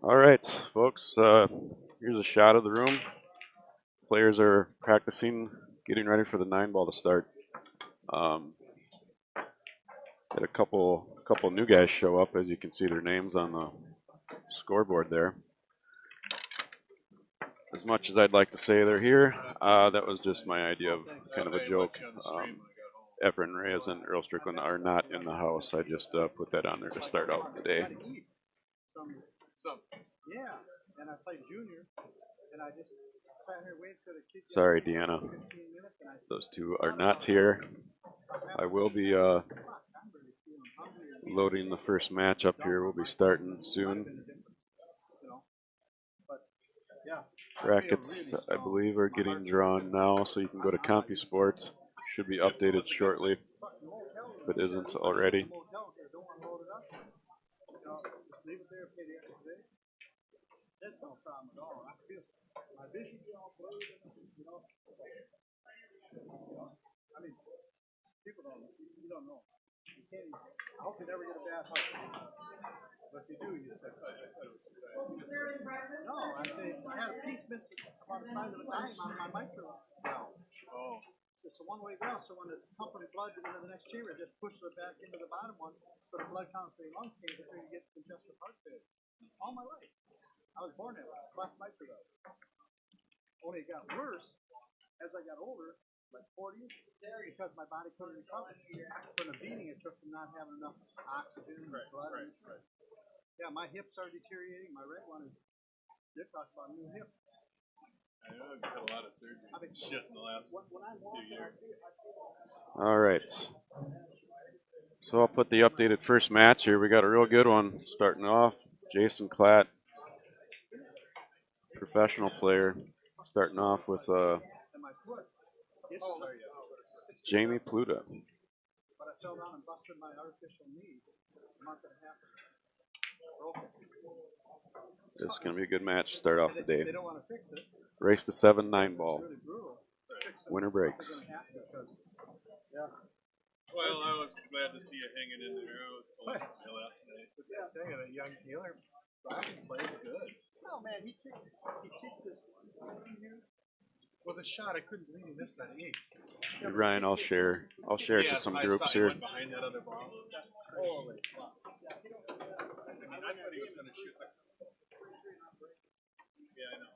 All right, folks, here's a shot of the room. Players are practicing, getting ready for the 9-ball to start. Had a couple new guys show up, as you can see their names on the scoreboard there. As much as I'd like to say they're here, that was just my idea of kind of a joke. Efren Reyes and Earl Strickland are not in the house. I just put that on there to start out the day. Yeah, and I played junior, and I just sat here waiting for the kids. Sorry, Deanna. Those two are not here. I will be loading the first match up here. We'll be starting soon. Brackets, I believe, are getting drawn now, so you can go to CompuSports. Should be updated shortly, if it isn't already. That's no problem at all. I feel my vision's all blurred, you know. I mean, people don't, you don't know. You can't even, I hope you never get a bad heart. But if you do, you just have to. No, I had a piece missing on the side of the dime on my micro valve. Oh. It's a one-way valve, so when the pumping blood into the next chamber, it just pushes it back into the bottom one, so the blood comes to your lungs before you get congestive heart failure. All my life. I was born that way, left micro valve. Only it got worse as I got older, like 40, because my body couldn't recover from the beating it took from not having enough oxygen and blood. Right. Yeah, my hips are deteriorating. My right one is, they're talking about new hip. I know, I've had a lot of surgery shit in the last few years. All right. So I'll put the updated first match here. We got a real good one starting off. Jason Klatt, professional player, starting off with Jamie Pluta. But I fell down and busted my artificial knee a month and a half ago. This is going to be a good match to start off the day. They don't want to fix it. Race to 7 9-ball. Winner breaks. Yeah. Well, I was glad to see you hanging in there. I was told last night. But yeah, thing of a young healer, Ryan plays good. No man, he kicked this one here. With a shot, I couldn't believe he missed that 8. Hey, Ryan, I'll share it to some groups here. Behind that other ball. Holy fuck. I mean, I thought he was going to shoot. Yeah, I know.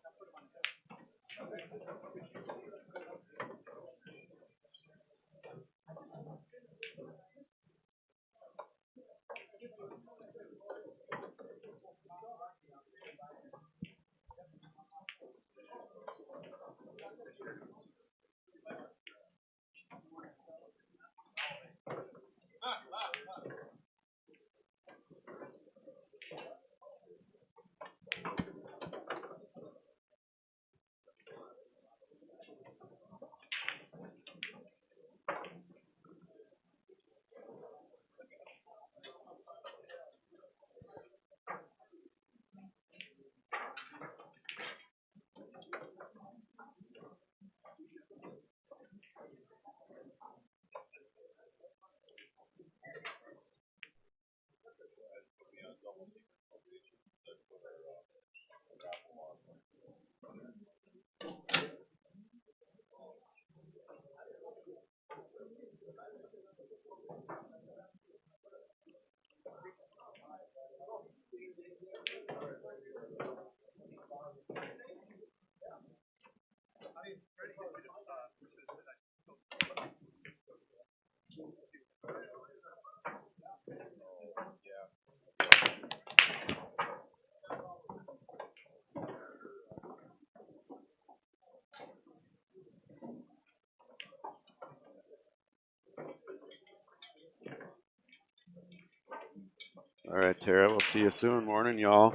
right, Tara. We'll see you soon. Morning, y'all.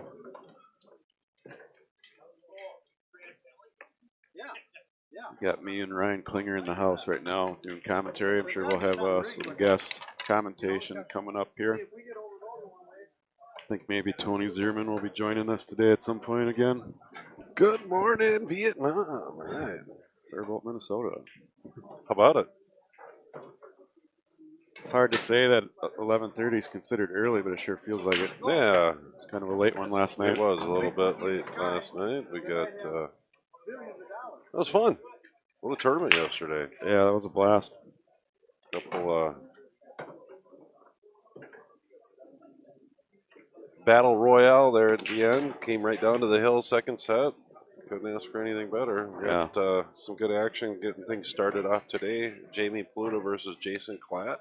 Got me and Ryan Klinger in the house right now doing commentary. I'm sure we'll have some guest commentation coming up here. I think maybe Tony Zierman will be joining us today at some point again. Good morning, Vietnam. All right. Faribault, Minnesota. How about it? It's hard to say that 11:30 is considered early, but it sure feels like it. Yeah. It's kind of a late one last night. It was a little bit late last night. We got, that was fun. What a tournament yesterday. Yeah, that was a blast. Couple, battle royale there at the end. Came right down to the hill, second set. Couldn't ask for anything better. Got some good action getting things started off today. Jamie Pluta versus Jason Klatt.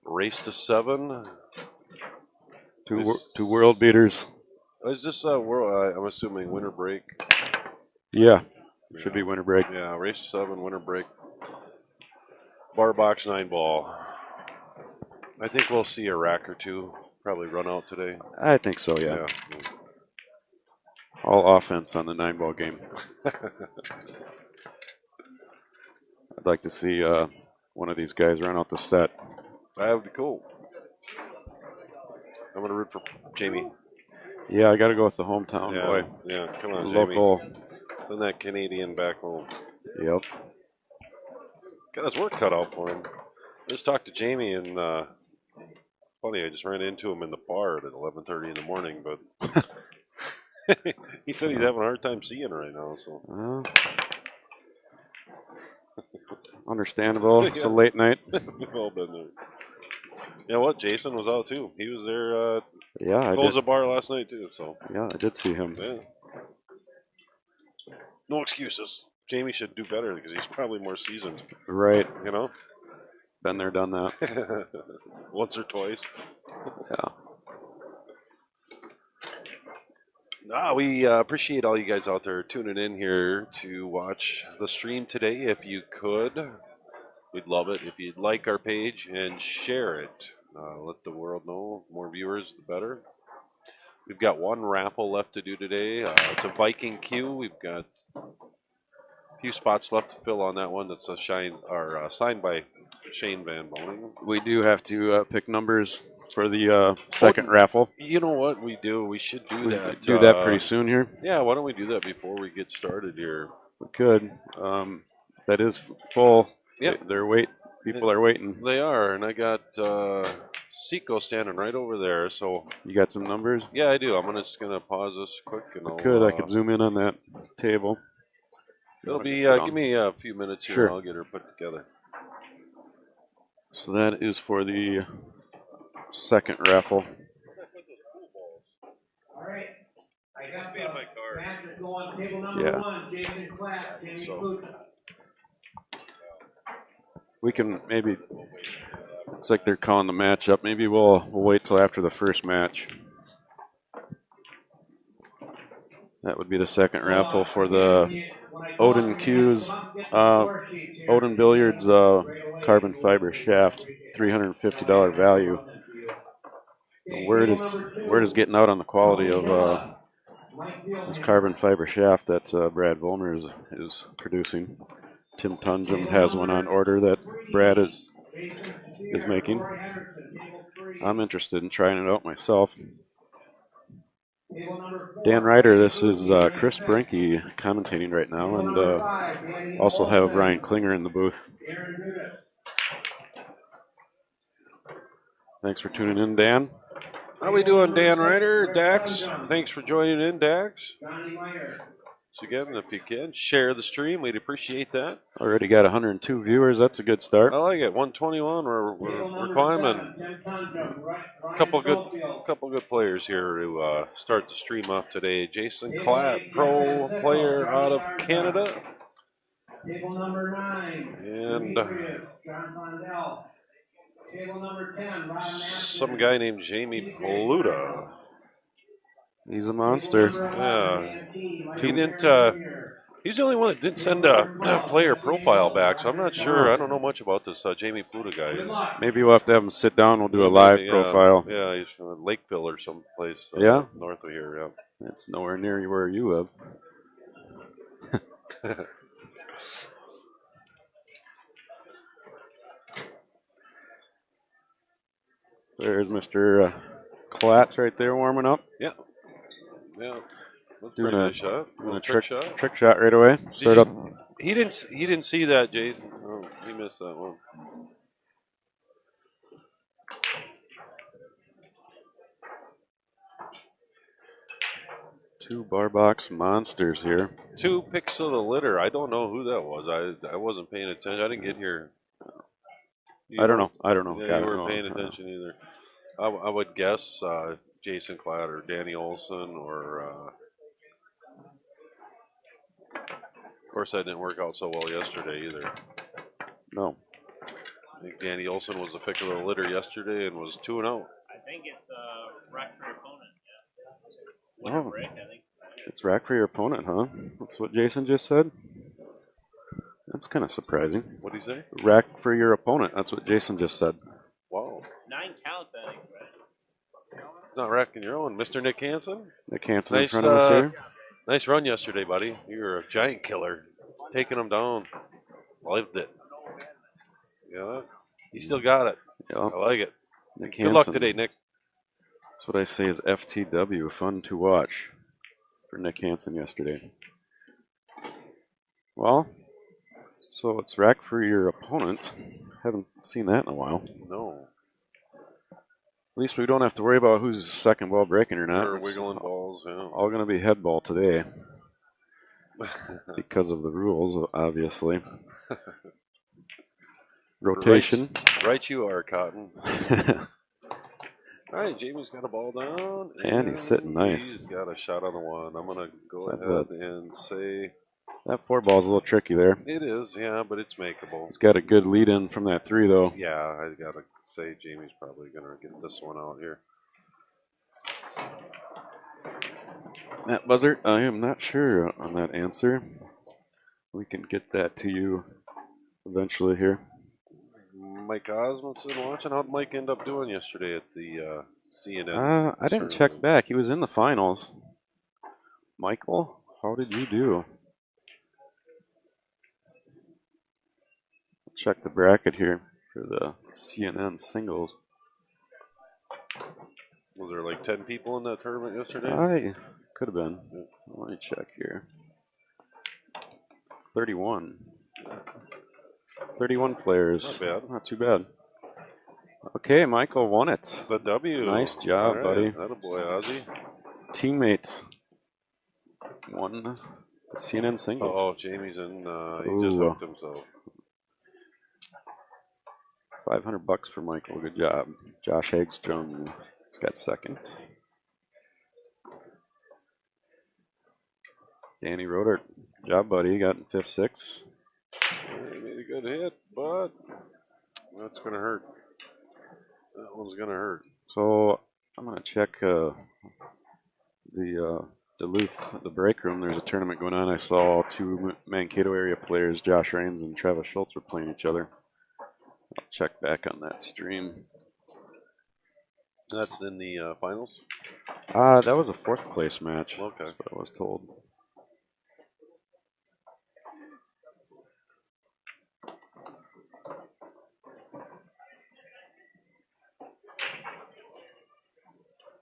Race to 7. Two world beaters. Is this world? I'm assuming winter break. Yeah, should be winter break. Yeah, race to 7, winter break. Bar box 9 ball. I think we'll see a rack or two probably run out today. I think so. Yeah. All offense on the 9-ball game. I'd like to see one of these guys run out the set. That would be cool. I'm going to root for Jamie. Yeah, I got to go with the hometown boy. Yeah, come on, Local. Jamie. Send that Canadian back home. Yep. Got his work cut out for him. I just talked to Jamie, and funny, I just ran into him in the bar at 11:30 in the morning, but he said he's having a hard time seeing right now. So understandable. Yeah. It's a late night. We've all been there. You know what? Jason was out too. He was there. Yeah, I closed did. the bar last night too. So yeah, I did see him. Yeah. No excuses. Jamie should do better because he's probably more seasoned. Right. You know? Been there, done that. Once or twice. Yeah. We appreciate all you guys out there tuning in here to watch the stream today. If you could, we'd love it. If you'd like our page and share it, let the world know. More viewers, the better. We've got one raffle left to do today. It's a Viking Q. We've got a few spots left to fill on that one. That's signed by Shane Van Boning. We do have to pick numbers for the second raffle. You know what we do? We should do that. Do that pretty soon here. Yeah, why don't we do that before we get started here? We could. That is full. Yep. They're wait. People are waiting. They are, and I got Seco standing right over there. So you got some numbers? Yeah, I do. I'm just gonna pause this quick, and I could zoom in on that table. It'll be. Give me a few minutes here. Sure. And I'll get her put together. So that is for the second raffle. All right. I got the matches going. Table number 1, Jason Klatt, Jamie Pluta. We can maybe. Looks like they're calling the match up. Maybe we'll wait till after the first match. That would be the second raffle for the Odin Q's Odin Billiards carbon fiber shaft, $350 value. The word is getting out on the quality of this carbon fiber shaft that Brad Volmer is producing. Tim Tunjum has one on order that Brad is making. I'm interested in trying it out myself. Dan Ryder, this is Chris Brenke commentating right now, and also have Ryan Klinger in the booth. Thanks for tuning in, Dan. How we doing, Dan Ryder? Dax, thanks for joining in, Dax. So again, if you can, share the stream. We'd appreciate that. Already got 102 viewers. That's a good start. I like it. 121. We're climbing. Couple good players here to start the stream off today. Jason Klatt, pro player out of Canada. Table number 9. And table number 10. Some guy named Jamie He's a monster. Yeah. He's the only one that didn't send a player profile back, so I'm not sure. I don't know much about this Jamie Pluta guy. Maybe we'll have to have him sit down. We'll do a Maybe, live yeah, profile. Yeah, he's from Lakeville or someplace north of here. Yeah, it's nowhere near where you live. There's Mr. Klatz right there warming up. Yeah. That's Doing pretty a nice shot. doing a trick shot. Trick shot right away. Start up. He didn't see that, Jason. Oh, he missed that one. Two bar box monsters here. 2 picks of the litter. I don't know who that was. I wasn't paying attention. I didn't get here. I don't know. Yeah, you weren't paying attention either. I would guess Jason Klatt or Danny Olson or. Of course, that didn't work out so well yesterday either. No. I think Danny Olson was the pick of the litter yesterday and was 2-0. I think it's rack for your opponent. Oh, break, I think. It's rack for your opponent, huh? That's what Jason just said? That's kind of surprising. What did he say? Rack for your opponent. That's what Jason just said. Wow. 9 counts, I think, right? Not racking your own. Mr. Nick Hanson? Nick Hanson in front of us here. Nice run yesterday, buddy. You were a giant killer. Taking them down. Lived it. Yeah. You still got it. Yeah. I like it. Nick Good luck Hanson. today, Nick. That's what I say is FTW. Fun to watch for Nick Hanson yesterday. Well, so it's rack for your opponent. Haven't seen that in a while. No. At least we don't have to worry about who's second ball breaking or not. Or wiggling balls, yeah. All going to be head ball today because of the rules, obviously. Rotation. Right you are, Cotton. All right, Jamie's got a ball down. And he's sitting nice. He's got a shot on the one. I'm going to go That's ahead and say... That 4 ball's a little tricky there. It is, yeah, but it's makeable. He's got a good lead in from that 3, though. Yeah, I got to say Jamie's probably going to get this one out here. Matt Buzzard, I am not sure on that answer. We can get that to you eventually here. Mike Osmondson watching. How'd Mike end up doing yesterday at the CNN? I didn't check back. He was in the finals. Michael, how did you do? Check the bracket here for the CNN singles. Was there like 10 people in that tournament yesterday? Could have been. Let me check here. 31. 31 players. Not bad. Not too bad. Okay, Michael won it. The W. Nice job, buddy. Attaboy, Ozzy. Teammates won the CNN singles. Oh, Jamie's in. He just hooked himself. $500 for Michael. Good job. Josh Hagstrom got second. Danny Roder, job buddy, he got in 5th, 6th. He made a good hit, but that's going to hurt. That one's going to hurt. So I'm going to check the Duluth, the break room. There's a tournament going on. I saw 2 Mankato area players, Josh Raines and Travis Schultz, were playing each other. I'll check back on that stream. That's in the finals? That was a 4th place match. Okay. That's what I was told.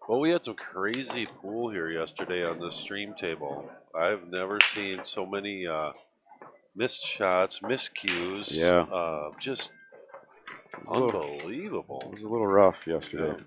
Well, we had some crazy pool here yesterday on the stream table. I've never seen so many missed shots, miscues. Yeah. Just unbelievable. It was a little rough yesterday. Yeah.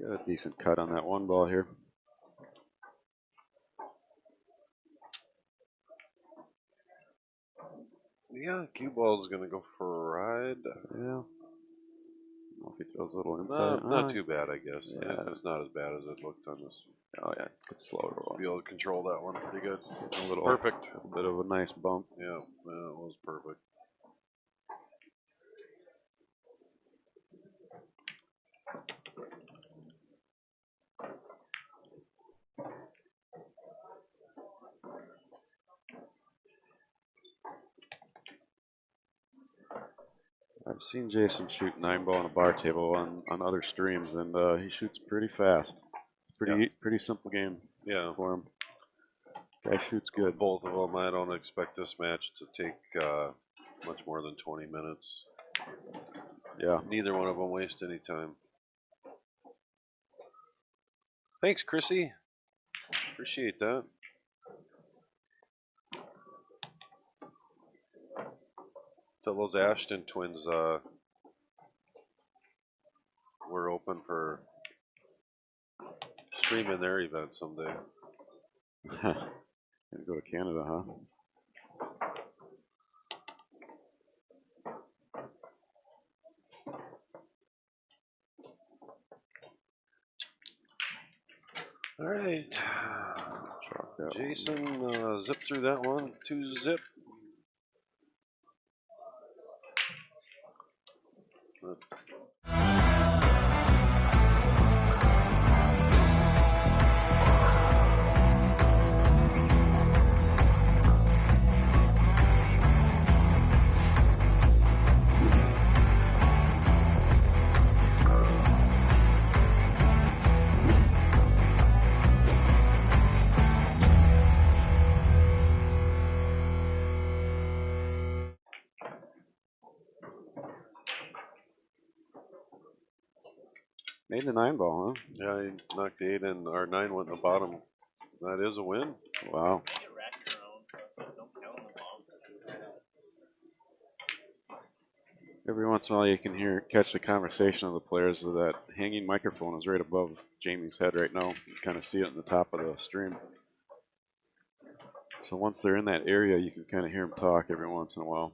Got a decent cut on that 1 ball here. Yeah, cue ball is going to go for a ride. Yeah. I don't know if he throws a little inside. Not too bad, I guess. Yeah. It's not as bad as it looked on this. Oh, yeah. It's slow roll. Be able to control that one pretty good. A little, Perfect. A bit of a nice bump. Yeah, it was perfect. I've seen Jason shoot 9-ball on a bar table on other streams, and he shoots pretty fast. It's pretty simple game. Yeah, For him. Guy shoots good. Both of them. I don't expect this match to take much more than 20 minutes. Yeah. Neither one of them waste any time. Thanks, Chrissy. Appreciate that. Tell those Ashton twins we're open for streaming their event someday. Gonna go to Canada, huh? All right. Jason zip through that one. 2-zip. Made the 9-ball, huh? Yeah, he knocked 8 and our 9 went in the bottom. That is a win. Wow. You get racked around, so don't count them all. Every once in a while you can catch the conversation of the players. So that hanging microphone is right above Jamie's head right now. You kind of see it in the top of the stream. So once they're in that area, you can kind of hear them talk every once in a while.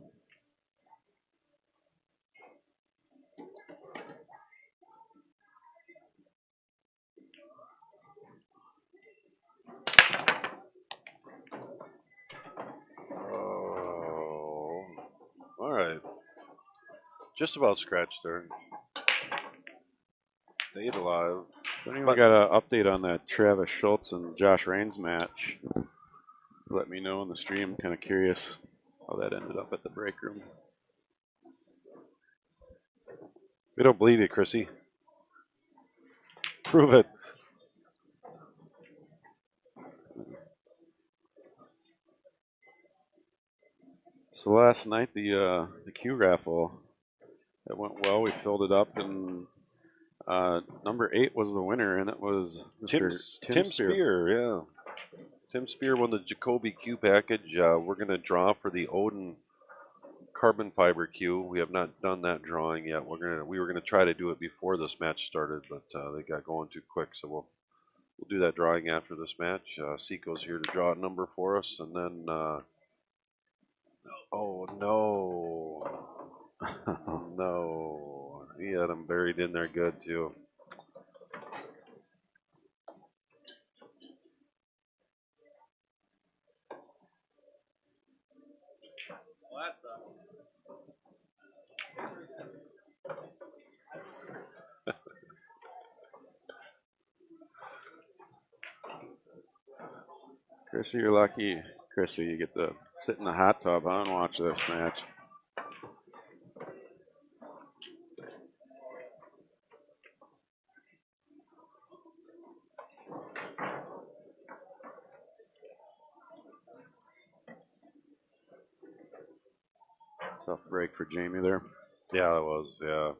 Oh, all right. Just about scratched there. Stayed alive. Don't even got an update on that Travis Schultz and Josh Raines match. Let me know in the stream. Kind of curious how that ended up at the break room. We don't believe you, Chrissy. Prove it. So last night the Q Raffle, it went well. We filled it up, and number 8 was the winner, and it was Mr. Tim Spear. Yeah. Tim Spear won the Jacoby Q package. We're going to draw for the Odin carbon fiber Q. We have not done that drawing yet. We were gonna try to do it before this match started, but they got going too quick. So we'll do that drawing after this match. Seco's here to draw a number for us, and then oh no, no, he had him buried in there good too. Well, that sucks. Chrissy, you're lucky. Chrissy, you get to sit in the hot tub, huh, and watch this match. Tough break for Jamie there. Yeah, it was. Yeah.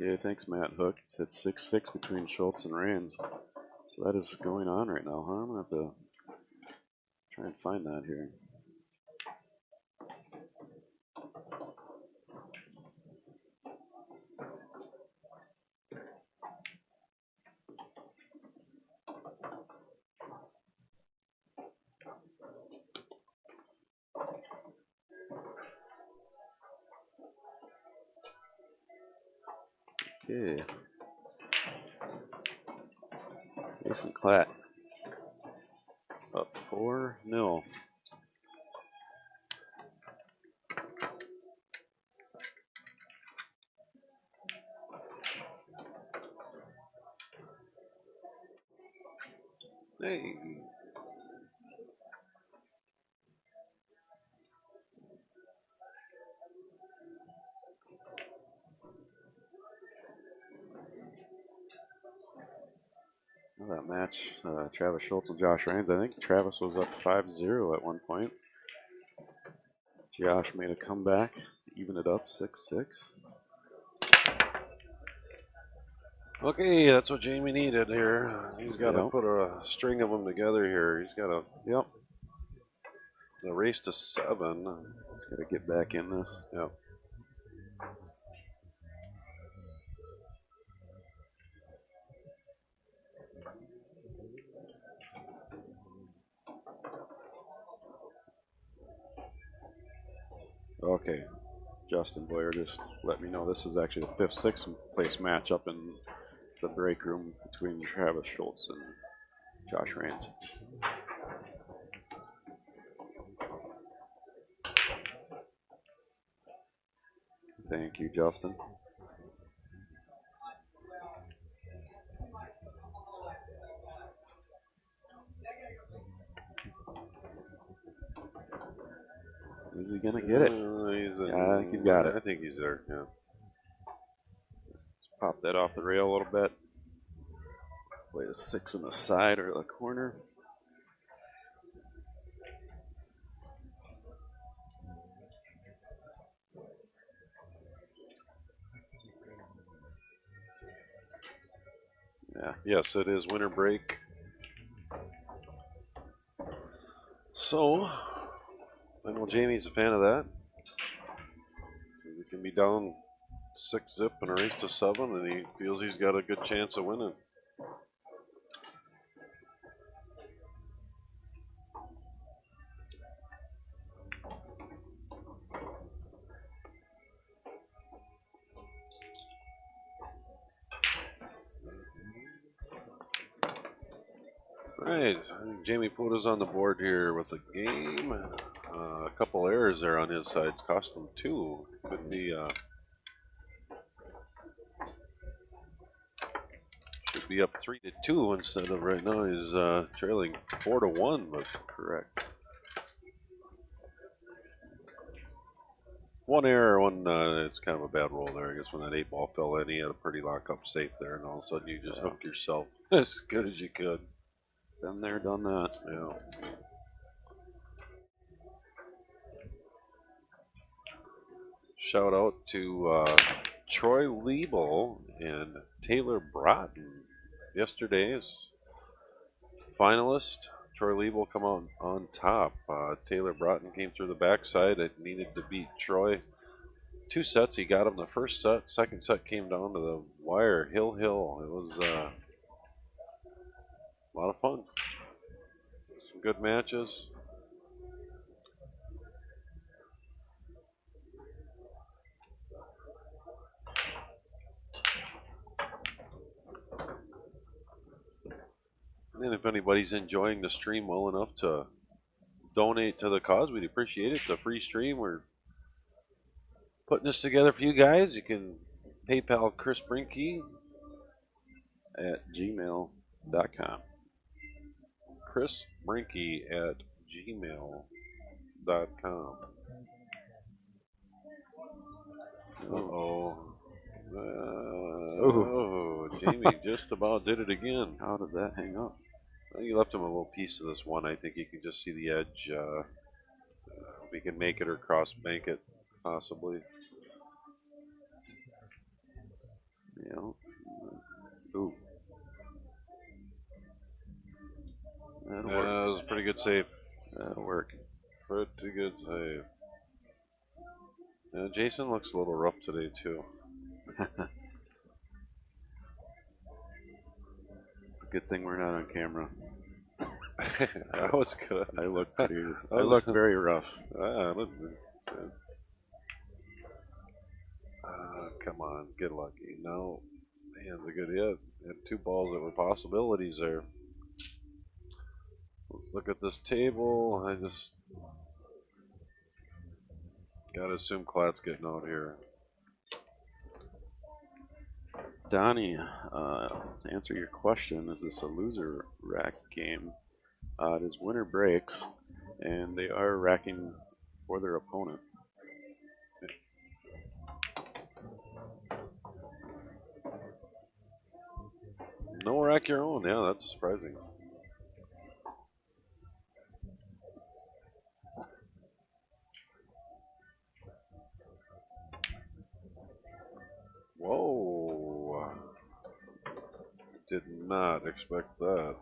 Okay, thanks, Matt Hook. It's at 6-6 between Schultz and Raines. So that is going on right now, huh? I'm going to have to try and find that here. Okay. Jason Klatt up 4-0. Hey. Well, that match, Travis Schultz and Josh Raines. I think Travis was up 5-0 at one point. Josh made a comeback, even it up 6-6. Okay, that's what Jamie needed here. He's got to put a string of them together here. He's got to. Yep. The race to 7. He's got to get back in this. Yep. Okay. Justin Boyer just let me know this is actually the 5th, 6th place match up in the break room between Travis Schultz and Josh Raines. Thank you, Justin. Is he gonna get it? Yeah, I think he's got it. I think he's there. Yeah. Let's pop that off the rail a little bit. Play the 6 in the side or the corner. Yeah. Yes, it is winter break. So, I know Jamie's a fan of that. So we can be down 6-0 in a race to 7, and he feels he's got a good chance of winning. Right, Jamie Puda's on the board here with a game. A couple errors there on his side, cost him 2. Could be should be up 3-2 instead of right now he's trailing 4-1. But correct. One error, it's kind of a bad roll there. I guess when that 8-ball fell in, he had a pretty lock-up safe there, and all of a sudden you just hooked yourself as good as you could. Been there, done that. Yeah. Shout out to Troy Liebel and Taylor Broughton. Yesterday's finalist. Troy Liebel come out on top. Taylor Broughton came through the backside. It needed to beat Troy. 2 sets, he got him the first set. Second set came down to the wire. Hill. It was a lot of fun. Some good matches. And if anybody's enjoying the stream well enough to donate to the cause, we'd appreciate it. It's a free stream. We're putting this together for you guys. You can PayPal Chris Brenke at gmail.com. Chris Brenke at gmail.com. Oh, Jamie just about did it again. How did that hang up? Well, you left him a little piece of this one. I think you can just see the edge. We can make it or cross bank it, possibly. Yeah. Ooh. That'll work. That was a pretty good save. That'll work. Pretty good save. Yeah, Jason looks a little rough today, too. It's a good thing we're not on camera. That was good. I look pretty. I look very rough. Come on, get lucky. No. Man, a good hit. And 2 balls that were possibilities there. Let's look at this table. I just gotta assume Klatt's getting out here. Donnie, to answer your question, is this a loser rack game? It is winner breaks, and they are racking for their opponent. No rack your own. Yeah, that's surprising. Whoa. Did not expect that.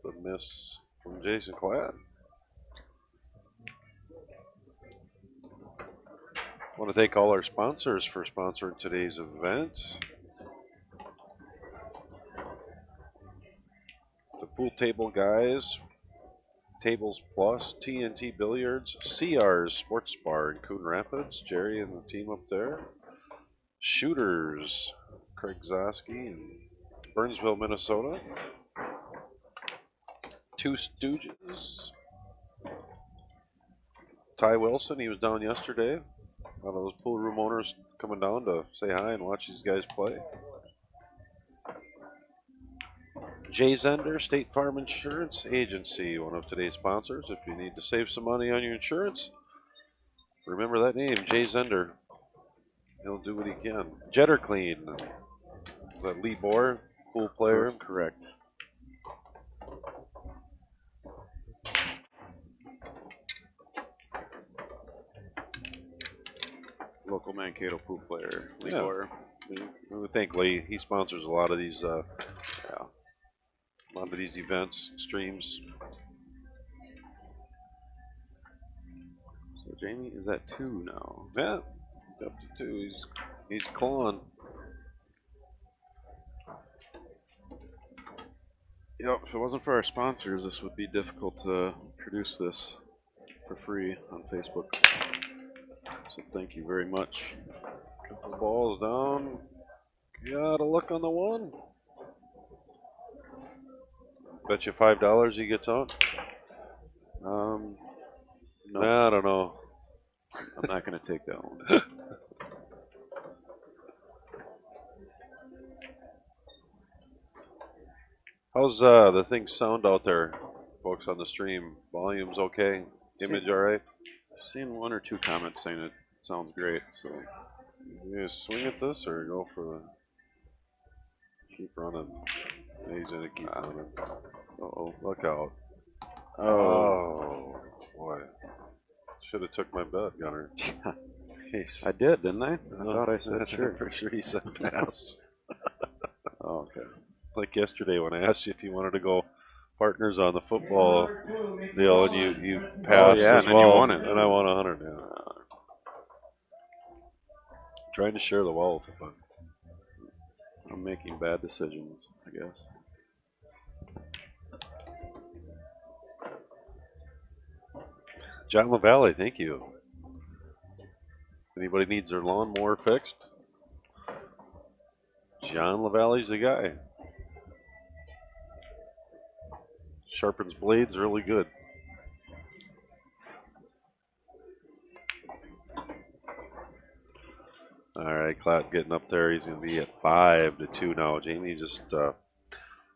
The miss from Jason Klatt. I want to thank all our sponsors for sponsoring today's event. The Pool Table Guys, Tables Plus, TNT Billiards, CR's Sports Bar in Coon Rapids, Jerry and the team up there. Shooters, Craig Zosky in Burnsville, Minnesota. Two Stooges. Ty Wilson, he was down yesterday. One of those pool room owners coming down to say hi and watch these guys play. Jay Zender, State Farm Insurance Agency, one of today's sponsors. If you need to save some money on your insurance, remember that name, Jay Zender. He'll do what he can. Jetter Clean, that Lee Bohr, pool player. Correct. Local Mankato pool player, Lee Bohr. We thank Lee. He sponsors a lot of these events, streams. So Jamie is at 2 now. Yeah, up to 2. He's clawing. Yep, if it wasn't for our sponsors, this would be difficult to produce this for free on Facebook. So thank you very much. Couple balls down. Got a look on the one. Bet you $5 he gets out. No, I don't know. I'm not going to take that one. How's the thing sound out there, folks, on the stream? Volume's okay? Image all right? I've seen 1 or 2 comments saying it sounds great, so You gonna swing at this or go for the keep running? Yeah, he's gonna keep running. Uh-oh, look out. Oh, boy. Should have took my bet, Gunner. I did, didn't I? I thought I said I'm sure. pretty sure he said pass. Oh, okay. Like yesterday when I asked you if you wanted to go partners on the football deal, and you passed yeah, as and then well, you won it. and I won 100. Yeah. Trying to share the wealth, but I'm making bad decisions, I guess. John LaValle, thank you. Anybody needs their lawnmower fixed? John LaValle's the guy. Sharpens blades really good. All right, Klatt getting up there. He's going to be at 5-2 now. Jamie just a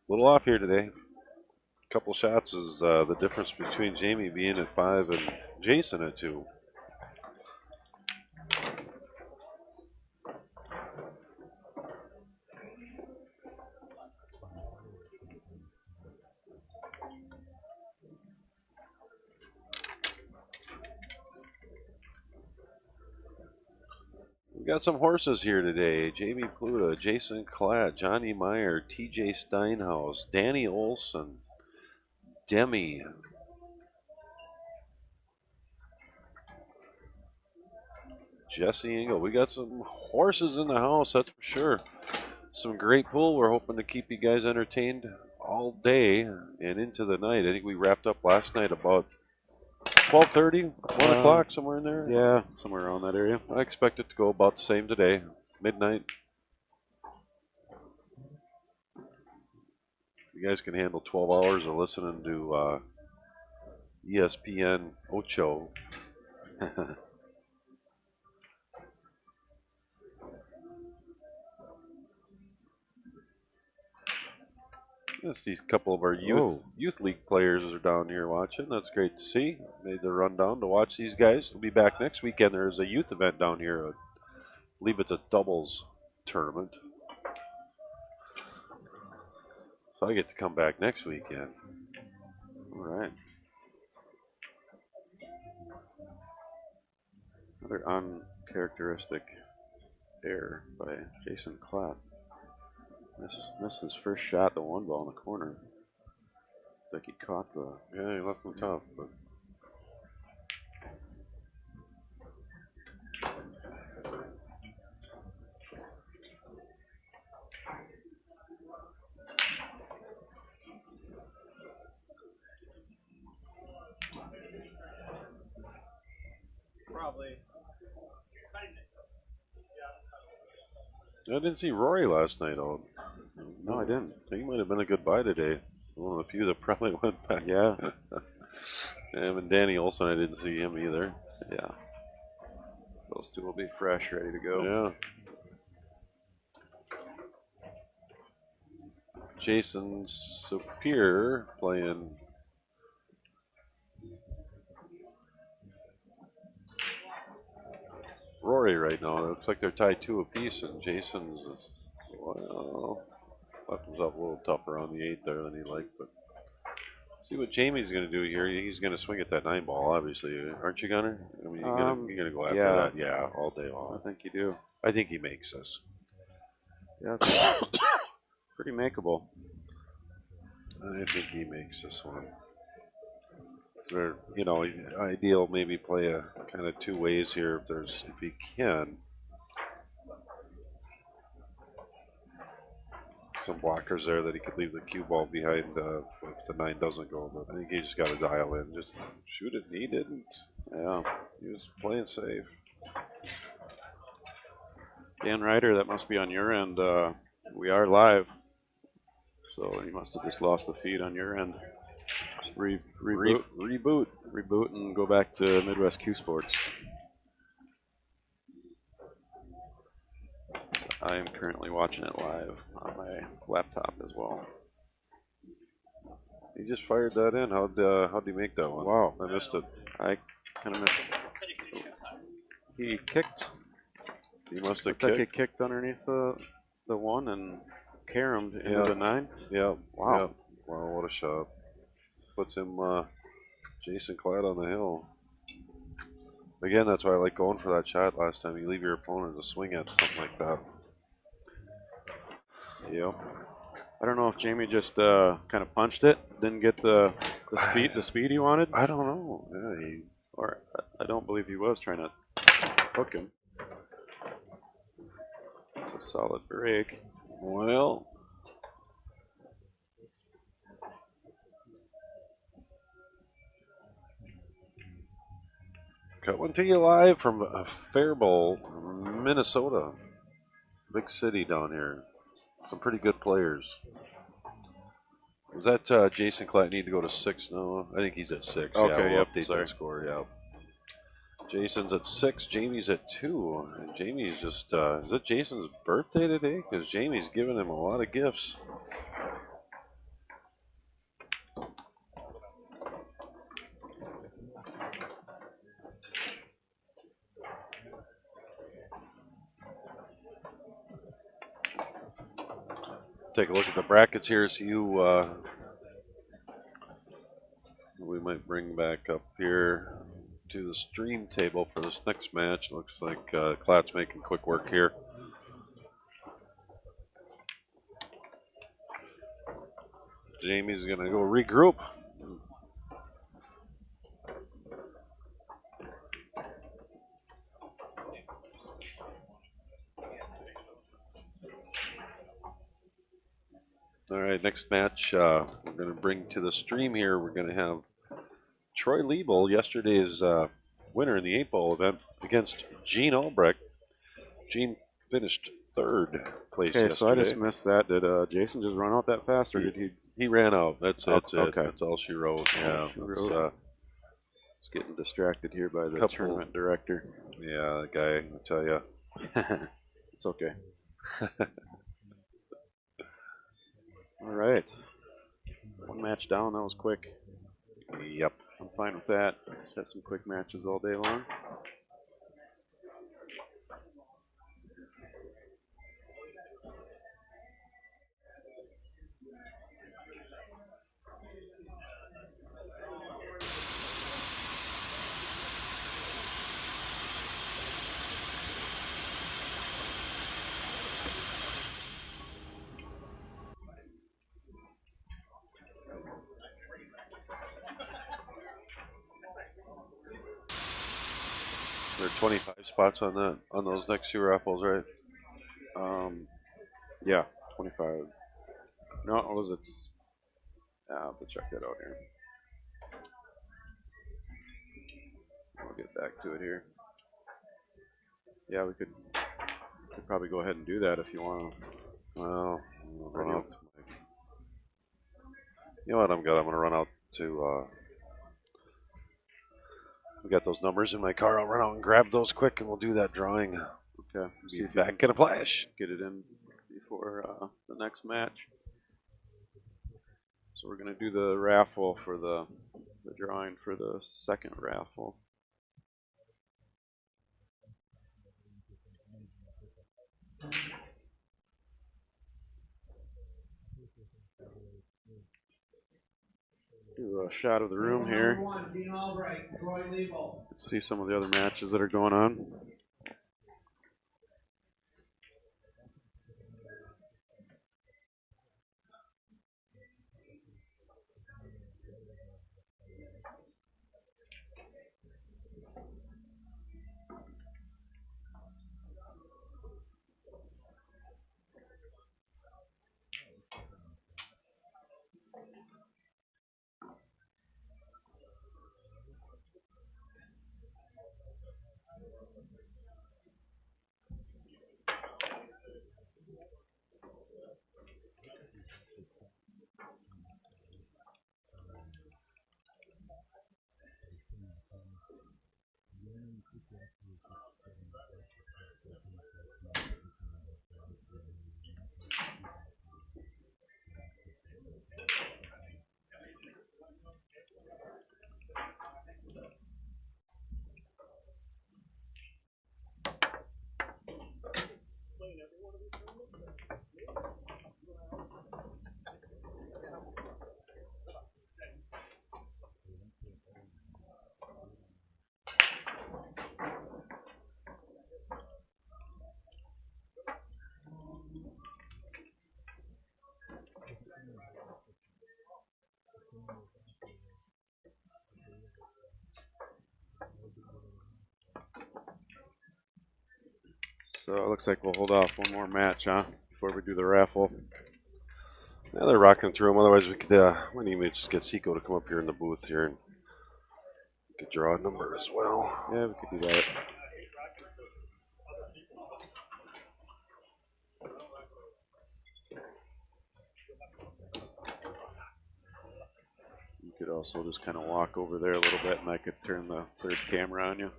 little off here today. A couple shots is the difference between Jamie being at 5 and Jason at 2. We got some horses here today. Jamie Pluta, Jason Klatt, Johnny Meyer, TJ Steinhaus, Danny Olson, Demi, Jesse Engel. We got some horses in the house, that's for sure. Some great pool. We're hoping to keep you guys entertained all day and into the night. I think we wrapped up last night about 12:30, 1 o'clock, somewhere in there. Yeah, somewhere around that area. I expect it to go about the same today, midnight. you guys can handle 12 hours of listening to ESPN Ocho. Yes, these couple of our youth league players are down here watching. That's great to see. Made the run down to watch these guys. We'll be back next weekend. There's a youth event down here. I believe it's a doubles tournament. So I get to come back next weekend. All right. Another uncharacteristic error by Jason Klatt. Missed his first shot, the one ball in the corner. Like he caught the. Yeah, he left him tough, but. Probably. I didn't see Rory last night out. No, I didn't. He might have been a good buy today. One of the few that probably went back. Yeah. And Danny Olson, I didn't see him either. Yeah. Those two will be fresh, ready to go. Yeah. Jason Superior playing. Rory right now. It looks like they're tied 2 apiece, and Jason's left himself a little tougher on the 8 there than he liked. But see what Jamie's going to do here. He's going to swing at that 9 ball, obviously, aren't you, Gunner? I mean, you're going to go after that, yeah, all day long. I think you do. I think he makes this. Yeah, it's pretty makeable. I think he makes this one. Or, ideal maybe play a kind of 2 ways here if he can. Some blockers there that he could leave the cue ball behind if the 9 doesn't go. But I think he just got to dial in, just shoot it. And he didn't. Yeah, he was playing safe. Dan Ryder, that must be on your end. We are live, so you must have just lost the feed on your end. Just reboot, and go back to Midwest Q Sports. I am currently watching it live on my laptop as well. He just fired that in. How'd he make that one? Wow, I missed it. I kind of missed. He kicked. He must have kicked. He kicked underneath the 1 and caromed into the 9. Yeah. Wow. Yeah. Wow, what a shot. Puts him, Jason Klatt on the hill. Again, that's why I like going for that shot last time. You leave your opponent to swing at something like that. Yep. I don't know if Jamie just kind of punched it, didn't get the speed he wanted. I don't know. Yeah, or I don't believe he was trying to hook him. It's a solid break. Well. Coming to you live from Faribault, Minnesota. Big city down here. Some pretty good players. Was that Jason Klatt need to go to 6? No, I think he's at 6. Okay, yeah, we'll update that score, yeah. Jason's at 6, Jamie's at 2. And Jamie's just, is it Jason's birthday today? Because Jamie's giving him a lot of gifts. Take a look at the brackets here, see who we might bring back up here to the stream table for this next match. Looks like Klatt's making quick work here. Jamie's going to go regroup. All right, next match we're going to bring to the stream here. We're going to have Troy Liebel, yesterday's winner in the 8-ball event, against Gene Albrecht. Gene finished third place Okay, yesterday. so I just missed that. Did Jason just run out that fast, or did he? He ran out. That's it. Okay. That's all she wrote. Yeah. She wrote. It's getting distracted here by the tournament director. Yeah, the guy. I tell you. It's okay. All right. One match down. That was quick. Yep. I'm fine with that. Just have some quick matches all day long. There are 25 spots on those next two raffles, right? Yeah, 25. No, was it? I'll have to check that out here. I'll get back to it here. Yeah, we could probably go ahead and do that if you want to. Well, I'll run out to my. You know what I'm good? I'm gonna run out to. We got those numbers in my car. I'll run out and grab those quick, and we'll do that drawing. Okay. See if back in a flash. Get it in before the next match. So we're gonna do the raffle for the drawing for the second raffle. Do a shot of the room here. Let's see some of the other matches that are going on. So it looks like we'll hold off one more match, huh? Before we do the raffle. Yeah, they're rocking through them. Otherwise, we could. We need to just get Seco to come up here in the booth here and we could draw a number as well. Yeah, we could do that. You could also just kind of walk over there a little bit, and I could turn the third camera on you.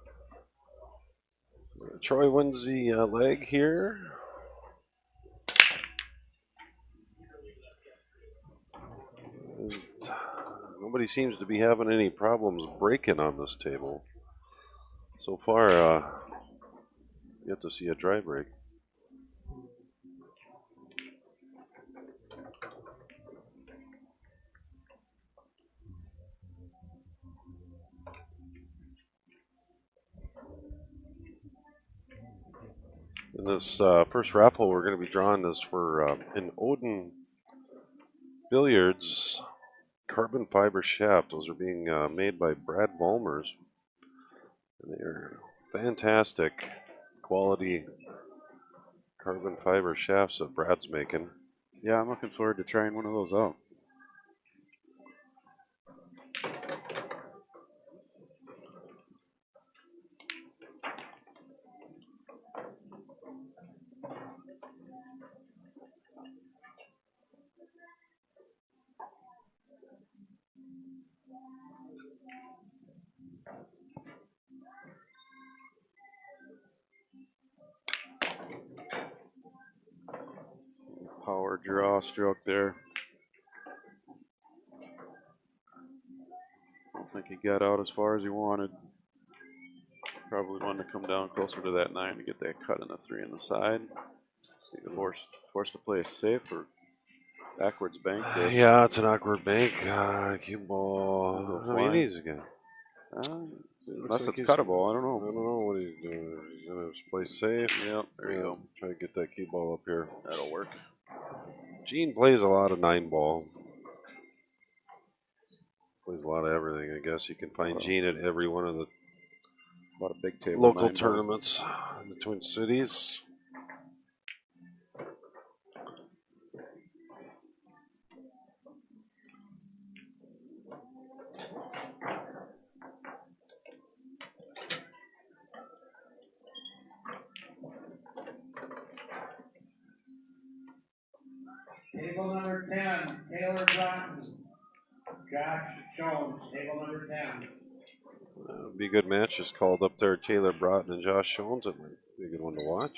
Troy wins the leg here. Nobody seems to be having any problems breaking on this table. So far, yet to see a dry break. In this first raffle, we're going to be drawing this for an Odin Billiards carbon fiber shaft. Those are being made by Brad Volmers. And they are fantastic quality carbon fiber shafts that Brad's making. Yeah, I'm looking forward to trying one of those out. Poor draw stroke there. I don't think he got out as far as he wanted. Probably wanted to come down closer to that 9 to get that cut in the 3 on the side. Forced to play safe or backwards bank this. Yeah, it's an awkward bank. Cue ball. How many needs again? Unless it's cuttable, I don't know. I don't know what he's doing. He's going to play safe. Yep, there you go. Try to get that cue ball up here. That'll work. Gene plays a lot of 9 ball. Plays a lot of everything, I guess. You can find Gene at every one of the big table local tournaments in the Twin Cities. Table number 10, Taylor Broughton. Josh Jones, table number 10. Be a good match. Just called up there, Taylor Broughton and Josh Jones. It might be a good one to watch.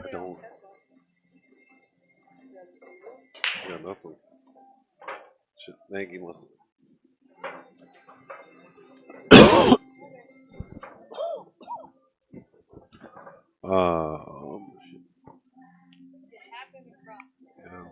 I don't. Yeah, nothing. Shit, Maggie must. Shit. Yeah.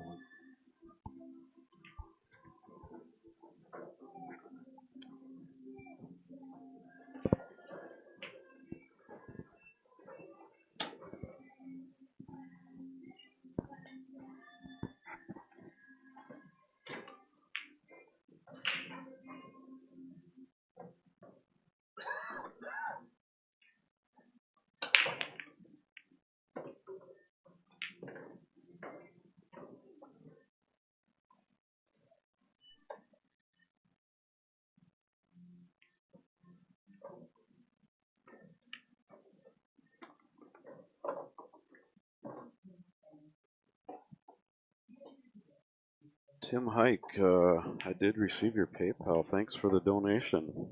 Tim Hike, I did receive your PayPal. Thanks for the donation.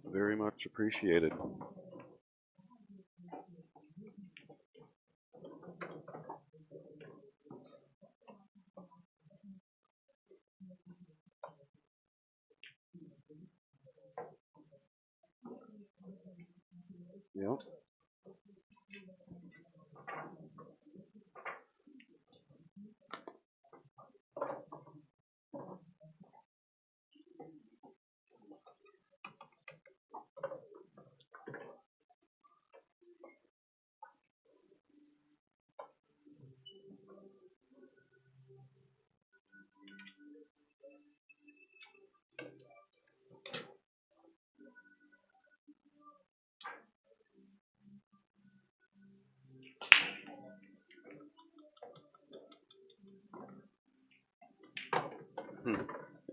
Very much appreciated. Yep.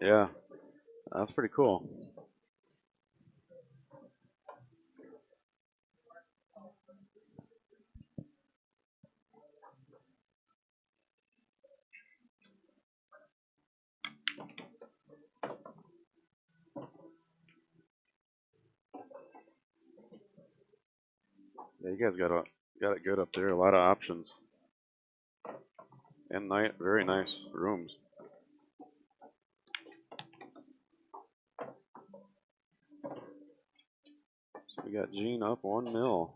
Yeah, that's pretty cool. Yeah, you guys got it good up there. A lot of options, and very nice rooms. So we got Gene up 1-0.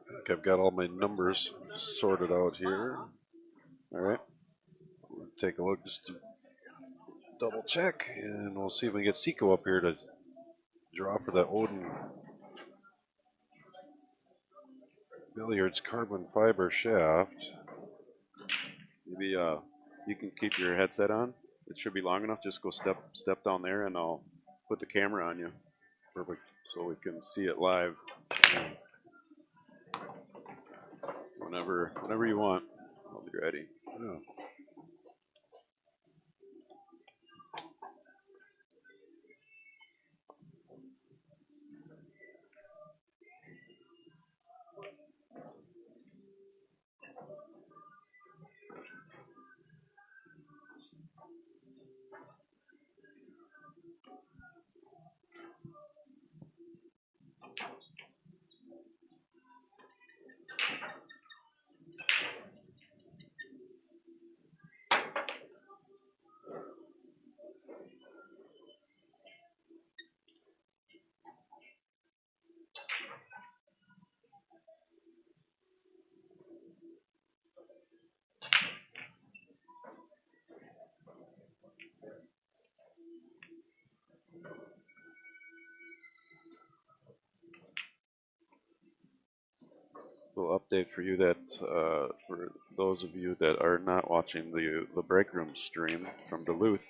I think I've got all my numbers sorted out here. All right. We'll take a look just to double check, and we'll see if we can get Seco up here to draw for the Odin. Billiards carbon fiber shaft. Maybe you can keep your headset on. It should be long enough. Just go step down there, and I'll put the camera on you. Perfect. So we can see it live. Whenever you want, I'll be ready. Yeah. Little update for you that for those of you that are not watching the break room stream from Duluth,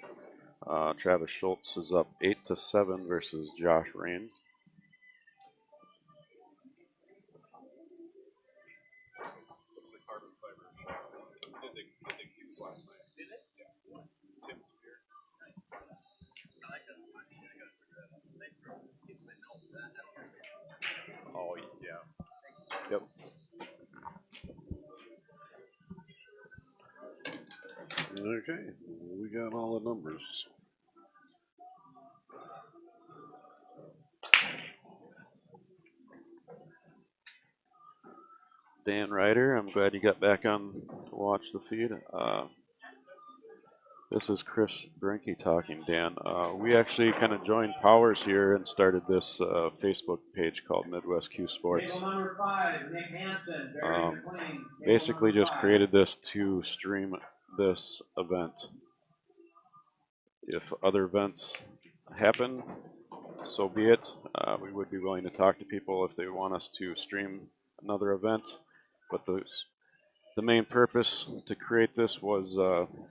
Travis Schultz is up 8-7 versus Josh Raines. What's the carbon fiber shaft? Did they use last night? Did it? Yeah. Tim Spear. I like that. I gotta figure that out. Thanks for keeping my notes. Oh, yeah. Yep. Okay, we got all the numbers. Dan Ryder, I'm glad you got back on to watch the feed. This is Chris Brenke talking, Dan. We actually kind of joined powers here and started this Facebook page called Midwest Q Sports. Basically just created this to stream this event. If other events happen, so be it. We would be willing to talk to people if they want us to stream another event. But the main purpose to create this was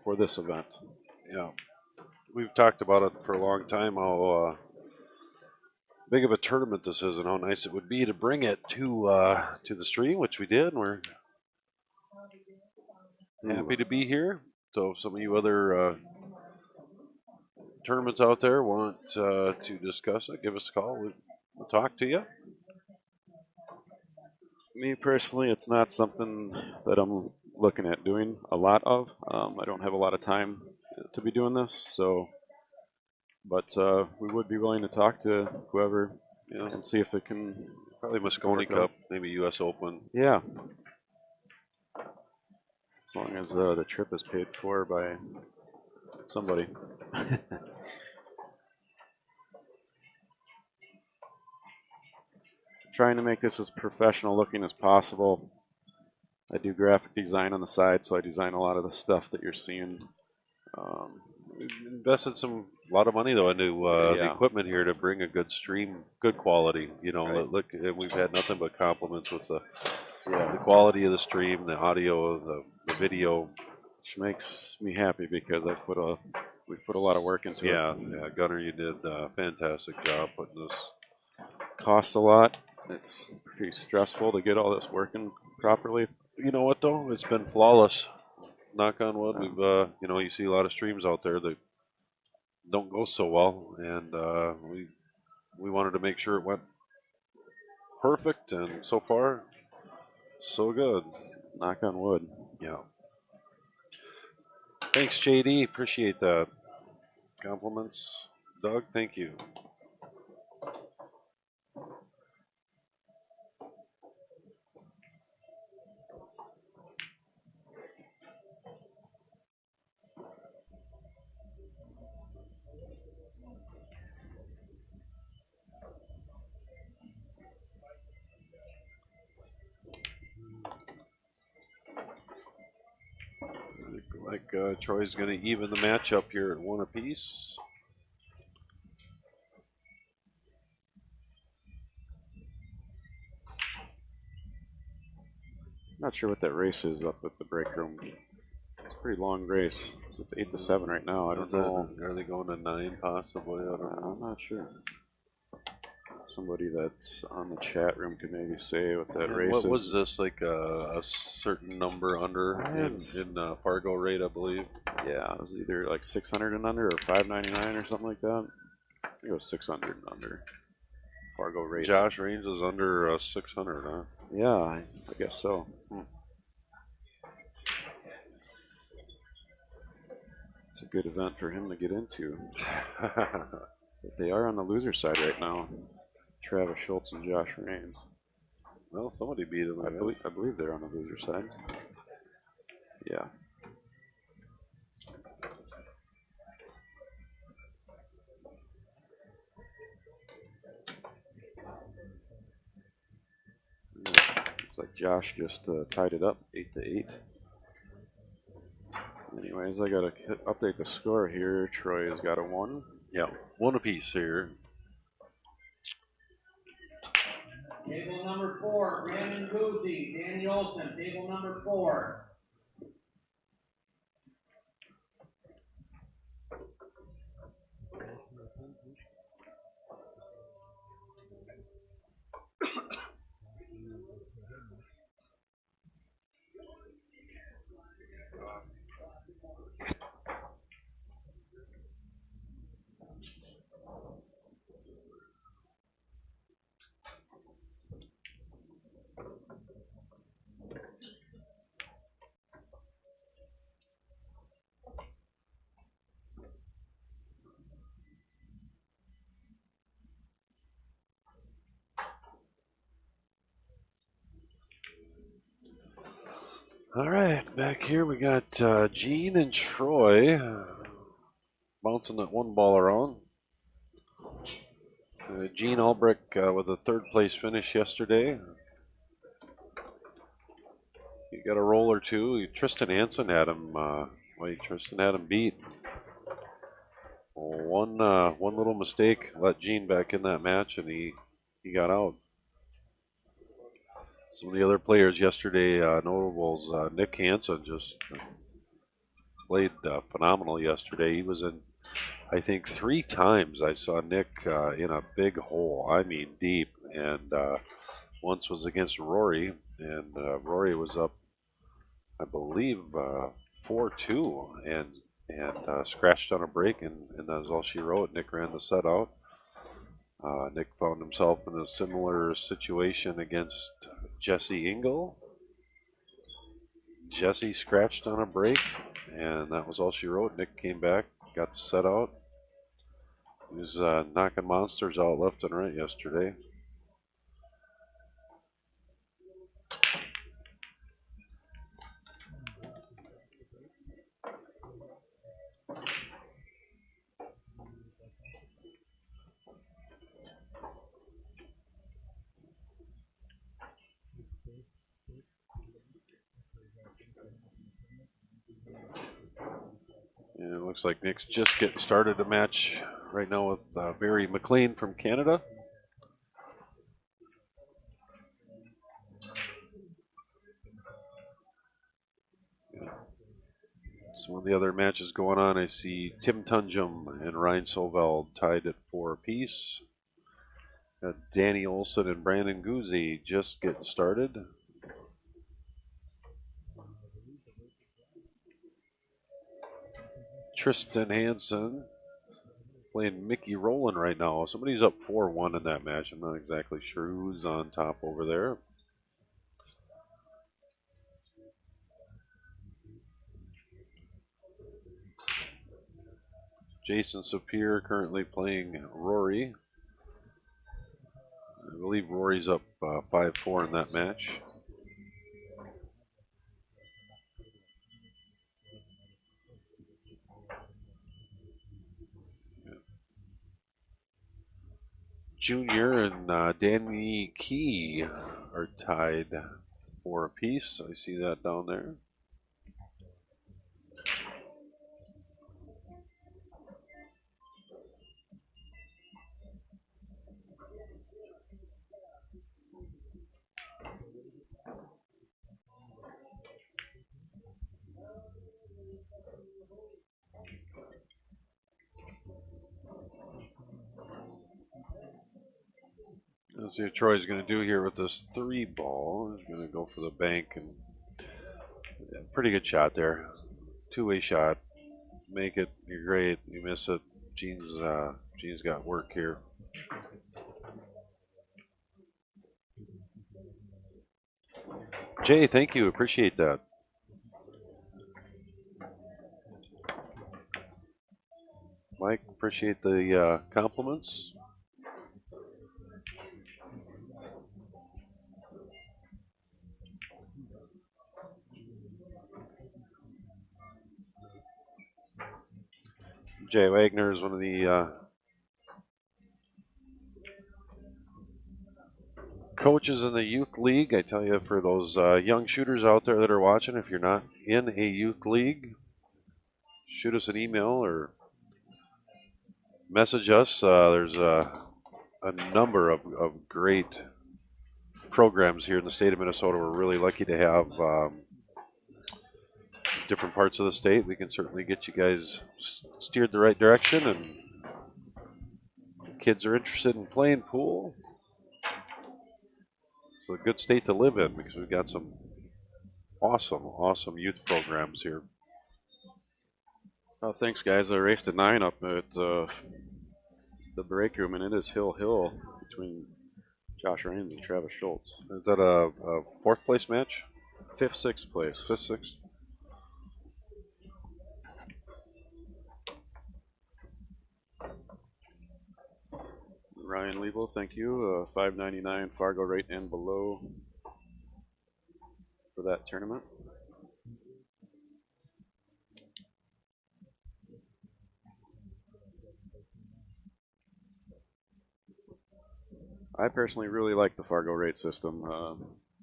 for this event. Yeah, we've talked about it for a long time, how big of a tournament this is and how nice it would be to bring it to the stream, which we did. And we're happy to be here. So if some of you other tournaments out there want to discuss it, give us a call. We'll talk to you. Me personally, it's not something that I'm looking at doing a lot of. I don't have a lot of time to be doing this, but we would be willing to talk to whoever, and see if it can. Probably Moscone Cup, maybe U.S. Open. Yeah. As long as the trip is paid for by somebody. Trying to make this as professional looking as possible. I do graphic design on the side, so I design a lot of the stuff that you're seeing. We've invested a lot of money though into the equipment here to bring a good stream, good quality. Right. Look, we've had nothing but compliments with the quality of the stream, the audio, the video, which makes me happy because we put a lot of work into it. Yeah, Gunnar, you did a fantastic job putting this. Costs a lot. It's pretty stressful to get all this working properly. You know what though? It's been flawless. Knock on wood. We've you see a lot of streams out there that don't go so well, and we wanted to make sure it went perfect, and so far, so good. Knock on wood. Yeah. Thanks, JD. Appreciate that. Compliments, Doug. Thank you. Like Troy's going to even the matchup here at 1 apiece. Not sure what that race is up at the break room. It's a pretty long race. It's 8 to 7 right now. I don't know. Are they going to 9 possibly? I don't know. I'm not sure. Somebody that's on the chat room could maybe say what that race What is. was this, like a certain number under in Fargo rate, I believe? Yeah, it was either like 600 and under or 599 or something like that. I think it was 600 and under. Fargo rate. Josh Raines is under 600, huh? Yeah, I guess so. It's a good event for him to get into. But they are on the loser side right now. Travis Schultz and Josh Raines. Well, somebody beat him. I believe they're on the loser side. Yeah. Looks like Josh just tied it up 8 to 8. Anyways, I gotta update the score here. Troy has got a 1. Yeah, 1 apiece here. Table number 4, Brandon Guzzi, Danny Olson. Table number 4. All right, back here we got Gene and Troy bouncing that 1 ball around. Gene Albrecht with a 3rd place finish yesterday. He got a roll or 2. Tristan Hanson had him. Tristan had him beat. One little mistake let Gene back in that match, and he got out. Some of the other players yesterday, notables, Nick Hanson just played phenomenal yesterday. He was in, I think, 3 times I saw Nick in a big hole. I mean, deep. And once was against Rory, and Rory was up, I believe, 4-2, and scratched on a break, and that was all she wrote. Nick ran the set out. Nick found himself in a similar situation against Jesse Engel. Jesse scratched on a break, and that was all she wrote. Nick came back, got the set out. He was knocking monsters out left and right yesterday. And it looks like Nick's just getting started a match right now with Barry McLean from Canada. Some of the other matches going on, I see Tim Tunjum and Ryan Soveld tied at 4 apiece. Got Danny Olson and Brandon Guzzi just getting started. Tristan Hanson playing Mickey Rowland right now. Somebody's up 4-1 in that match. I'm not exactly sure who's on top over there. Jason Sapir currently playing Rory. I believe Rory's up 5-4 in that match. Junior and Demi Key are tied 4 apiece. I see that down there. Let's see what Troy's going to do here with this 3 ball. He's going to go for the bank, and yeah, pretty good shot there. 2-way shot. Make it. You're great. You miss it. Gene's got work here. Jay, thank you. Appreciate that. Mike, appreciate the compliments. Jay Wagner is one of the coaches in the youth league. I tell you, for those young shooters out there that are watching, if you're not in a youth league, shoot us an email or message us. There's a number of great programs here in the state of Minnesota. We're really lucky to have different parts of the state. We can certainly get you guys steered the right direction, and kids are interested in playing pool. It's a good state to live in because we've got some awesome youth programs here. Thanks, guys. I raced a 9 up at the break room, and it is hill between Josh Raines and Travis Schultz. Is that a 4th place match? 5th, 6th place. 5th, 6th. Ryan Lebo, thank you. $5.99 Fargo rate and below for that tournament. I personally really like the Fargo rate system.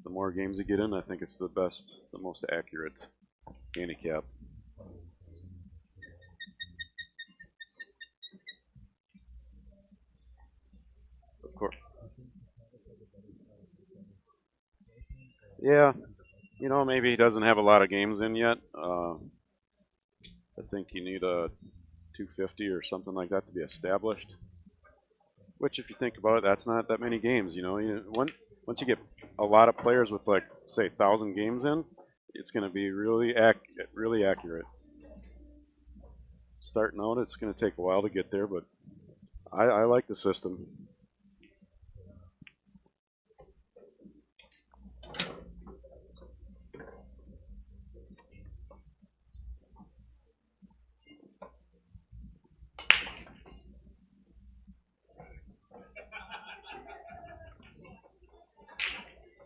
The more games you get in, I think it's the best, the most accurate handicap. Of course. Yeah, maybe he doesn't have a lot of games in yet. I think you need a 250 or something like that to be established. Which, if you think about it, that's not that many games. Once you get a lot of players with, like, say, 1,000 games in, it's going to be really accurate. Starting out, it's going to take a while to get there, but I like the system.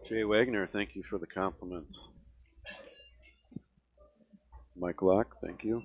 Jay Wagner, thank you for the compliments. Mike Locke, thank you.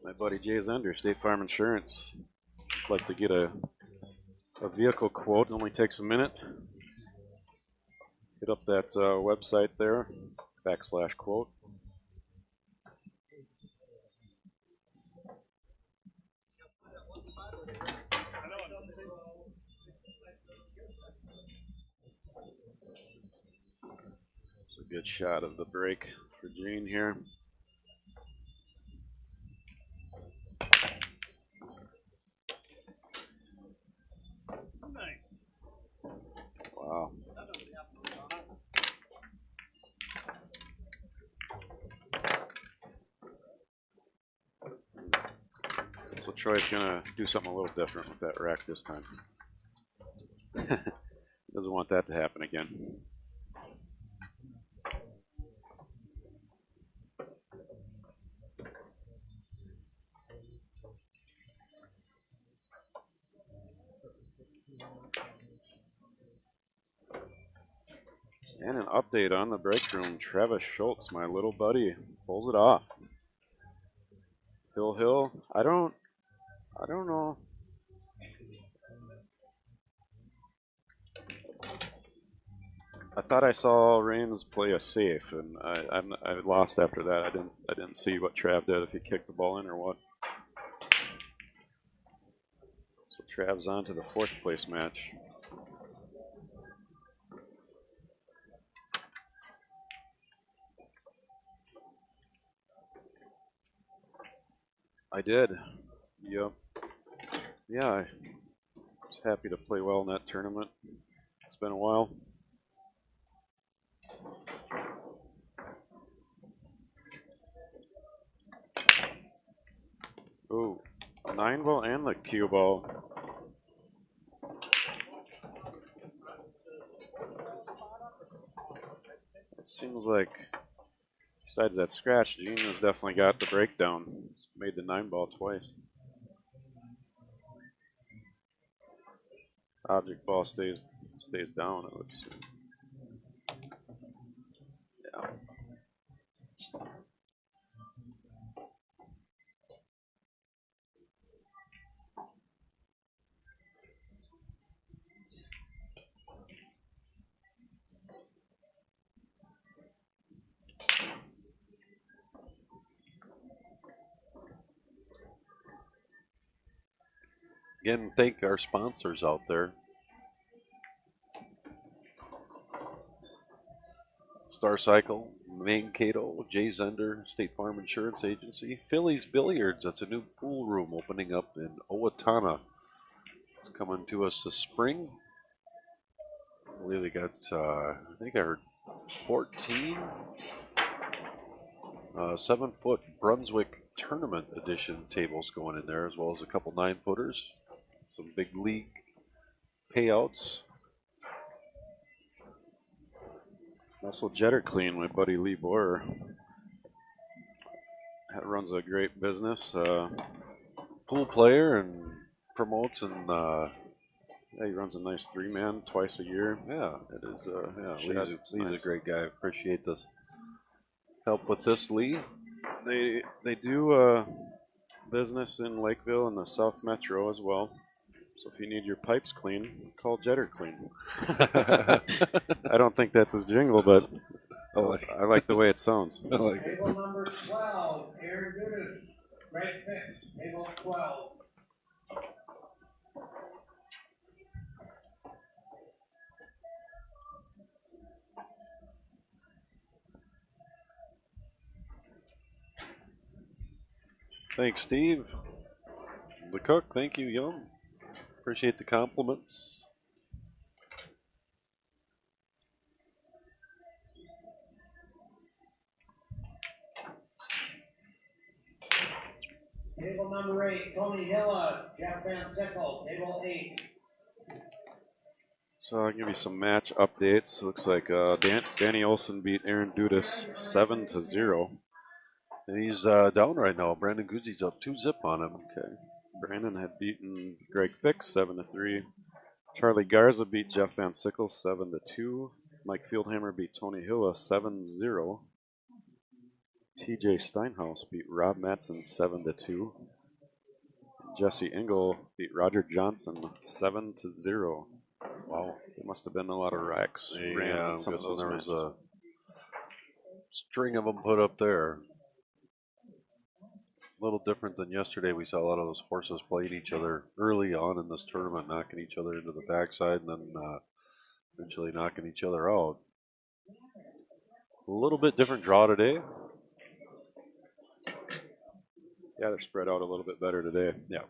My buddy Jay Zender, State Farm Insurance. I'd like to get a vehicle quote. It only takes a minute. Hit up that website there, /quote. It's a good shot of the break for Gene here. Troy's gonna do something a little different with that rack this time. Doesn't want that to happen again. And an update on the break room. Travis Schultz, my little buddy, pulls it off. Hill. I don't know. I thought I saw Reigns play a safe, and I lost after that. I didn't see what Trav did, if he kicked the ball in or what. So Trav's on to the 4th place match. I did. Yep. Yeah, I was happy to play well in that tournament. It's been a while. Ooh, 9-ball and the cue ball. It seems like, besides that scratch, Gene has definitely got the breakdown. He's made the 9-ball twice. Object ball stays down, it looks. Yeah. Again, thank our sponsors out there. Star Cycle, Mankato, Jay Zender, State Farm Insurance Agency, Phillies Billiards. That's a new pool room opening up in Owatonna. It's coming to us this spring. I believe they got, I think I heard 14 7-foot Brunswick Tournament Edition tables going in there, as well as a couple 9-footers. Some big league payouts. Also, Jetter Clean, my buddy Lee Borer, runs a great business. Pool player and promotes, and yeah, he runs a nice 3-man twice a year. yeah, It is. Lee's nice. a great guy. Appreciate the help with this, Lee. They do business in Lakeville and the South Metro as well. So if you need your pipes clean, call Jetter Clean. I don't think that's his jingle, but I like the way it sounds. I like it. Table number 12, Aaron Dudas, Greg Fix, table 12. Thanks, Steve. The cook, thank you, Young. Appreciate the compliments. Table number 8, Tony Hilla, Jeff Van Sickle, table 8. So I'll give you some match updates. Looks like Danny Olson beat Aaron Dudas 7-0. And he's down right now. Brandon Guzzi's up 2-zip on him. Okay. Brandon had beaten Greg Fix 7-3. Charlie Garza beat Jeff Van Sickle 7-2. Mike Fieldhammer beat Tony Hilla 7-0. TJ Steinhaus beat Rob Matson 7-2. Jesse Engel beat Roger Johnson 7-0. Wow, there must have been a lot of racks. Yeah, some of those there matches. was a string of them put up there. A little different than yesterday. We saw a lot of those horses playing each other early on in this tournament, knocking each other into the backside, and then eventually knocking each other out. A little bit different draw today. Yeah, they're spread out a little bit better today. Yeah.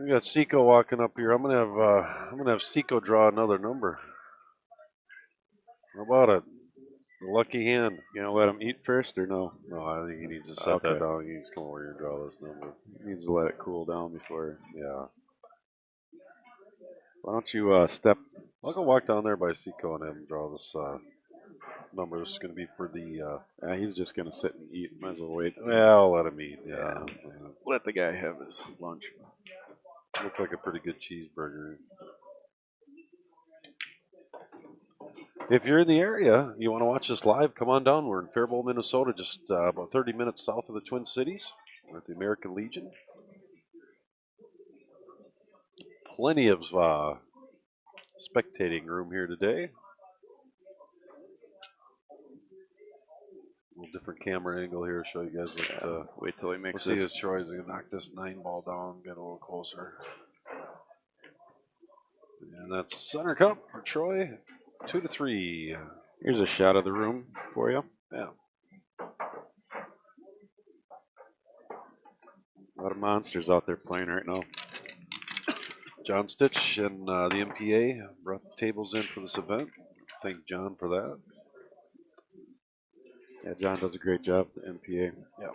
We got Seco walking up here. I'm gonna have Seco draw another number. How about it? Lucky hand. You gonna let him eat first or no? No, I think he needs to set that Okay. down. He needs to come over here and draw this number. He needs to let it cool down before. Yeah. Why don't you step? I'll go walk down there by Seco and have him draw this number. This is going to be for the. He's just gonna sit and eat. Might as well wait. Well, I'll let him eat. Yeah. Let the guy have his lunch. Looked like a pretty good cheeseburger. If you're in the area, you want to watch this live, come on down. We're in Faribault, Minnesota, just about 30 minutes south of the Twin Cities. We're at the American Legion. Plenty of spectating room here today. A little different camera angle here. Show you guys what. Wait till he makes Let's see this. if Troy's going to knock this 9-ball down, get a little closer. And that's center cup for Troy, 2-3. Here's a shot of the room for you. Yeah. A lot of monsters out there playing right now. John Stitch and the MPA brought the tables in for this event. Thank John for that. Yeah, John does a great job, the NPA. Yeah.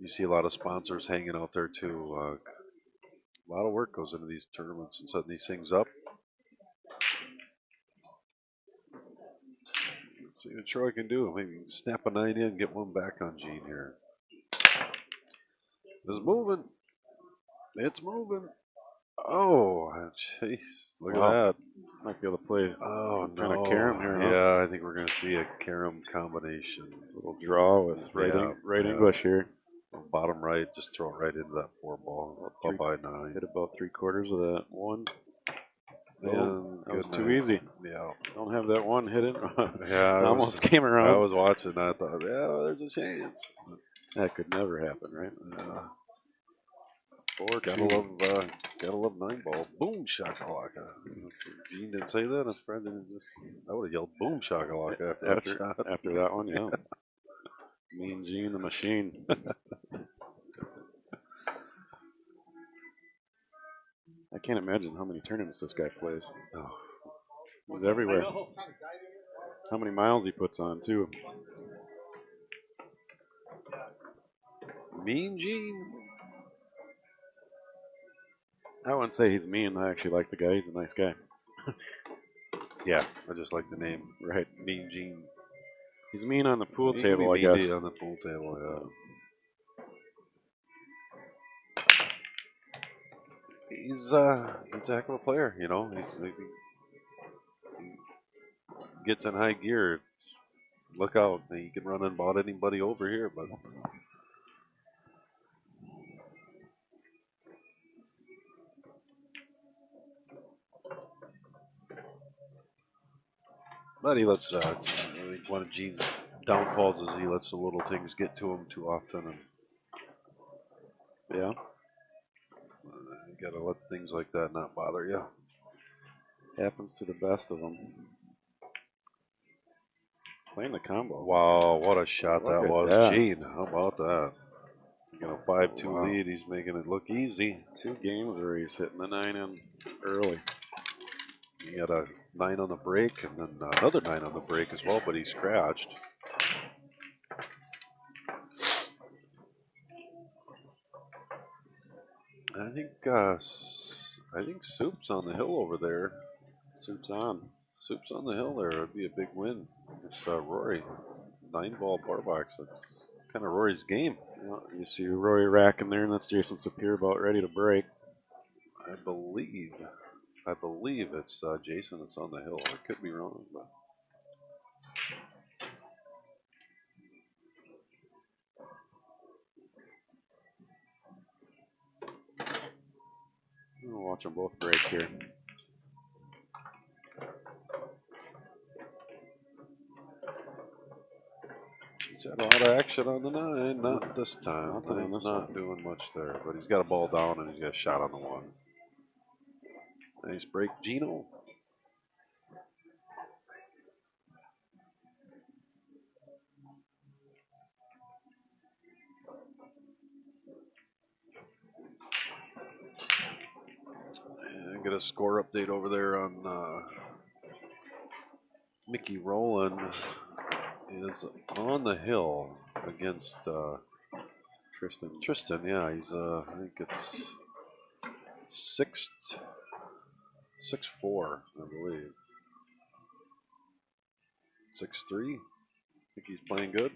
You see a lot of sponsors hanging out there too. A lot of work goes into these tournaments and setting these things up. Let's see what Troy can do. Maybe snap a 9 in, get one back on Gene here. It's moving. It's moving. Oh, jeez. Look at that. Might be able to play Oh, no. kind of carom here. Huh? Yeah, I think we're going to see a carom combination. A little draw with right English here. Bottom right, just throw it right into that 4-ball. Up by 9. Hit about 3/4 of that one. And that was too easy. Yeah. Don't have that one hidden. Yeah, I almost came around. I was watching that. I thought, yeah, there's a chance. That could never happen, right? Gotta love 9-ball. Boom shakalaka. Gene didn't say that. His friend didn't just. I would have yelled boom shakalaka after that one. Yeah. Mean Gene the Machine. I can't imagine how many tournaments this guy plays. Oh, he's everywhere. How many miles he puts on too. Mean Gene. I wouldn't say he's mean. I actually like the guy. He's a nice guy. Yeah, I just like the name. Right. Mean Gene. He's mean on the pool table, I guess. On the pool table, yeah. He's a heck of a player, you know. He gets in high gear. Look out. He can run and about anybody over here, but he lets, I think one of Gene's downfalls is he lets the little things get to him too often. And yeah. You gotta let things like that not bother you. Happens to the best of them. Playing the combo. Wow, what a shot that was. That. Gene, how about that? You got a 5-2 lead. He's making it look easy. 2 games where he's hitting the 9 in early. He had a 9 on the break and then another 9 on the break as well, but he scratched. I think Soup's on the hill over there. Soup's on the hill there. It'd be a big win. It's Rory. 9-ball bar box. That's kind of Rory's game. Yeah, you see Rory racking there, and that's Jason Sapir about ready to break. I believe it's Jason that's on the hill. I could be wrong, but. We'll watch them both break here. He's had a lot of action on the 9. Not this time. He's not doing much there, but he's got a ball down and he's got a shot on the 1. Nice break, Gino. get a score update over there on Mickey Rowland is on the hill against Tristan, yeah, he's I think it's 6'4", I believe. 6'3". I think he's playing good.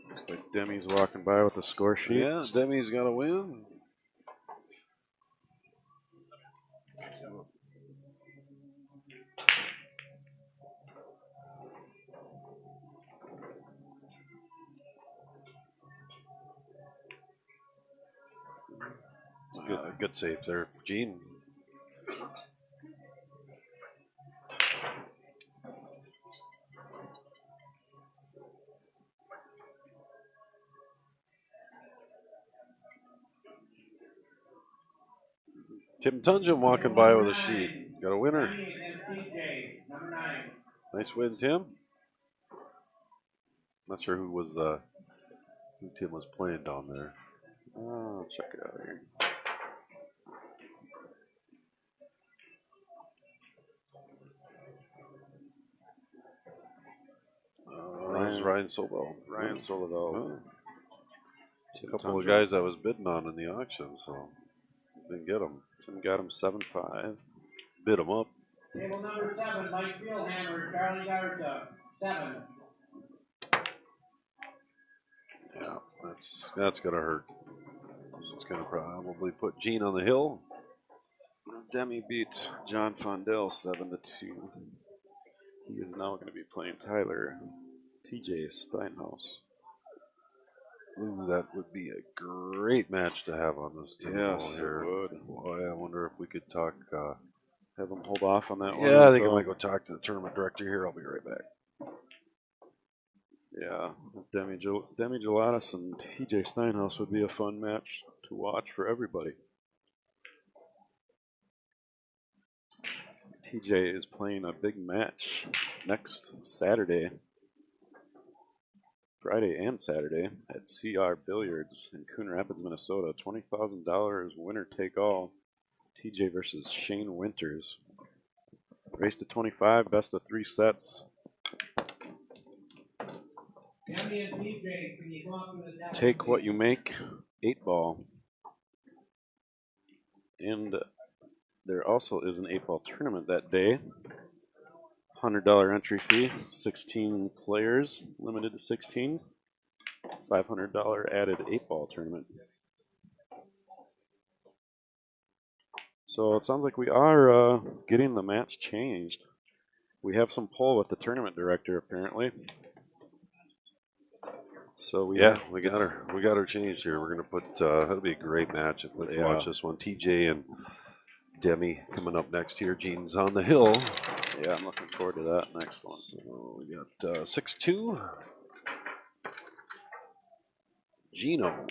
Looks like Demi's walking by with a score sheet. Yeah, Demi's got a win. Good save there for Gene. Tim Tunjum walking by with a sheet. Got a winner. Nice win, Tim. Not sure who Tim was playing down there. Oh, check it out here. Ryan Sobel. Ryan Soledad. A couple of guys I was bidding on in the auction, so didn't get them. Got him 7-5. Bid them up. Table number 7, Mike Fieldhammer, Charlie Garza, 7. Yeah, that's gonna hurt. It's gonna probably put Gene on the hill. Demi beat John Fondell 7-2. He is now going to be playing Tyler TJ Steinhaus. Ooh, that would be a great match to have on this table. Yes, here. it would. Boy, I wonder if we could talk. Have them hold off on that one. Yeah, I think I might go talk to the tournament director here. I'll be right back. Yeah, Demi Gelatis and TJ Steinhaus would be a fun match to watch for everybody. TJ is playing a big match next Saturday, Friday and Saturday at CR Billiards in Coon Rapids, Minnesota. $20,000 winner take all. TJ versus Shane Winters. Race to 25, best of 3 sets. Take what you make, 8-ball. And there also is an 8-ball tournament that day. $100 entry fee, 16 players, limited to 16. $500 added 8-ball tournament. So it sounds like we are getting the match changed. We have some pull with the tournament director apparently. So we got her changed here. We're gonna put that'll be a great match. I'd like to watch this one. TJ and Demi coming up next here. Gene's on the hill. Yeah, I'm looking forward to that next one. So we got 6-2. Gino.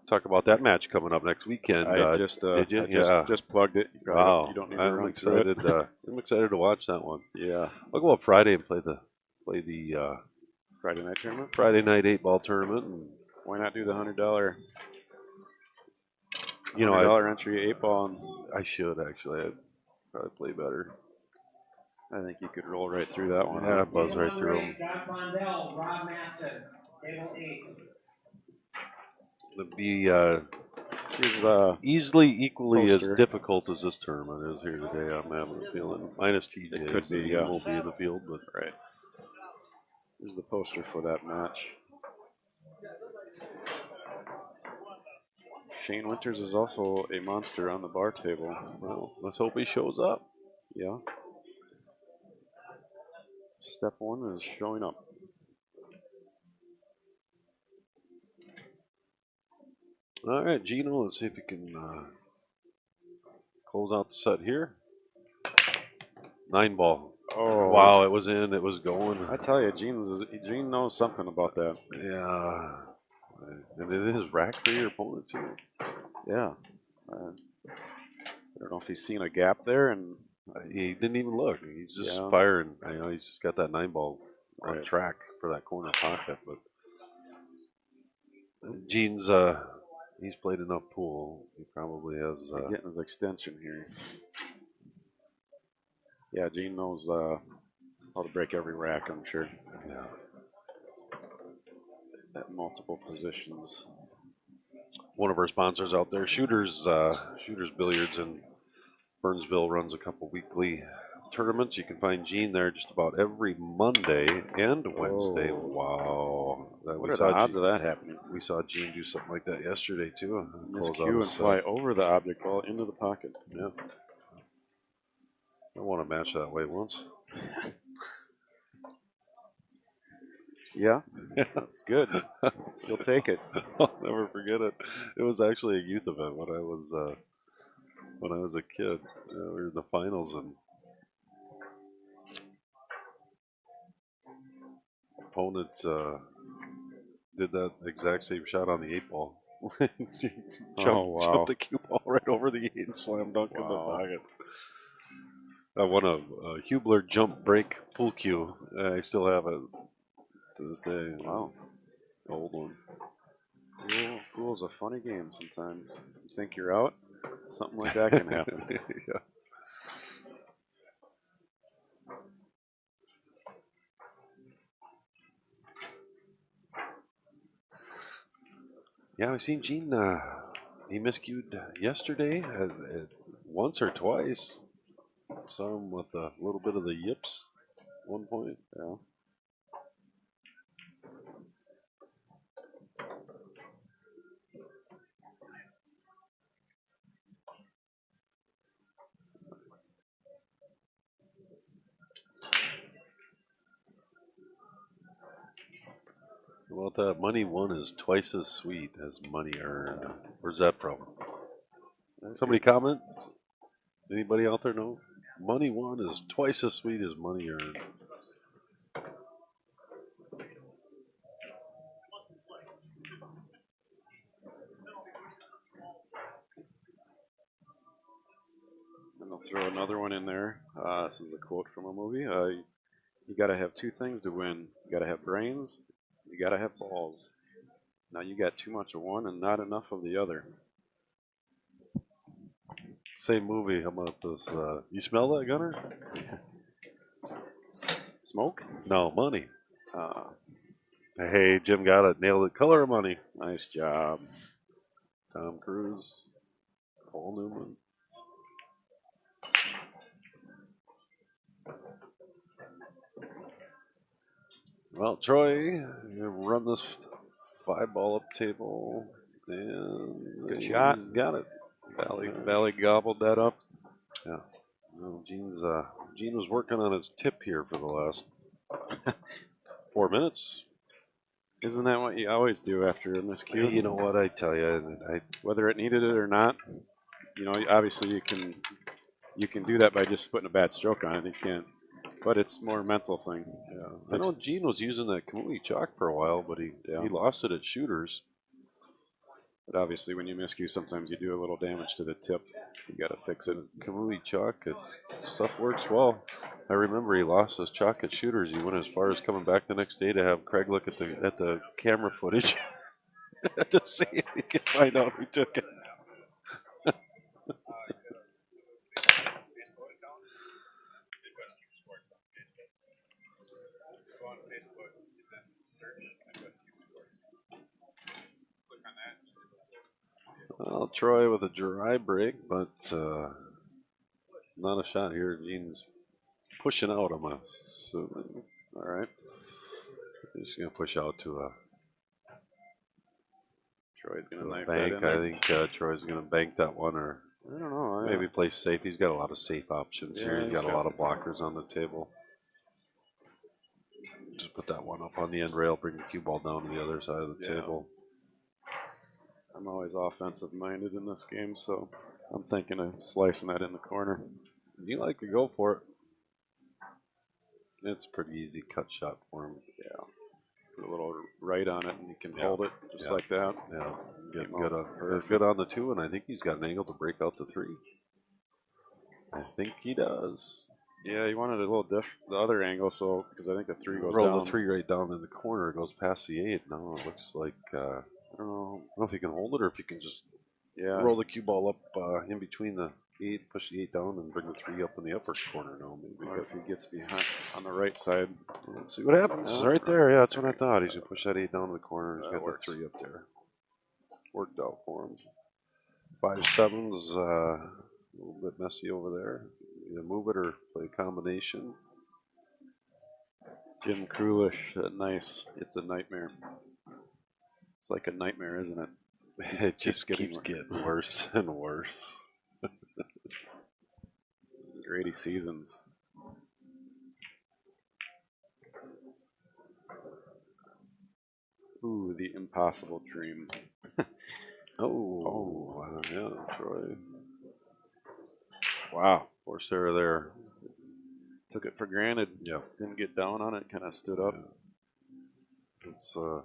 Talk about that match coming up next weekend. Did you? Just plugged it. Wow. You don't need to I'm run excited. I'm excited to watch that one. Yeah. I'll go up Friday and play the Friday night tournament. Friday night 8-ball tournament. And why not do the $100? $100 entry 8-ball. And I should actually. I'd probably play better. I think you could roll right through that one. Yeah, buzz right through them. John Fondell, Rob Matson, table 8. It'd be easily equally as difficult as this tournament is here today. I'm having a feeling. Minus TJ. It could be, He won't be in the field, but right. Here's the poster for that match. Shane Winters is also a monster on the bar table. Well, let's hope he shows up. Yeah. Step 1 is showing up. All right, Gino, let's see if we can close out the set here. 9-ball. Oh, wow, it was in, it was going. I tell you, Gene knows something about that. Yeah. And it is rack for your opponent, too. Yeah. I don't know if he's seen a gap there, and he didn't even look. He's just firing. He's just got that 9-ball on track for that corner pocket. But Gene's He's played enough pool. He probably has. Getting his extension here. Yeah, Gene knows how to break every rack, I'm sure. Yeah. At multiple positions. One of our sponsors out there, Shooters Billiards in Burnsville, runs a couple weekly tournaments. You can find Gene there just about every Monday and Wednesday. Oh. Wow. What are the odds of that happening? We saw Gene do something like that yesterday, too. Miss Q and fly over the object ball into the pocket. Yeah. I want to match that way once. Yeah, that's good. You'll take it. I'll never forget it. It was actually a youth event when I was a kid. We were in the finals, and opponent did that exact same shot on the 8 ball. Jumped the cue ball right over the 8 and slam dunk in the pocket. I won a Hubler jump break pool cue. I still have it to this day. Wow. The old one. Pool's a funny game sometimes. You think you're out, something like that can happen. Yeah. Yeah, I've seen Gene. He miscued yesterday once or twice. Saw him with a little bit of the yips at one point. Yeah. Well, that money won is twice as sweet as money earned. Where's that from? Somebody comment? Anybody out there know? Money won is twice as sweet as money earned. And I'll throw another one in there. This is a quote from a movie. You got to have two things to win. You got to have brains. You got to have balls. Now you got too much of one and not enough of the other. Same movie. How about this? You smell that, Gunner? Smoke? No, money. Hey, Jim got it. Nailed it. Color of Money. Nice job. Tom Cruise. Paul Newman. Well, Troy, you run this 5-ball up table. And good shot. Got it. Valley gobbled that up. Yeah. Well, Gene was working on his tip here for the last 4 minutes. Isn't that what you always do after a miscue? Hey, you know what I tell you, whether it needed it or not, obviously you can do that by just putting a bad stroke on it. You can't, but it's more a mental thing. Yeah. I know Gene was using that Kamui chalk for a while, but he lost it at Shooters. But obviously, when you miscue, sometimes you do a little damage to the tip. You got to fix it. Kamui chalk, stuff works well. I remember he lost his chalk at Shooters. He went as far as coming back the next day to have Craig look at the camera footage to see if he could find out who took it. Well, Troy with a dry break, but not a shot here. Gene's pushing out, I'm assuming. All right. He's going to push out to a Troy's going to knife bank. that in. I think Troy's going to bank that one, or I don't know. Maybe play safe. He's got a lot of safe options here. He's got a lot of blockers on the table. Just put that one up on the end rail, bring the cue ball down to the other side of the table. I'm always offensive minded in this game, so I'm thinking of slicing that in the corner. You like to go for it. It's a pretty easy cut shot for him. Yeah. Put a little right on it, and you can hold it just like that. Yeah. Get good on the 2, and I think he's got an angle to break out the 3. I think he does. Yeah, he wanted a little the other angle, so because I think the 3 goes roll down. The 3 right down in the corner, goes past the 8. Now it looks like I don't know if you can hold it or if you can just Yeah. roll the cue ball up in between the 8, push the 8 down, and bring the 3 up in the upper corner now. Maybe. Or if he gets behind on the right side. Let's see what happens. Yeah. Right there. Yeah, that's what I thought. He's going to push that 8 down in the corner. He's That got works. the 3 up there. Worked out for him. 5-7's a little bit messy over there. Either move it or play a combination. Jim Krulish, nice. It's a nightmare. It's like a nightmare, isn't it? It just keeps getting worse and worse. Grady Seasons. Ooh, the impossible dream. Yeah, Troy. Wow. Poor Sarah there. Took it for granted. Yeah. Didn't get down on it, kind of stood up. It's that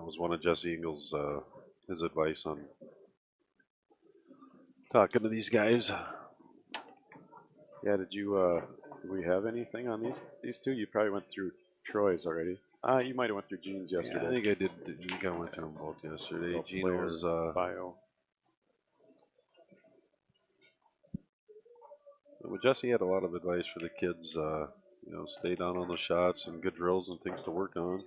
was one of Jesse Engel's his advice on talking to these guys. Yeah, did we have anything on these two? You probably went through Troy's already. You might have went through Gene's yesterday. I think I did. I think I went through them both yesterday. Gino's bio. Well, Jesse had a lot of advice for the kids. Stay down on the shots and good drills and things to work on.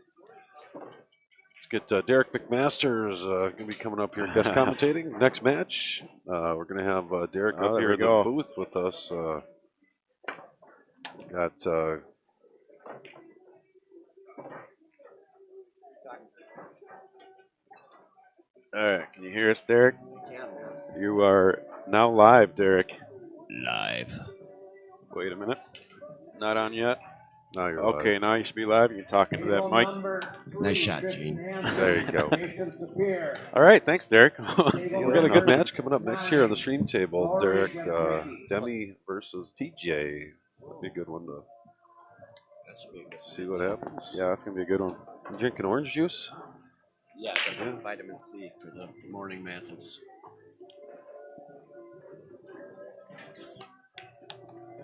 Let's get Derek Mcmasters going to be coming up here guest commentating next match. We're going to have Derek up here in the booth with us. Got all right, can you hear us, Derek? You are now live, Derek. Live. Wait a minute. Not on yet? Now you're okay, live. Now you should be live. You can talk into that mic. Nice shot, Gene. There you go. All right, thanks, Derek. We got a good match coming up next here on the stream table. Derek, Demi versus TJ. That'd be a good one to see what happens. Yeah, that's going to be a good one. You drinking orange juice? Yeah, vitamin C for the morning matches.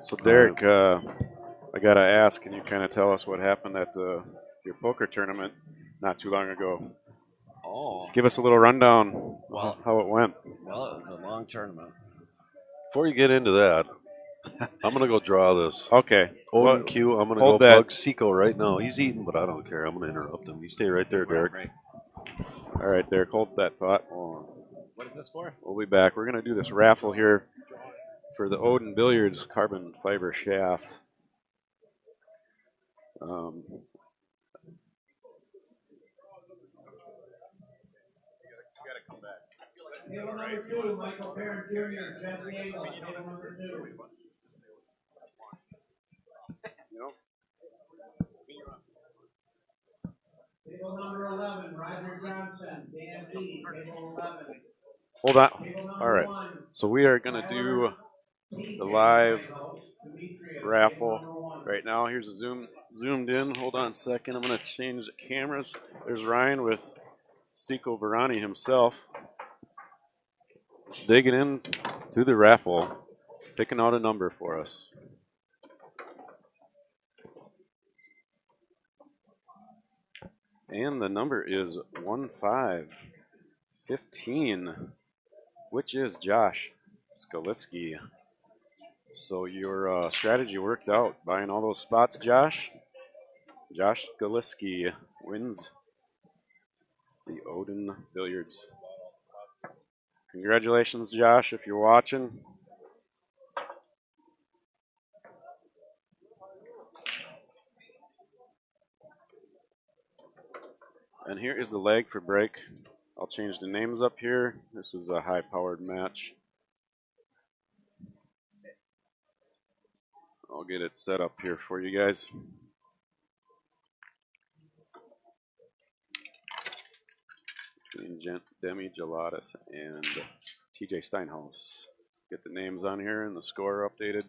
So, Derek, I got to ask, can you kind of tell us what happened at your poker tournament not too long ago? Oh. Give us a little rundown how it went. Well, it was a long tournament. Before you get into that, I'm going to go draw this. Okay. Owen Q, I'm going to go bug Seco right now. He's eating, but I don't care. I'm going to interrupt him. You stay right there, Derek. Right. All right, Derek, hold that thought. What is this for? We'll be back. We're going to do this raffle here for the Odin Billiards carbon fiber shaft. Table number 2, Michael Perrin Jr., Jesse Engel. Table number 2. Table number 11, Roger Johnson, Dan B. Table 11. Hold on. All right. So we are going to do the live raffle right now. Here's a zoomed in. Hold on a second. I'm going to change the cameras. There's Ryan with Seco Varani himself, digging in to the raffle, picking out a number for us. And the number is 1515, which is Josh Skaliski. So your strategy worked out, buying all those spots, Josh. Josh Skaliski wins the Odin Billiards. Congratulations, Josh, if you're watching. And here is the leg for break. I'll change the names up here. This is a high-powered match. I'll get it set up here for you guys. Between Demi Gelatis and TJ Steinhaus. Get the names on here and the score updated.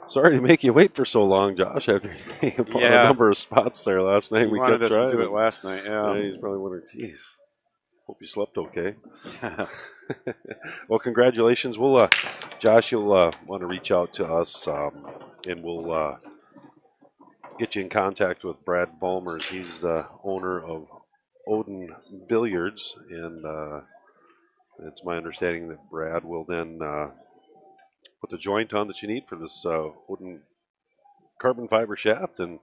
Sorry to make you wait for so long, Josh. After you bought a number of spots there last night, we wanted us to do it last night. Yeah, he's probably wondering, geez. Hope you slept okay. Well, congratulations. We'll, Josh, you'll want to reach out to us, and we'll get you in contact with Brad Vollmers. He's the owner of Odin Billiards, and it's my understanding that Brad will then put the joint on that you need for this Odin carbon fiber shaft and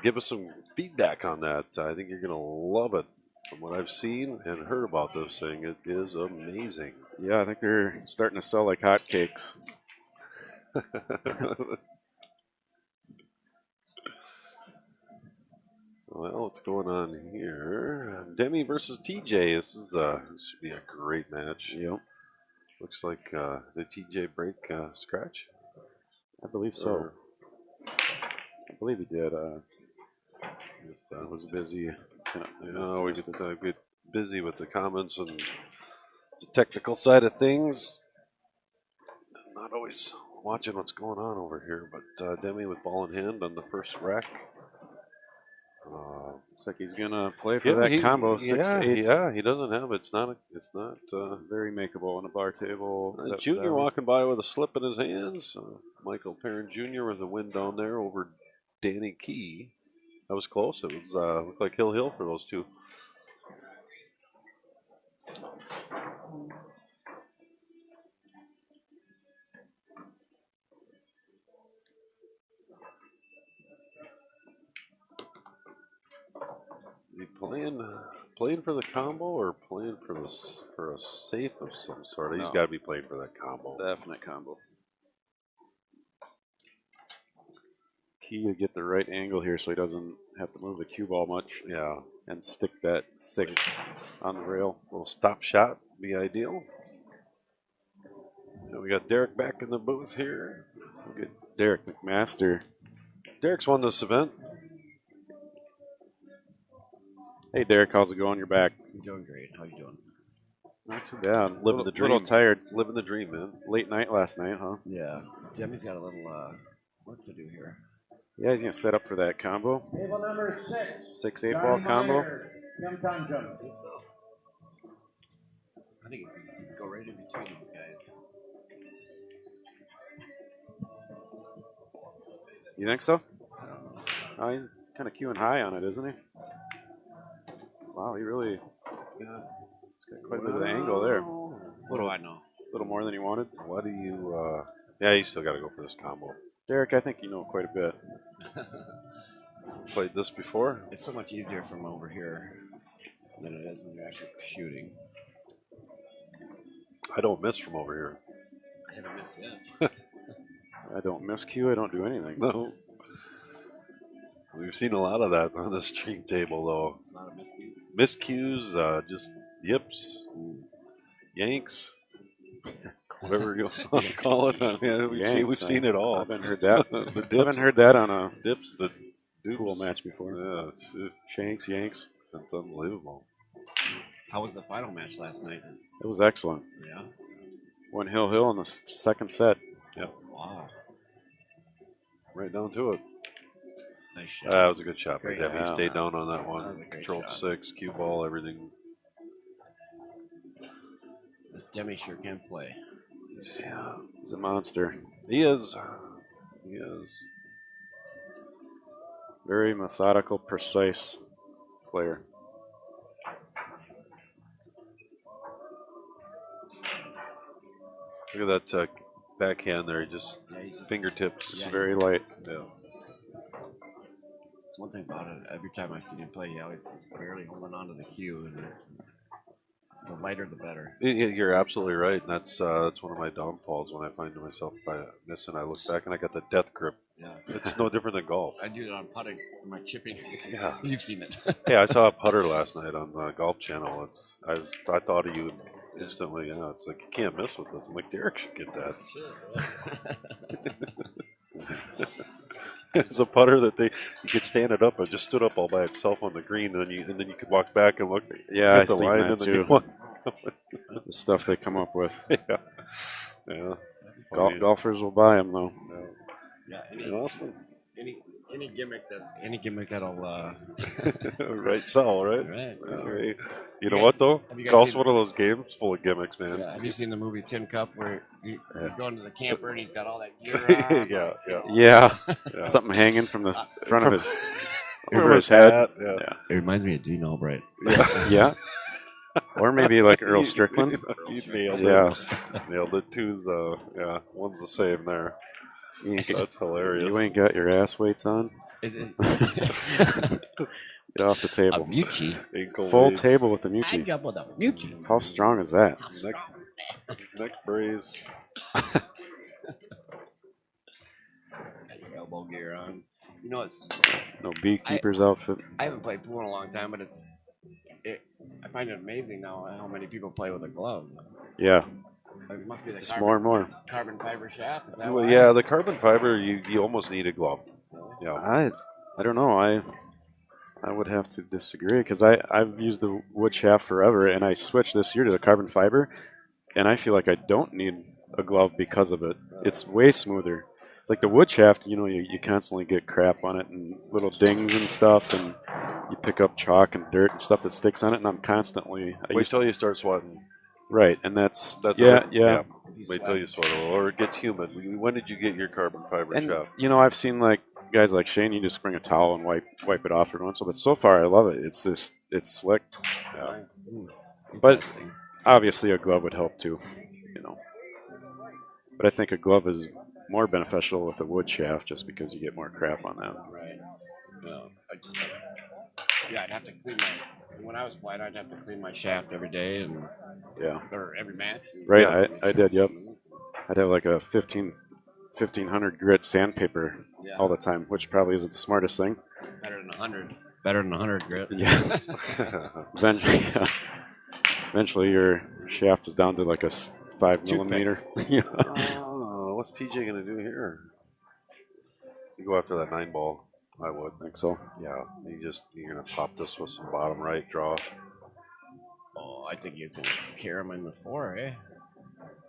give us some feedback on that. I think you're going to love it. From what I've seen and heard about this thing, it is amazing. Yeah, I think they're starting to sell like hotcakes. Well, what's going on here? Demi versus TJ. This should be a great match. Yep. Looks like did TJ break scratch? I believe so. Or I believe he did. Was busy. We get busy with the comments and the technical side of things. Not always watching what's going on over here, but Demi with ball in hand on the first rack. Looks like he's gonna play for that combo. 6 to 8. Yeah, he doesn't have it. It's not very makeable on a bar table. Junior walking by with a slip in his hands. Michael Perrin Jr. with a win down there over Danny Key. That was close. It was looked like Hill for those two. Is he playing for the combo or playing for a safe of some sort? No. He's got to be playing for that combo. Definite combo. Key to get the right angle here so he doesn't have to move the cue ball much. Yeah. And stick that 6 on the rail. A little stop shot be ideal. And we got Derek back in the booth here. We'll get Derek McMaster. Derek's won this event. Hey Derek, how's it going? You're back. I'm doing great. How you doing? Not too bad. Living the dream. A little tired. Living the dream, man. Late night last night, huh? Yeah. Demi's got a little work to do here. Yeah, he's gonna set up for that combo. Table number 6. 6 8-ball combo. I think you can go right in between these guys. You think so? I don't know. Oh, he's kind of queuing high on it, isn't he? Wow, he really he's got quite a bit of angle there. What do I know? A little more than he wanted. What do you? Yeah, you still got to go for this combo. Derek, I think you know quite a bit. Played this before? It's so much easier from over here than it is when you're actually shooting. I don't miss from over here. I haven't missed yet. I don't miss cue. I don't do anything. No. We've seen a lot of that on the stream table, though. A lot of miscues, just yips, yanks, whatever you want to call it. I mean, we've seen it all. I haven't heard that. I haven't heard that on a dips, the pool match before. Yeah, shanks, yanks. That's unbelievable. How was the final match last night? It was excellent. Yeah. Went Hill in the second set. Yep. Wow. Right down to it. Nice shot. That was a good shot. Great, He stayed down on that one. That was a great Controlled shot. 6, cue ball, everything. This Demi sure can play. Yeah. He's a monster. He is. He is. Very methodical, precise player. Look at that backhand there. Just fingertips. It's very light. Yeah. That's one thing about it. Every time I see him play, he always is barely holding on to the cue, and the lighter the better. You're absolutely right, and that's one of my downfalls when I find myself missing. I look back and I got the death grip. Yeah. It's no different than golf. I do it on putting, my chipping. Yeah. You've seen it. Yeah, I saw a putter last night on the Golf Channel. I thought of you instantly. You know, it's like you can't miss with this. I'm like, Derek should get that. It's a putter that you could stand it up. It just stood up all by itself on the green, and then you could walk back and look. Yeah, at the line that and too. The stuff they come up with. Yeah. Golfers will buy them though. Yeah. In Austin. Any gimmick that'll right, sell, right? right. Right. You You know guys- what though? have you guys Golf's seen- one of those games full of gimmicks, man. Yeah, have you seen the movie Tin Cup where you go into the camper and he's got all that gear on? yeah. Yeah. Yeah. Something hanging from the front of his From over his head. Yeah. It reminds me of Gene Albright. Yeah. Or maybe like Earl Strickland. You nailed Yeah. it. Nailed it. Two's one's the same there. You That's hilarious. ain't got your ass weights on. Is it Get off the a table. Mucci? Ankle Full weights, table with the I Mucci. jump with a Mucci. How strong is that? neck brace. Elbow gear on. You know, it's No beekeeper's outfit. I haven't played pool in a long time, but I find it amazing now how many people play with a glove. Yeah. It must be the Just more and more. carbon fiber shaft. Is that Well, why? yeah, the carbon fiber, you almost need a glove. Yeah. I don't know. I would have to disagree because I've used the wood shaft forever, and I switched this year to the carbon fiber, and I feel like I don't need a glove because of it. It's way smoother. Like the wood shaft, you constantly get crap on it and little dings and stuff, and you pick up chalk and dirt and stuff that sticks on it, and I'm constantly Wait till you start sweating. right, and that's yeah. Wait If you till you sweat, or it gets humid. When did you get your carbon fiber and shaft? I've seen like guys like Shane, you just bring a towel and wipe it off every once in a while. But so far, I love it. It's slick. Yeah. But Interesting. obviously, a glove would help too. But I think a glove is more beneficial with a wood shaft just because you get more crap on that. Right. No, I'd have to clean when I was playing, I'd have to clean my shaft every day Yeah. or every match. Right, Make I sure did, it's yep. smooth. I'd have like a 1500 grit sandpaper Yeah. all the time, which probably isn't the smartest thing. Better than 100. Better than 100 grit. Yeah. Eventually, your shaft is down to like a 5 millimeter. Yeah. What's TJ gonna do here? You go after that 9-ball. I would. I think so. Yeah. You're gonna pop this with some bottom right draw. Oh, I think you can carry him in the 4, eh?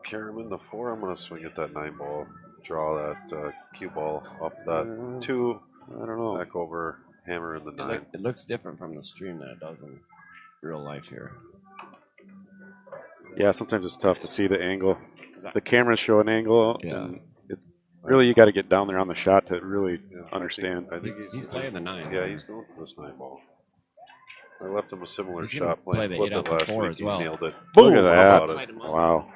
Carry him in the 4. I'm gonna swing at that 9-ball. Draw that cue ball up that 2. I don't know. Back over, hammer in the 9. It looks different from the stream than it does in real life here. Yeah, sometimes it's tough to see the angle. The cameras show an angle, Yeah. and really you got to get down there on the shot to really understand. I think He's playing the 9. Yeah, he's going for this 9-ball. I left him a similar He's gonna shot play playing the flip 8 it out the last 4 week. as He well. nailed it. Look at Boom, that. how about it? Wow.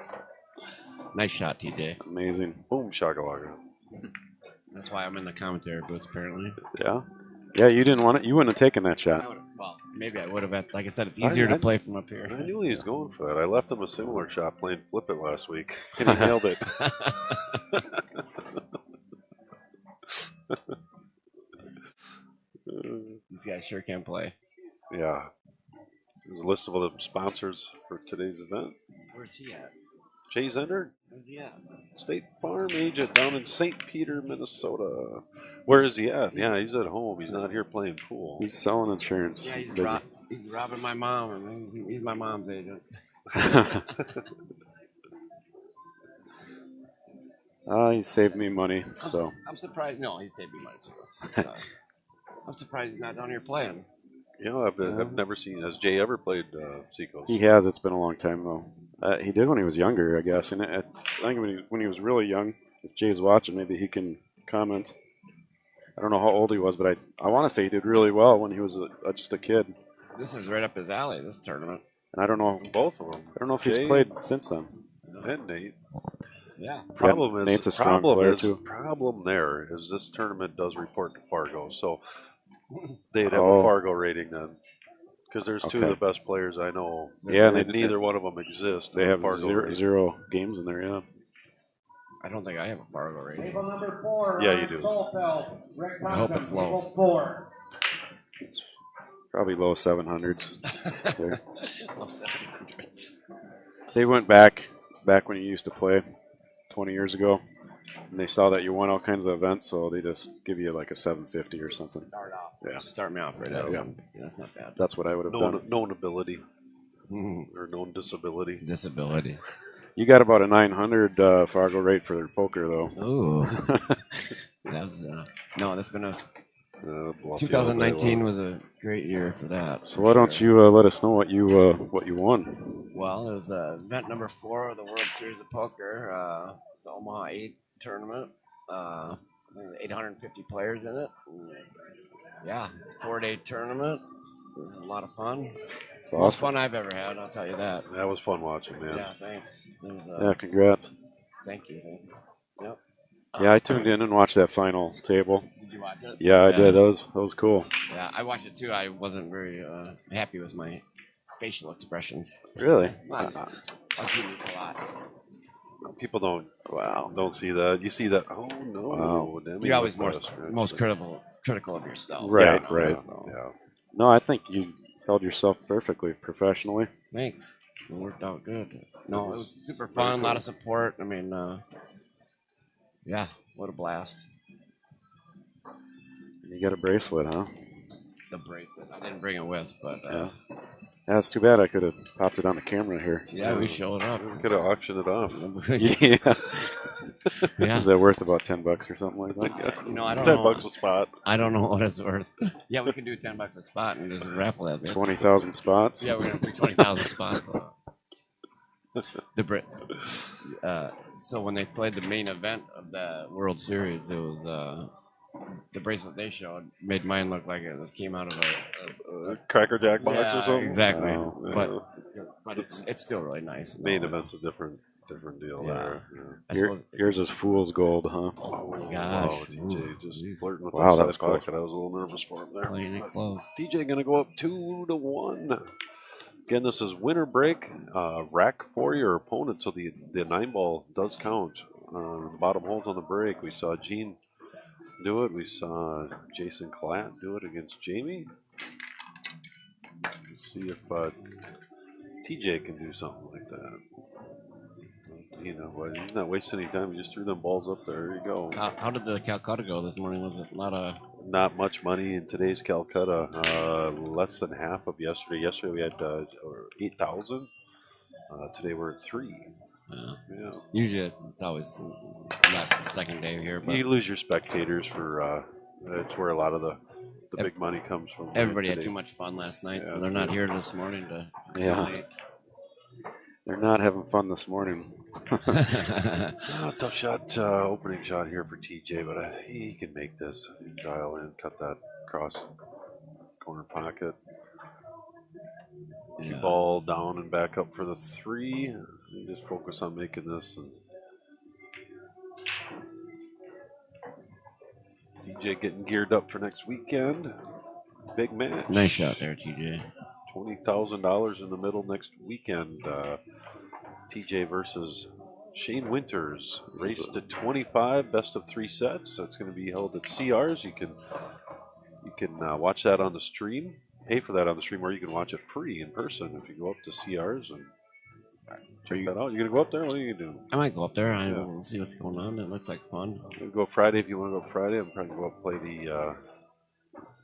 Nice shot, TJ. Amazing. Boom, shakalaka. That's why I'm in the commentary booth, apparently. Yeah. Yeah, you didn't want it. You wouldn't have taken that shot. Well, maybe I would have. Like I said, it's easier to play from up here. I knew he was going for that. I left him a similar shot playing flip it last week, and he nailed it. These guys sure can play. Yeah. There's a list of the sponsors for today's event. Where's he at? Jay Zender, Where's he at? State Farm agent down in St. Peter, Minnesota. Where is he at? Yeah, he's at home. He's not here playing pool. He's selling insurance. Yeah, Busy. he's robbing my mom. And he's my mom's agent. He saved me money, so. I'm surprised. No, he saved me money too. I'm surprised he's not down here playing. You know, I've never seen. Has Jay ever played Seco? He has. It's been a long time, though. He did when he was younger, I guess. And I think when he was really young, if Jay's watching, maybe he can comment. I don't know how old he was, but I want to say he did really well when he was just a kid. This is right up his alley, this tournament. And I don't know. Both of them. I don't know if Jay he's played since then. And Nate. Yeah. Nate's a strong player, too. Problem there is this tournament does report to Fargo, so they'd have Oh. a Fargo rating then. Because there's two of Okay. the best players I know. Yeah, and and neither one of them exist. They have Fargo rating. zero games in there, yeah. I don't think I have a Fargo rating. Table number 4. Yeah, you do. Solfeld. Rick I hope Thompson, it's low. table 4. Probably low 700s. there. Low 700s. They went back when you used to play 20 years ago, and they saw that you won all kinds of events, so they just give you like a 750 or something. Start off. Yeah. Start me off right Yeah. now. Yeah, that's not bad. That's what I would have done. Known ability Mhm. or known disability. Disability. You got about a 900 Fargo rate for their poker, though. Ooh. That was no. That's been a Bluff you all day 2019 long. was a great year for that. So why don't you let us know what you won? Well, it was event number 4 of the World Series of Poker, the Omaha 8 tournament. 850 players in it. Yeah, it's a 4-day tournament. It was a lot of fun. It's Most awesome. fun I've ever had, I'll tell you that. That was fun watching, man. Yeah, thanks. It was, Yeah, congrats. Thank you. Yep. Yeah, I tuned in and watched that final table. Did you watch it? Yeah, I did. That was cool. Yeah, I watched it too. I wasn't very happy with my facial expressions. Really? Well, I'll do this a lot. People don't see that. You see that? Oh no! Wow. Demi You're always was most critical of yourself. Right, Yeah, right. Yeah. No, I think you held yourself perfectly professionally. Thanks. It worked out good. No, it was super fun. A lot of support. I mean, yeah, what a blast. You got a bracelet, huh? The bracelet. I didn't bring it with, but Yeah. That's too bad. I could have popped it on the camera here. yeah, we showed up. We could have auctioned it off. Yeah. Yeah. Is that worth about $10 or something like that? You know, I don't $10 know. a spot. I don't know what it's worth. Yeah, we can do $10 a spot and just raffle that. Bitch. 20,000 spots. Yeah, we're gonna do 20,000 spots. So when they played the main event of the World Series, it was the bracelet they showed made mine look like it came out of a Cracker Jack box or something. exactly. Wow. But it's still really nice. Main event's a different deal Yeah. there. I suppose, Yours is fool's gold, huh? oh my Wow, gosh. TJ just Ooh, flirting with Wow, that that was side pocket. I was a little nervous for him there. playing it close. TJ gonna go up 2-1. Again, this is winner break. Rack for your opponent, so the 9-ball does count. The bottom holes on the break. We saw Gene do it. We saw Jason Klatt do it against Jamie. Let's see if TJ can do something like that. You know what? He's not wasting any time. He just threw them balls up there. There you go. How did the Calcutta go this morning? Was it Not much money in today's Calcutta. Less than half of yesterday. Yesterday we had 8,000. Today we're at 3. Yeah. Usually it's always less the second day here, but You lose your spectators for. It's where a lot of the big money comes from. everybody had today. too much fun last night, Yeah, so they're not here this morning to Yeah. donate. They're not having fun this morning. Tough shot, opening shot here for TJ, but he can make this. Dial in, cut that cross corner pocket. Yeah. Ball down and back up for the 3. And just focus on making this. And TJ getting geared up for next weekend. Big match. Nice shot there, TJ. $20,000 in the middle next weekend. TJ versus Shane Winters. Race to 25, best of 3 sets. That's going to be held at CRs. You can watch that on the stream, pay for that on the stream, or you can watch it free in person if you go up to CRs and check that out. You going to go up there? What are you going to do? I might go up there. I will see what's going on. It looks like fun. You go Friday if you want to go Friday. I'm trying to go up play the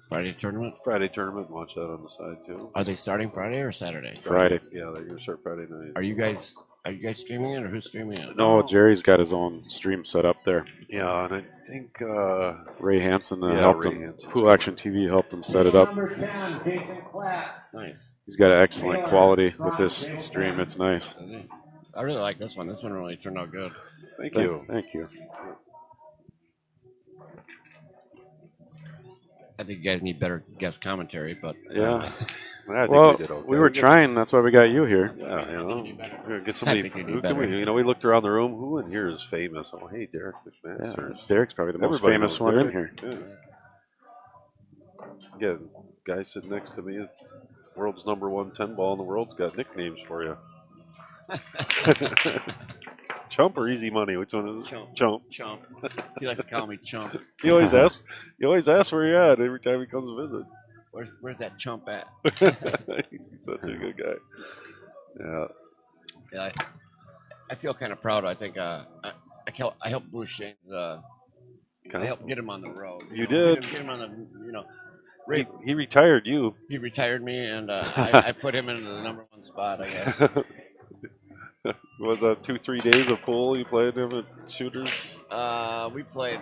Friday tournament. Friday tournament and watch that on the side too. Are they starting Friday or Saturday? Friday. Yeah, they're going to start Friday night. Are you guys streaming it or who's streaming it? No, Jerry's got his own stream set up there. Yeah, and I think Ray Hanson Yeah, helped Ray him. Hanson. Pool Action TV helped him set it up. Number 10, Jason Klatt. Nice. He's got excellent quality with this stream. It's nice. I really like this one. This one really turned out good. Thank you. Thank you. I think you guys need better guest commentary, but Yeah. I think Well, we did okay. we were trying. That's why we got you here. Yeah, you know, we're gonna get I somebody. think you do Who can we? better. You know, we looked around the room. Who in here is famous? Oh, hey, Derek Yeah. Mcmasters. Derek's probably the most Everybody famous knows one in Derek. here. Yeah. Guy sitting next to me, world's #1 10-ball in the world's got nicknames for you. Chump or Easy Money? Which one is it? Chump. Chump. Chump. He likes to call me Chump. He always asks. He always asks where you're at every time he comes to visit. Where's that Chump at? He's such a good guy. Yeah. Yeah, I feel kind of proud. I think I helped Bruce Shane's. I helped get him on the road. You did. Get him on the. He retired you. He retired me, and I put him into the #1 spot. I guess. Was that 2-3 days of pool you played him at shooters? We played.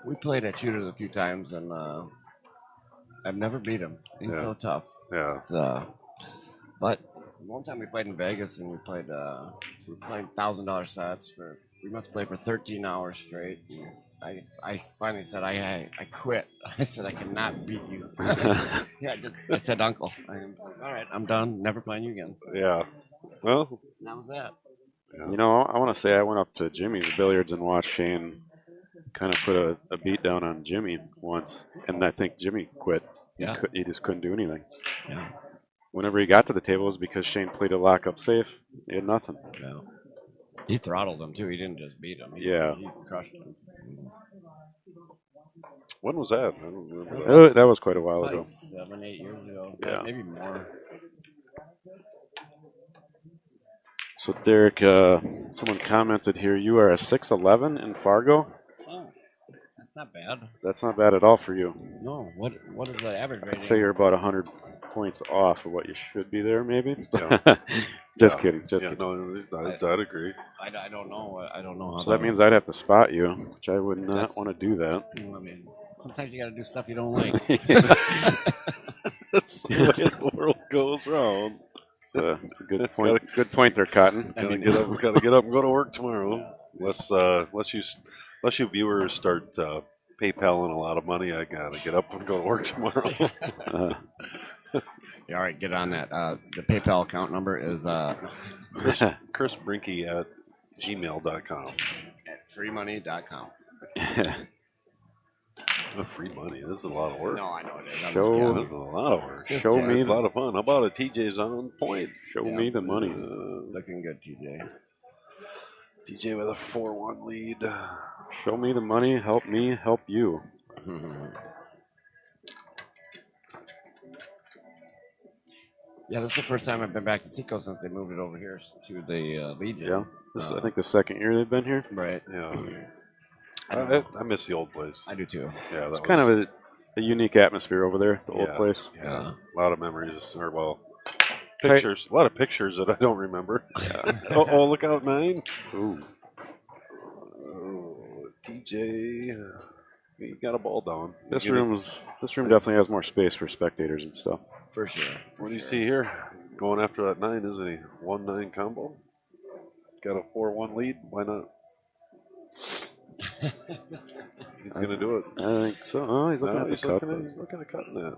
We played at Shooters a few times, and I've never beat him. He's Yeah. so tough. Yeah. It's, but one time we played in Vegas, and we played $1,000 sets we must play for 13 hours straight. And I finally said I quit. I said I cannot beat you. Yeah, I said uncle. All right, I'm done. Never playing you again. Yeah. Well, And that was that. You know, I want to say I went up to Jimmy's Billiards and watched Shane kind of put a beat down on Jimmy once, and I think Jimmy quit. Yeah. He just couldn't do anything. Yeah. Whenever he got to the table, it was because Shane played a lockup safe. He had nothing. Yeah. He throttled him too. He didn't just beat him. He crushed him. when was that? I don't remember. That was quite a while ago. 7, 8 years ago. Yeah. Maybe more. So Derek, someone commented here, you are a 6'11" in Fargo. Oh, that's not bad. That's not bad at all for you. No. What is the average rating? I'd say you're about 100 points off of what you should be there, maybe. Yeah. Just kidding. Just Yeah, kidding. no, I'd agree. I don't know. I don't know how. So that means I'd have to spot you, which I would not That's- want to do that. I mean, sometimes you got to do stuff you don't like. That's the way the world goes round. It's a good point. Good point there, Cotton. Gotta get up and go to work tomorrow. Unless you viewers start PayPaling a lot of money, I gotta get up and go to work tomorrow. Yeah, all right, get on that. The PayPal account number is Chris Brenke at gmail.com. at freemoney.com. Free money. This is a lot of work. No, I know it is. Show- This is a lot of work. Show me It's a lot of fun. How about a TJ's on point? Show me the money. Looking good, TJ. TJ with a 4-1 lead. Show me the money. Help me help you. Yeah, this is the first time I've been back to Seco since they moved it over here to the Legion. Yeah. This is, I think, the second year they've been here. Right. Yeah. I miss the old place. I do too. Yeah, that It's kind of a unique atmosphere over there, the old place. Yeah, a lot of memories, or well, pictures. A lot of pictures that I don't remember. Yeah. oh, look out, 9. Ooh. Oh, TJ, you got a ball down. This room definitely has more space for spectators and stuff. For sure. What do you see here? Going after that 9, isn't he? 1-9 combo. Got a 4-1 lead. Why not? He's gonna do it. I think so. Oh, he's looking at the cup. He's looking at cutting that.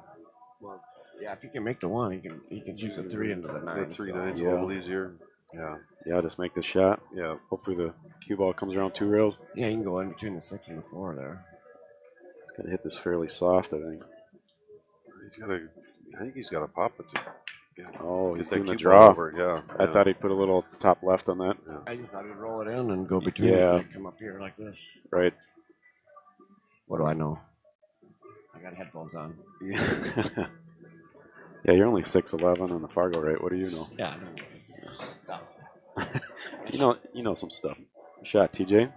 Well, yeah, if he can make the 1, he can shoot the 3 into the 9. The 3-9's yeah. a little easier. Yeah. Yeah, just make the shot. Yeah. Hopefully the cue ball comes around 2 rails. Yeah, you can go in between the 6 and the 4 there. Gotta hit this fairly soft, I think. I think he's got to pop it too. Yeah. Oh, he's Get that doing the cue draw. ball over. Yeah. I thought he'd put a little top left on that. I just thought he'd roll it in and go between Yeah. it and come up here like this. Right. What do I know? I got headphones on. Yeah, you're only 6'11" on the Fargo, right? What do you know? Yeah, I know stuff. You know some stuff. Shot, TJ.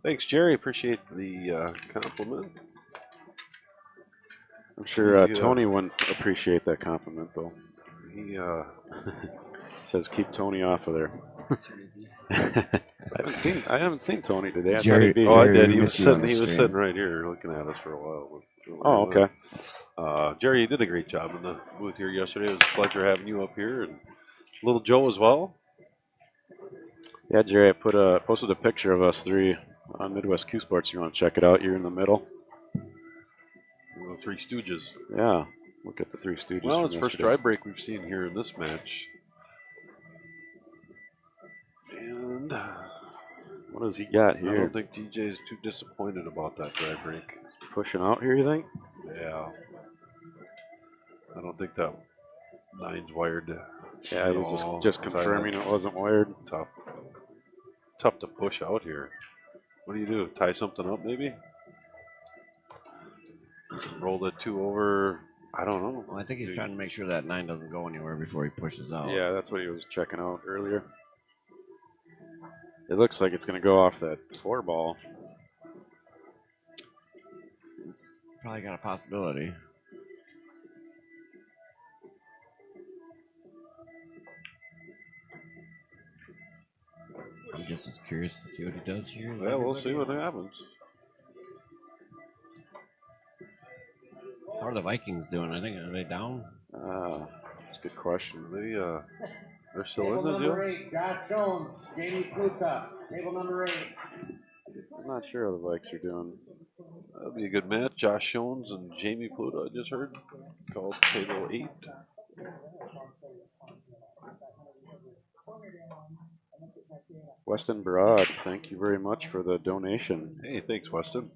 Thanks, Jerry. Appreciate the compliment. I'm sure Tony wouldn't appreciate that compliment, though. He Says keep Tony off of there. I haven't seen Tony today. Jerry- I thought he'd be Oh, I here. did. He we was missed you on sitting. the He was stream. sitting right here, looking at us for a while. Oh, okay. Jerry, you did a great job in the booth here yesterday. It was a pleasure having you up here, and little Joe as well. Yeah, Jerry, I posted a picture of us 3 on Midwest Q Sports. You want to check it out? You're in the middle. The Three Stooges. Yeah, look at the 3 Stooges. Well, from it's first yesterday. dry break we've seen here in this match. And What does he got I here? don't think TJ is too disappointed about that dry break. Pushing out here, you think? Yeah. I don't think that 9's wired. Yeah, he was just confirming it wasn't wired. Tough to push out here. What do you do? Tie something up maybe? Roll the 2 over. I don't know. Well, I think he's trying to make sure that 9 doesn't go anywhere before he pushes out. Yeah, that's what he was checking out earlier. It looks like it's going to go off that 4 ball. It's probably got a possibility. I'm just as curious to see what he does here. Yeah, we'll see what happens. How are the Vikings doing? I think are they down? That's a good question. They're still Table in the number deal. 8, Josh Jones, Jamie Pluta. Table number 8. I'm not sure how the Vikes are doing. That'll be a good match. Josh Jones and Jamie Pluto, I just heard, called table 8. Weston Broad, thank you very much for the donation. Hey, thanks, Weston.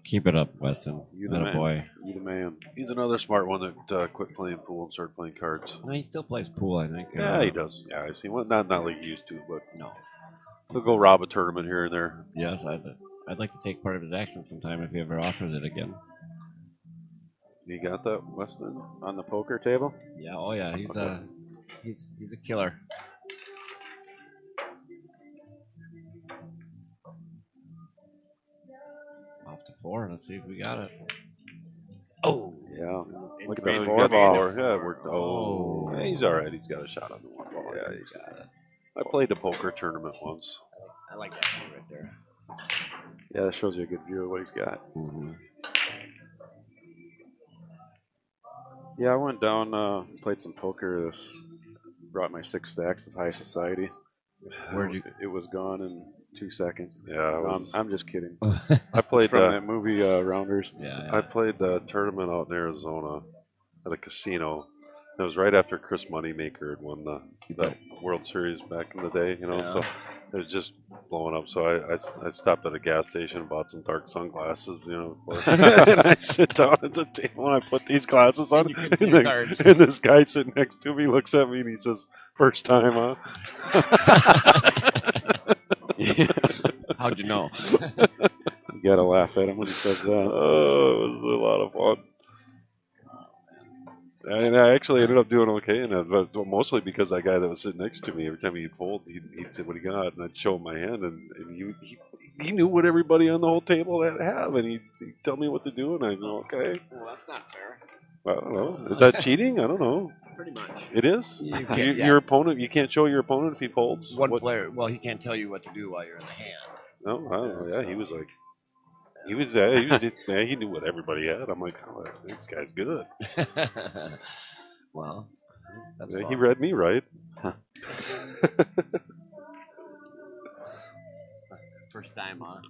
Keep it up, Weston. You the That a man. boy. You the man. He's another smart one that quit playing pool and started playing cards. No, he still plays pool, I think. Yeah, he does. Yeah, I see. Well, not like he used to, but No. he'll go rob a tournament here and there. Yes, I'd like to take part of his action sometime if he ever offers it again. You got that, Weston? On the poker table? Yeah. Oh yeah. He's a killer. Off to 4. Let's see if we got it. Oh. Yeah. Look at Oh, the he 4 got ball. four. Yeah, it worked. Oh, yeah, he's all right. He's got a shot on the 1 ball. Yeah, he's got it. I played a poker tournament once. I like that view right there. Yeah, that shows you a good view of what he's got. Mm-hmm. Yeah, I went down, played some poker. Brought my 6 stacks of high society. Where'd you? It was gone in 2 seconds. Yeah, I'm just kidding. I played From that movie Rounders. Yeah. I played the tournament out in Arizona at a casino. It was right after Chris Moneymaker had won the World Series back in the day, so it was just blowing up. So I stopped at a gas station and bought some dark sunglasses, and I sit down at the table and I put these glasses on, and this guy sitting next to me looks at me and he says, "First time, huh?" How'd you know? You gotta laugh at him when he says that. Oh, it was a lot of fun. And I actually ended up doing okay in that, but mostly because that guy that was sitting next to me, every time he'd fold, he'd say what he got, and I'd show him my hand, and he knew what everybody on the whole table had to have, and he'd tell me what to do, and I'd go, okay. Well, that's not fair. I don't know. Is that cheating? I don't know. Pretty much. It is? You can't, Your opponent, you can't show your opponent if he folds? One player, well, he can't tell you what to do while you're in the hand. No, I don't know. Yeah, he was like, he knew what everybody had. I'm like, oh, this guy's good. Well, that's He read me right. First time, huh?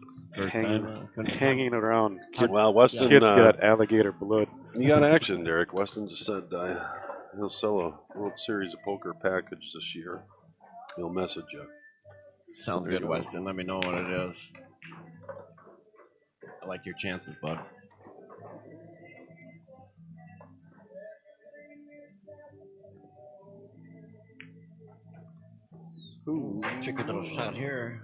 Hanging around. Well, Weston, Kid's got alligator blood. you got action, Derek. Weston just said he'll sell a World Series of Poker package this year. He'll message you. Sounds good, Weston. Let me know what it is. I like your chances, bud. Ooh, tricky little shot here.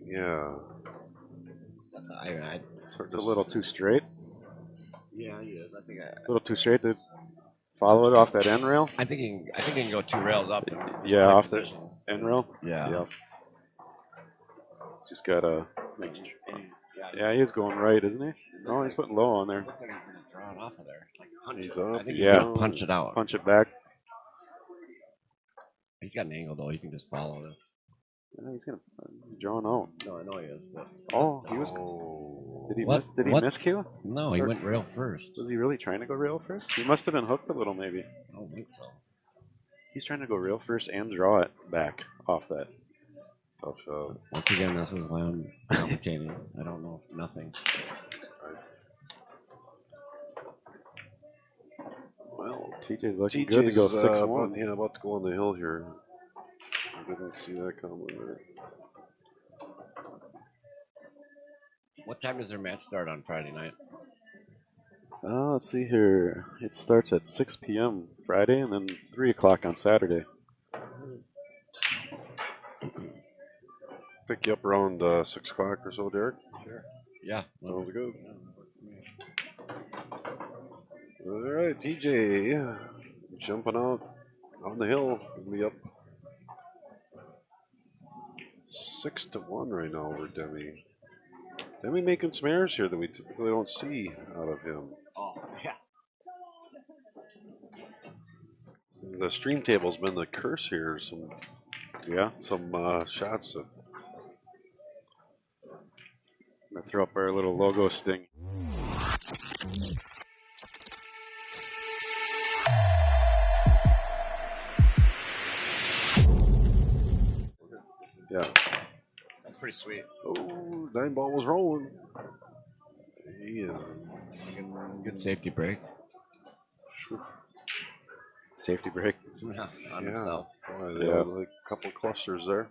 Yeah. It's a little too straight. Yeah, he is. I think A little too straight to follow it off that end rail. I think he can go 2 rails up. Yeah, off the end rail. Yeah. Yep. Just gotta. Yeah, he's going right, isn't he? No, he's putting low on there. Draw it off of there. Like punch He's it. up, I think he's he's down. gonna punch it out. Punch it back. He's got an angle though. He can just follow this. Yeah, he's drawing out. No, I know he is. But Oh, he was. Did he What? miss? Did he What? miss Q? no, he went rail first. Was he really trying to go rail first? He must have been hooked a little, maybe. I don't think so. He's trying to go rail first and draw it back off that. Tough shot. Once again, this is why I'm commentating. I don't know nothing. Well, TJ's looking good to go 6-1. about to go on the hill here. I didn't see that coming. What time does their match start on Friday night? Let's see here. It starts at 6 p.m. Friday and then 3 o'clock on Saturday. Pick you up around 6 o'clock or so, Derek. Sure. Yeah. Sounds good. All right, TJ, jumping out on the hill. We'll be up 6-1 right now over Demi. Demi making some errors here that we typically don't see out of him. Oh, yeah. the stream table's been the curse here. Some shots. I'm gonna throw up our little logo sting. Yeah. That's pretty sweet. Oh, 9-ball was rolling. He is. Good safety break. Safety break. Yeah, on himself. Yeah. Like a couple clusters there.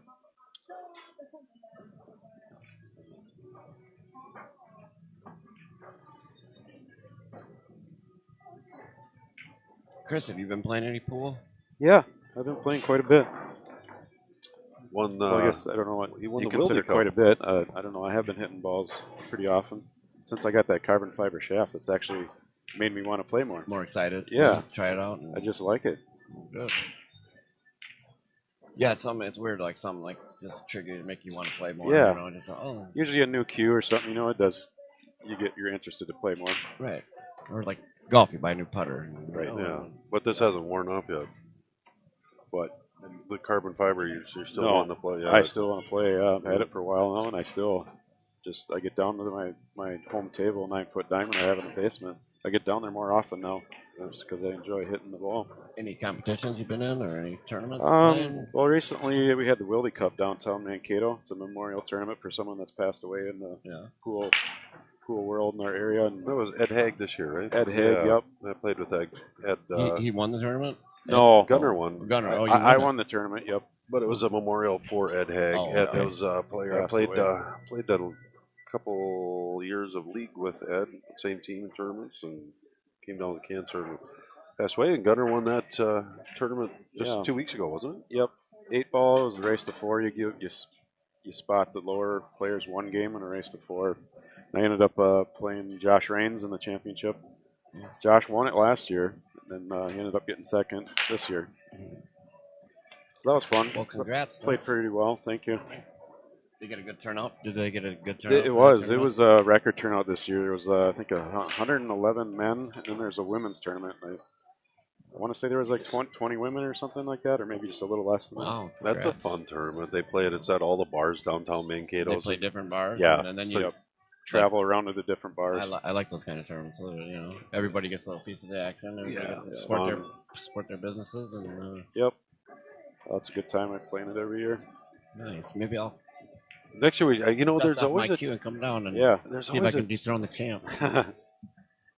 Chris, have you been playing any pool? Yeah, I've been playing quite a bit. One. Well, I guess I don't know what he won you the consider Wildy Cup. quite a bit. I don't know. I have been hitting balls pretty often since I got that carbon fiber shaft. It's actually made me want to play more. More excited? Yeah. Try it out? I just like it. Good. Yeah, it's weird, like something like just trigger to make you want to play more. Yeah. You know, just Usually a new cue or something, it does. You're interested to play more. right. Or like golf, you buy a new putter. Right. Yeah, but this hasn't worn off yet. But The carbon fiber, you're still No, wanting to play. Yeah, I still want to play. I've had it for a while now, and I get down to my home table, 9-foot diamond I have in the basement. I get down there more often now, just because I enjoy hitting the ball. Any competitions you've been in, or any tournaments? Playing? Well, recently we had the Wildy Cup downtown Mankato. It's a memorial tournament for someone that's passed away in the pool world in our area. And that was Ed Haig this year, right? Ed Haig, yep. I played with Ed. He won the tournament? No, Gunner won. Gunner. Oh, I won the tournament. Yep. But it was a memorial for Ed Haig. Oh, Ed okay. was a player. I played a couple years of league with Ed, same team in tournaments, and came down with cancer and passed away. And Gunner won that tournament just 2 weeks ago, wasn't it? Yep. 8-ball. It was a race to 4. You spot the lower players one game in a race to 4. I ended up playing Josh Raines in the championship. Josh won it last year, and then he ended up getting second this year. So that was fun. Well, congrats. Played pretty well. Thank you. Did you get a good turnout? Did they get a good turnout? It was a record turnout this year. There was I think 111 men, and then there's a women's tournament. I want to say there was like 20 women or something like that, or maybe just a little less than that. Wow, That's a fun tournament. They play it. It's at all the bars downtown Mankato. They play different bars. Yeah. And then So you travel around to the different bars. I like those kind of tournaments. Everybody gets a little piece of the action. Everybody gets to support their businesses. And Yep. That's a good time. I play in it every year. nice. Maybe I'll Next year, there's dust off always my queue and come down and there's see if I always can dethrone the champ.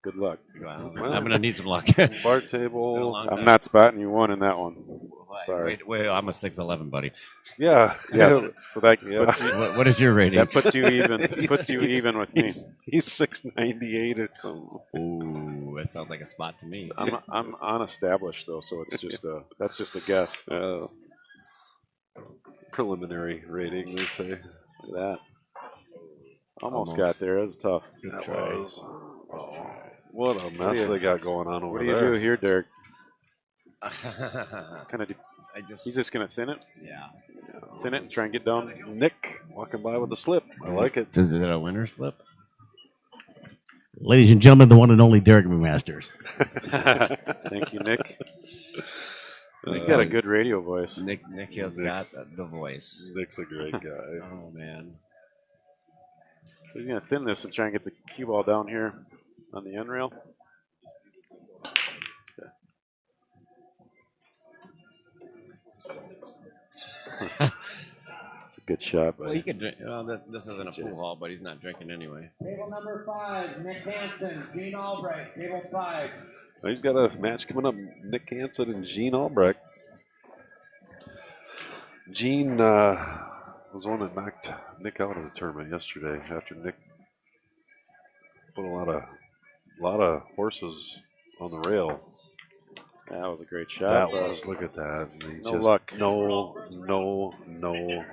Good luck. Wow. I'm gonna need some luck. bar table. I'm not spotting you one in that one. Sorry. Wait, I'm a 6'11", buddy. Yeah. Yes. So that puts you, What is your rating? that puts you even. Puts you even with me. He's 6'98" or something. Ooh, that sounds like a spot to me. I'm unestablished though, so it's just that's just a guess. Preliminary rating, they say. Look at that. Almost got there. It was tough. Good That try. was- what a mess they got going on over What do you there. do here, Derek? I He's just gonna thin it, yeah. and try and get down. Nick walking by with a slip. I like it. Is it a winner slip? Ladies and gentlemen, the one and only Derek Mcmasters. Thank you, Nick. He's got a good radio voice. Nick has got the voice. Nick's a great guy. Oh man. He's gonna thin this and try and get the cue ball down here on the end rail. It's a good shot, Well, but he could drink. This isn't a pool hall, but he's not drinking anyway. Table number 5, Nick Hanson, Gene Albright, table 5. He's got a match coming up. Nick Hanson and Gene Albrecht. Gene was the one that knocked Nick out of the tournament yesterday after Nick put a lot of horses on the rail. that was a great shot. That was, look at that. No luck. No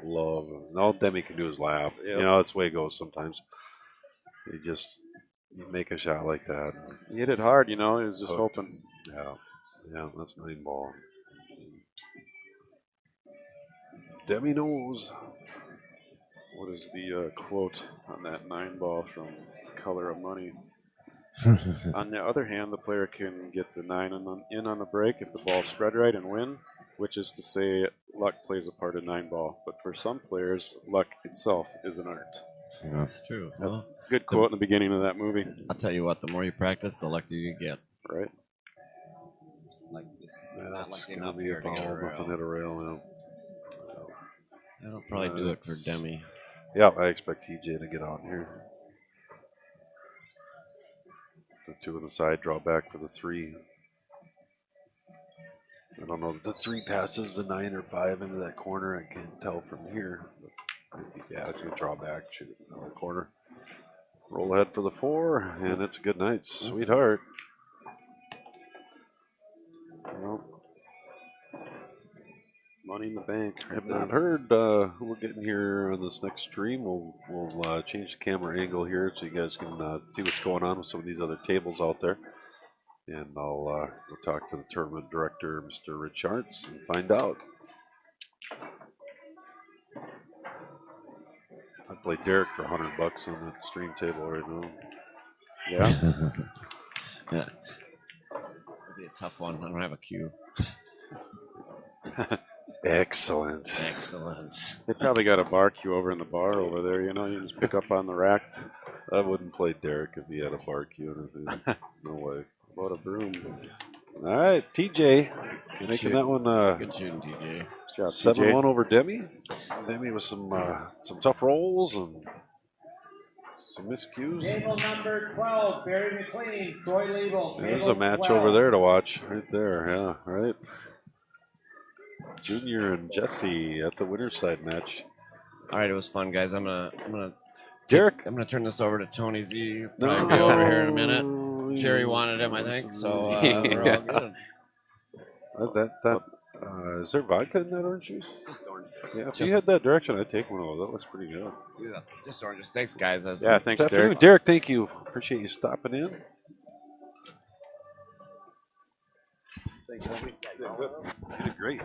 love. All Demi can do is laugh. Yep. That's the way it goes sometimes. You make a shot like that. He hit it hard, he was just hoping. Yeah, that's 9-ball. Demi knows. What is the quote on that 9-ball from Color of Money? On the other hand, the player can get the 9 in on the break if the ball's spread right and win, which is to say luck plays a part in 9 ball. But for some players, luck itself is an art. That's true. That's Well, a good quote in the beginning of that movie. I'll tell you what, the more you practice, the luckier you get. Right? Like this. That's Not like going to enough be here a to get a ball, rail. nothing at a rail now. That'll probably do it for Demi. Yeah, I expect TJ to get out here. The 2 on the side, draw back for the 3. I don't know if the 3 passes the 9 or 5 into that corner. I can't tell from here. But yeah, it's going to draw back, shoot it in the corner. Roll ahead for the 4, and it's a good night, sweetheart. Well, money in the bank. I have not heard who we're getting here on this next stream. We'll change the camera angle here so you guys can see what's going on with some of these other tables out there. And we'll talk to the tournament director, Mr. Rich Arts, and find out. I played Derek for $100 on that stream table right now. Yeah. Yeah. It'll be a tough one. I don't have a cue. Excellent. Excellent. They probably got a bar queue over in the bar over there, you know, you just pick up on the rack. I wouldn't play Derek if he had a barbecue in his hand. No way. About a broom. All right, TJ. Good Making shooting. that one Good shooting, TJ. Good job, 7-1 over Demi. Demi with some tough rolls and some miscues. Table number 12, Barry McLean, Troy Liebel. There's Table a match 12. over there to watch, right there. Yeah, right. Junior and Jesse. That's a winner's side match. All right, it was fun, guys. I'm gonna Derek. I'm gonna turn this over to Tony Z. Probably be over here in a minute. Jerry wanted him, I think. So we're all good. Is there vodka in that orange juice? Just orange. Yeah, if you had that direction, I'd take one of those. That looks pretty good. Yeah, just oranges. Thanks, guys. Yeah, thanks, Good Derek. afternoon, Derek. Thank you. Appreciate you stopping in. Thanks, Demi. Yeah, good. You did great.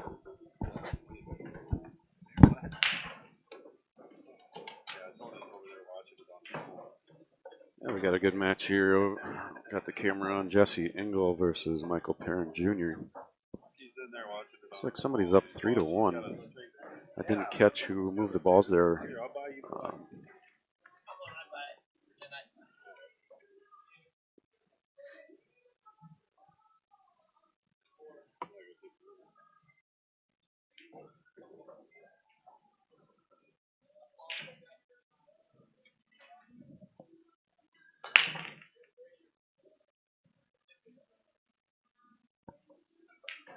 Yeah, we got a good match here. Got the camera on Jesse Engel versus Michael Perrin Jr. Looks like somebody's up 3-1. I didn't catch who moved the balls there.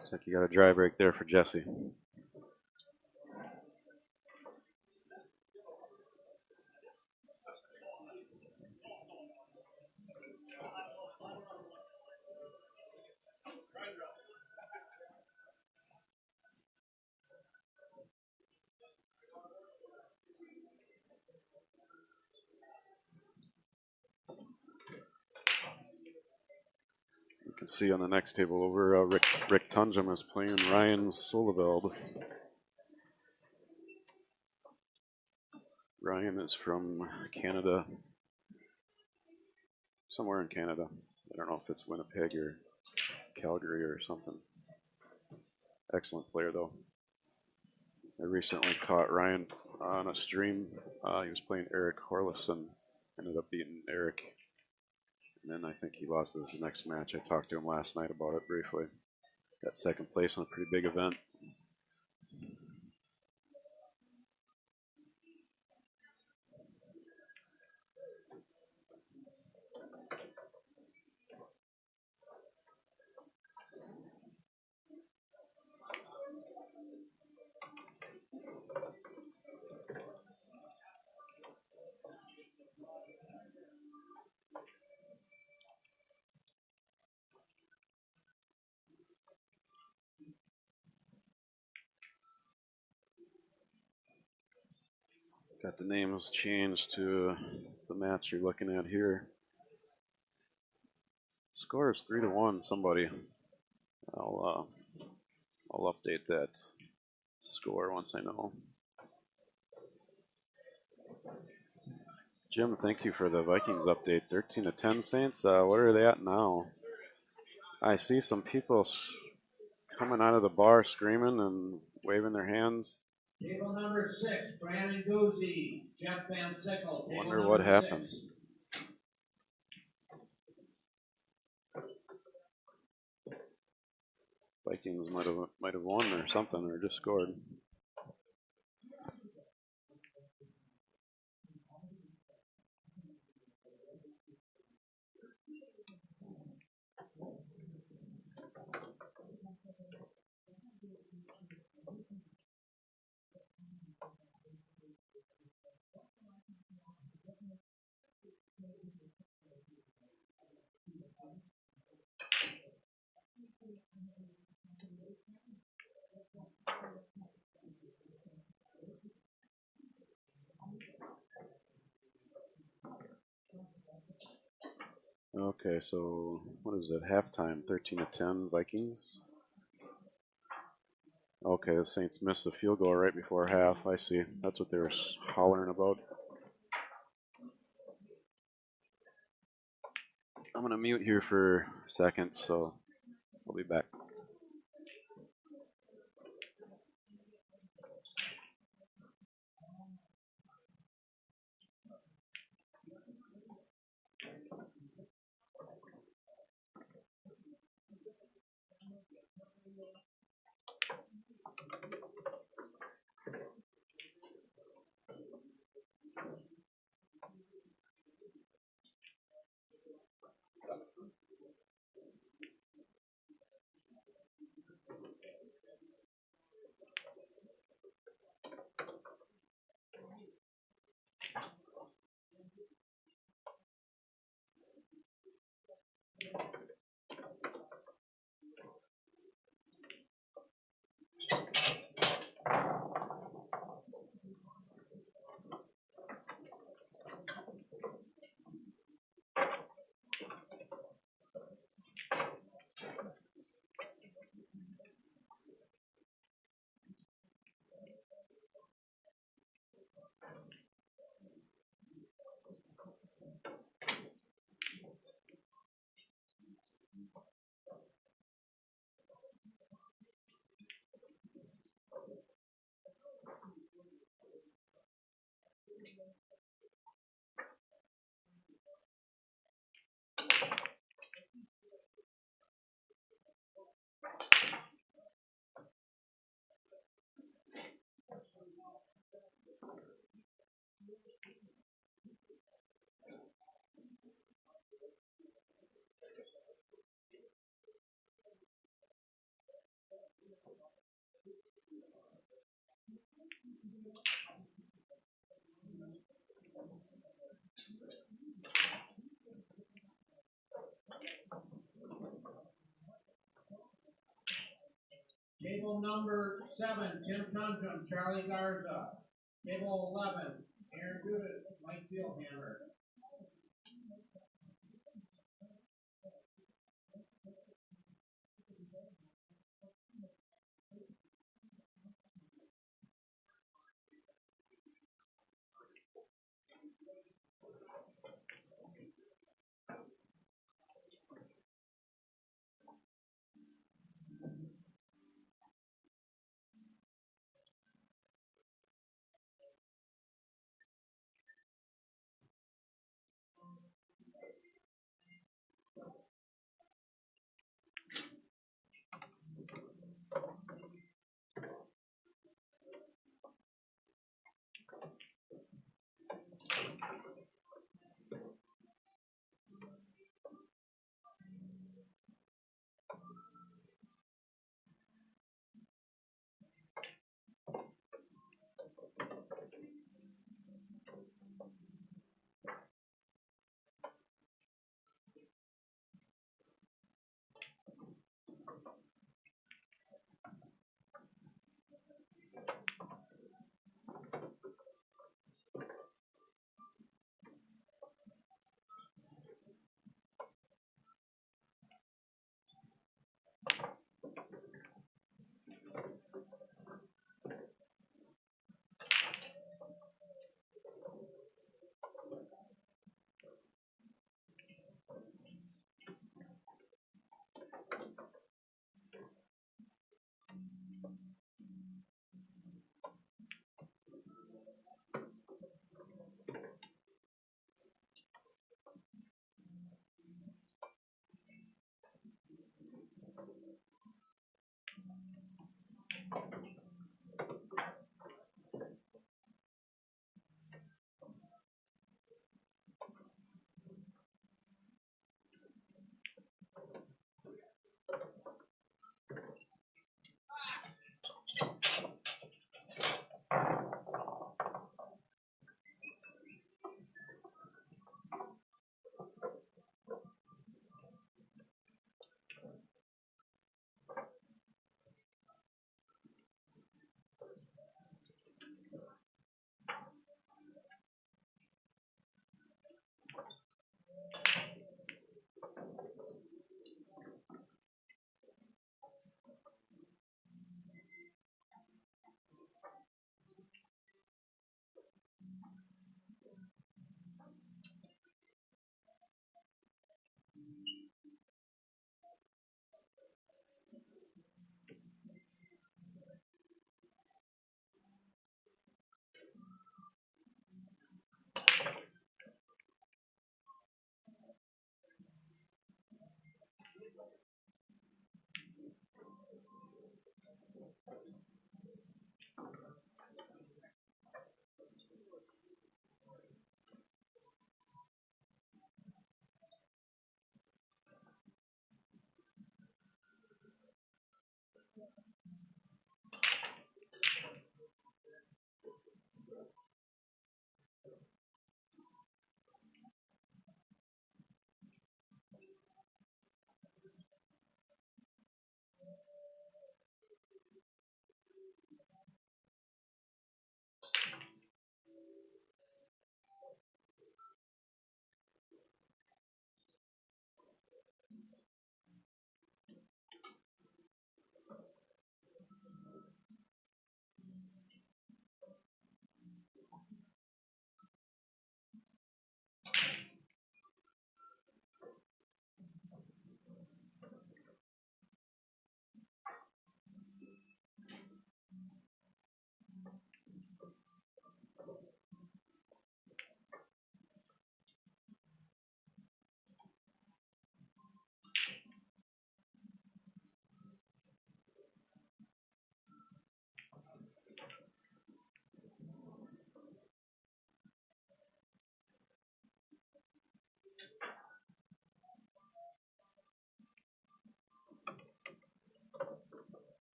Looks like you got a dry break there for Jesse. You can see on the next table over, Rick Tunjum is playing Ryan Soleveld. Ryan is from Canada, somewhere in Canada. I don't know if it's Winnipeg or Calgary or something. Excellent player, though. I recently caught Ryan on a stream. He was playing Eric Horlison. Ended up beating Eric. And then I think he lost his next match. I talked to him last night about it briefly. Got second place on a pretty big event. Got the names changed to the match you're looking at here. Score is 3-1. Somebody. I'll update that score once I know. Jim, thank you for the Vikings update. 13-10 Saints. What are they at now? I see some people coming out of the bar screaming and waving their hands. Table number 6, Brandon Guzzi, Jeff Van Sickle. Wonder what happened. 6. Vikings might have won or something, or just scored. Okay, so what is it? Halftime, 13-10 Vikings. Okay, the Saints missed the field goal right before half. I see. That's what they were hollering about. I'm going to mute here for a second, so I'll be back. Table number 7, Tim Tunjum, Charlie Garza. Table 11, Aaron Judith, Mike Fieldhammer.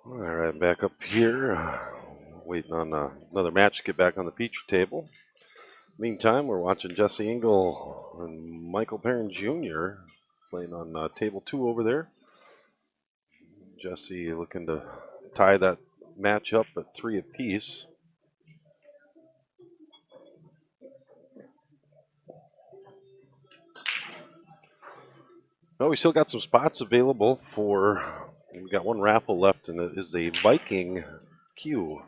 All right, back up here. Waiting on another match to get back on the Petrie table. Meantime, we're watching Jesse Engel and Michael Perrin Jr. playing on table 2 over there. Jesse looking to tie that match up at 3 apiece. Oh, we still got some spots available for. We got one raffle left, and it is a Viking Q.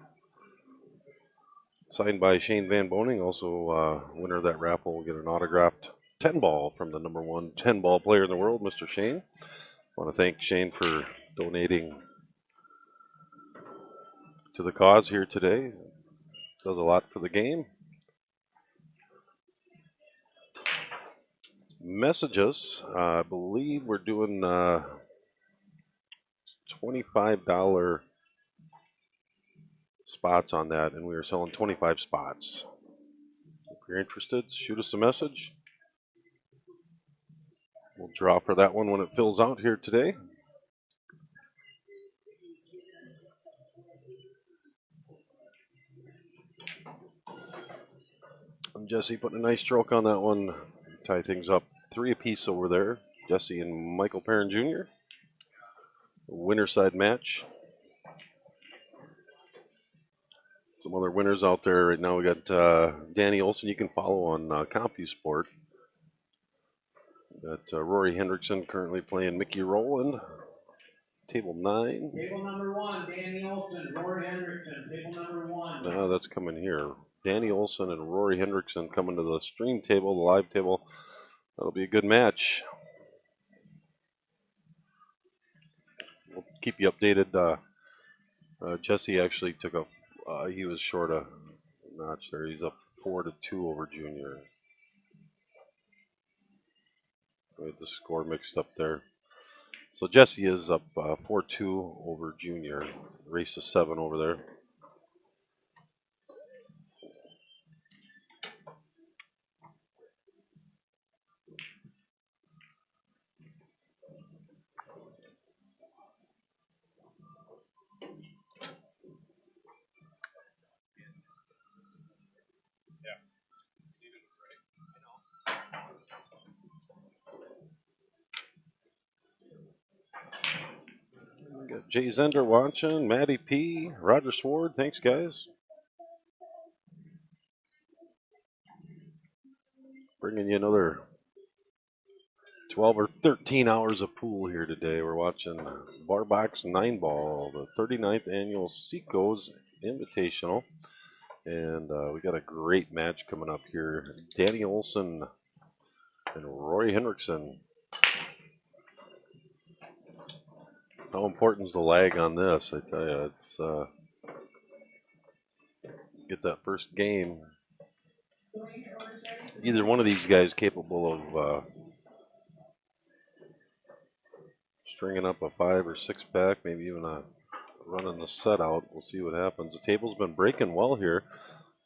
Signed by Shane Van Boning. Also, winner of that raffle will get an autographed 10 ball from the number 1 10 ball player in the world, Mr. Shane. I want to thank Shane for donating to the cause here today. Does a lot for the game. Messages. I believe we're doing $25 spots on that, and we are selling 25 spots. If you're interested, shoot us a message. We'll draw for that one when it fills out here today. And Jesse putting a nice stroke on that one. Tie things up 3 apiece over there. Jesse and Michael Perrin Jr. Winner side match. Some other winners out there right now. We got Danny Olson. You can follow on CompuSport. Got Rory Hendrickson currently playing Mickey Rowland. Table 9. Table number 1, Danny Olson, Rory Hendrickson. Table number 1. No, that's coming here. Danny Olson and Rory Hendrickson coming to the stream table, the live table. That'll be a good match. We'll keep you updated. Jesse actually took a. He was short a notch there. He's up 4-2 over Junior. We had the score mixed up there. So Jesse is up 4-2 over Junior. Race to 7 over there. Jay Zender watching. Matty P. Roger Sword. Thanks, guys. Bringing you another 12 or 13 hours of pool here today. We're watching Bar Box 9 Ball, the 39th annual Seco's Invitational. And we got a great match coming up here. Danny Olson and Roy Hendrickson. How important is the lag on this? I tell you, it's get that first game. Either one of these guys capable of stringing up a 5 or 6 pack, maybe even running the set out. We'll see what happens. The table's been breaking well here.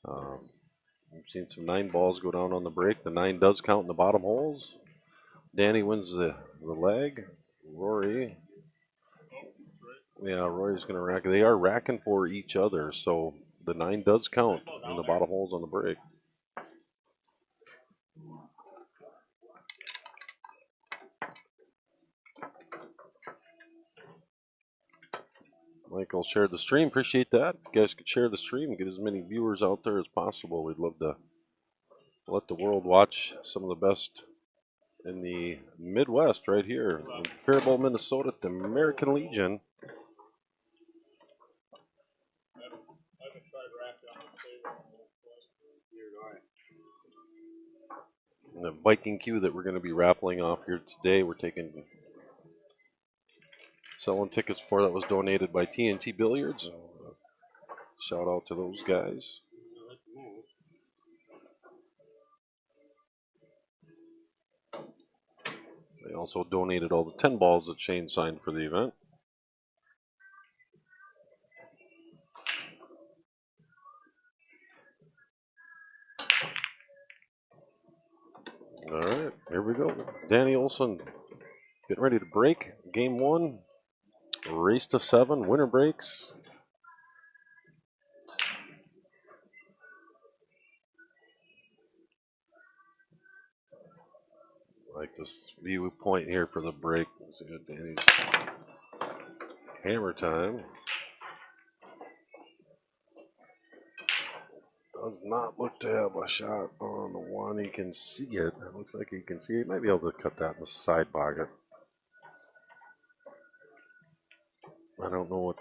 We've seen some 9 balls go down on the break. The 9 does count in the bottom holes. Danny wins the leg. Rory. Yeah, Rory's going to rack. They are racking for each other, so the 9 does count in the bottom holes on the break. Michael shared the stream. Appreciate that. You guys could share the stream, get as many viewers out there as possible. We'd love to let the world watch some of the best in the Midwest right here in Faribault, Minnesota at the American Legion. And the Viking Q that we're going to be raffling off here today, we're selling tickets for, that was donated by TNT Billiards. Shout out to those guys. They also donated all the 10 balls that Shane signed for the event. All right, here we go. Danny Olson getting ready to break. Game 1. Race to 7. Winner breaks. Like this viewpoint here for the break. See Danny's hammer time. Does not look to have a shot on the one. He can see it. It looks like he can see it. He might be able to cut that in the side pocket. I don't know what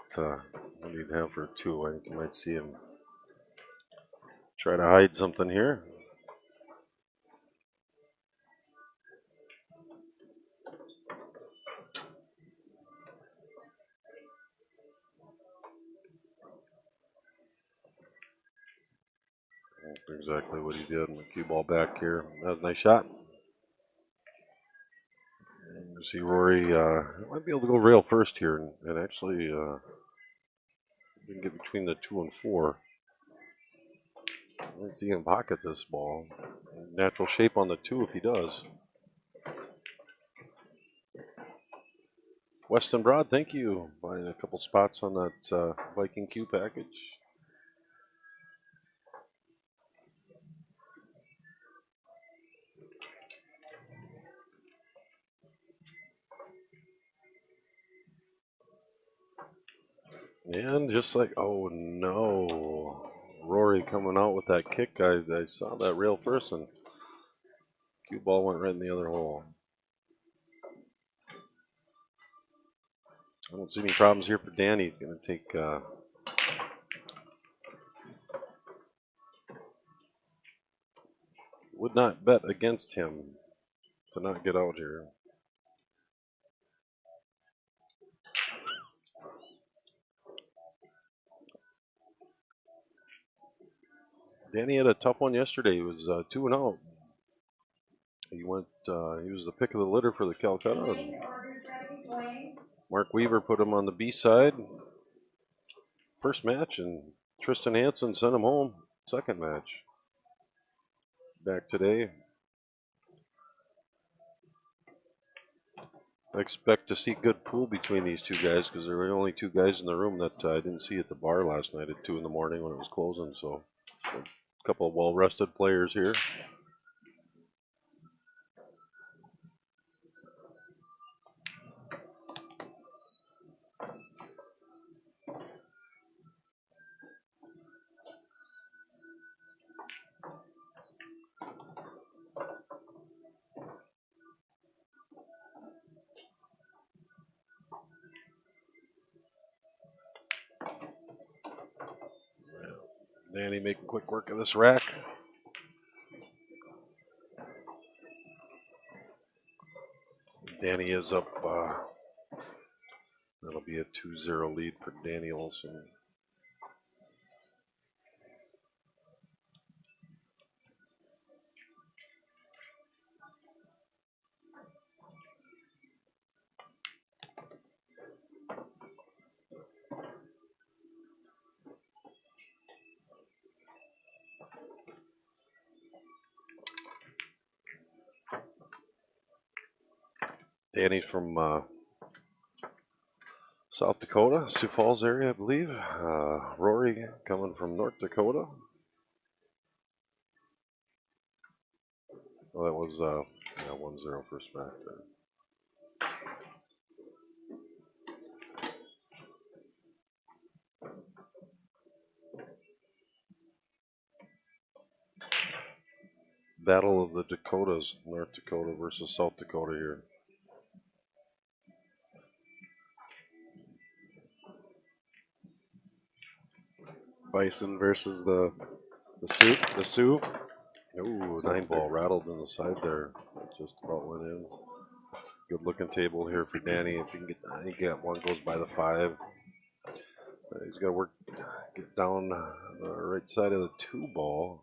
he'd have for 2. I think you might see him try to hide something here. That's exactly what he did. And the cue ball back here. That was a nice shot. And you see Rory might be able to go rail first here and actually we can get between the 2 and 4. Let's see him pocket this ball. Natural shape on the 2 if he does. Weston Broad, thank you. Buying a couple spots on that Viking Q package. And just like, oh no. Rory coming out with that kick. I saw that rail first, and cue ball went right in the other hole. I don't see any problems here for Danny. He's going to take would not bet against him to not get out here. Danny had a tough one yesterday. He was 2-0. He went. He was the pick of the litter for the Calcutta. And Mark Weaver put him on the B side. First match, and Tristan Hanson sent him home. Second match. Back today. I expect to see good pool between these two guys because there were only 2 guys in the room that I didn't see at the bar last night at 2 in the morning when it was closing. So a couple of well-rested players here. Danny making quick work of this rack. Danny is up. That'll be a 2-0 lead for Danny Olson. Danny's from South Dakota, Sioux Falls area, I believe. Rory coming from North Dakota. Well, that was 1-0 first back there. Battle of the Dakotas, North Dakota versus South Dakota here. Bison versus the Sioux. Ooh, 9-ball rattled in the side there. That just about went in. Good looking table here for Danny. If he can get, I think one goes by the 5. He's got to get down the right side of the 2-ball.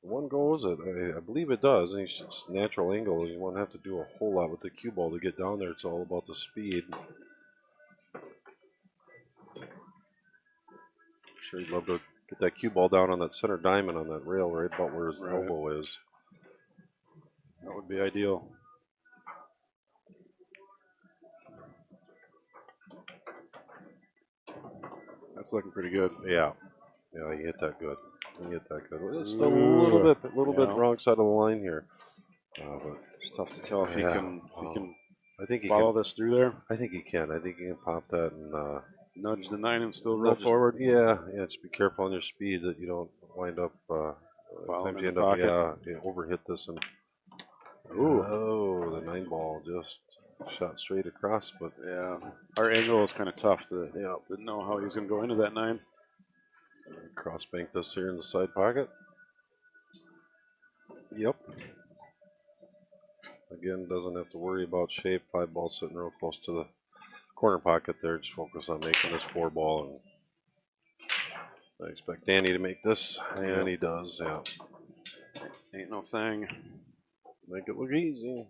One goes, I believe it does. It's just natural angle. You won't have to do a whole lot with the cue ball to get down there. It's all about the speed. Sure, you'd love to get that cue ball down on that center diamond on that rail right about where his elbow is. That would be ideal. That's looking pretty good. Yeah, he hit that good. It's still a little bit wrong side of the line here. But it's tough to tell if he can. I think he follow can this through there. I think he can. I think he can pop that and nudge the 9 and still roll forward. Yeah. Just be careful on your speed that you don't wind up. Sometimes you end up overhit this and. Oh, the 9-ball just shot straight across. But yeah, our angle is kind of tough to didn't know how he was going to go into that 9. Cross bank this here in the side pocket. Yep. Again, doesn't have to worry about shape. 5-ball sitting real close to the corner pocket there. Just focus on making this 4-ball. And I expect Danny to make this, and he does. Yeah. Ain't no thing. Make it look easy.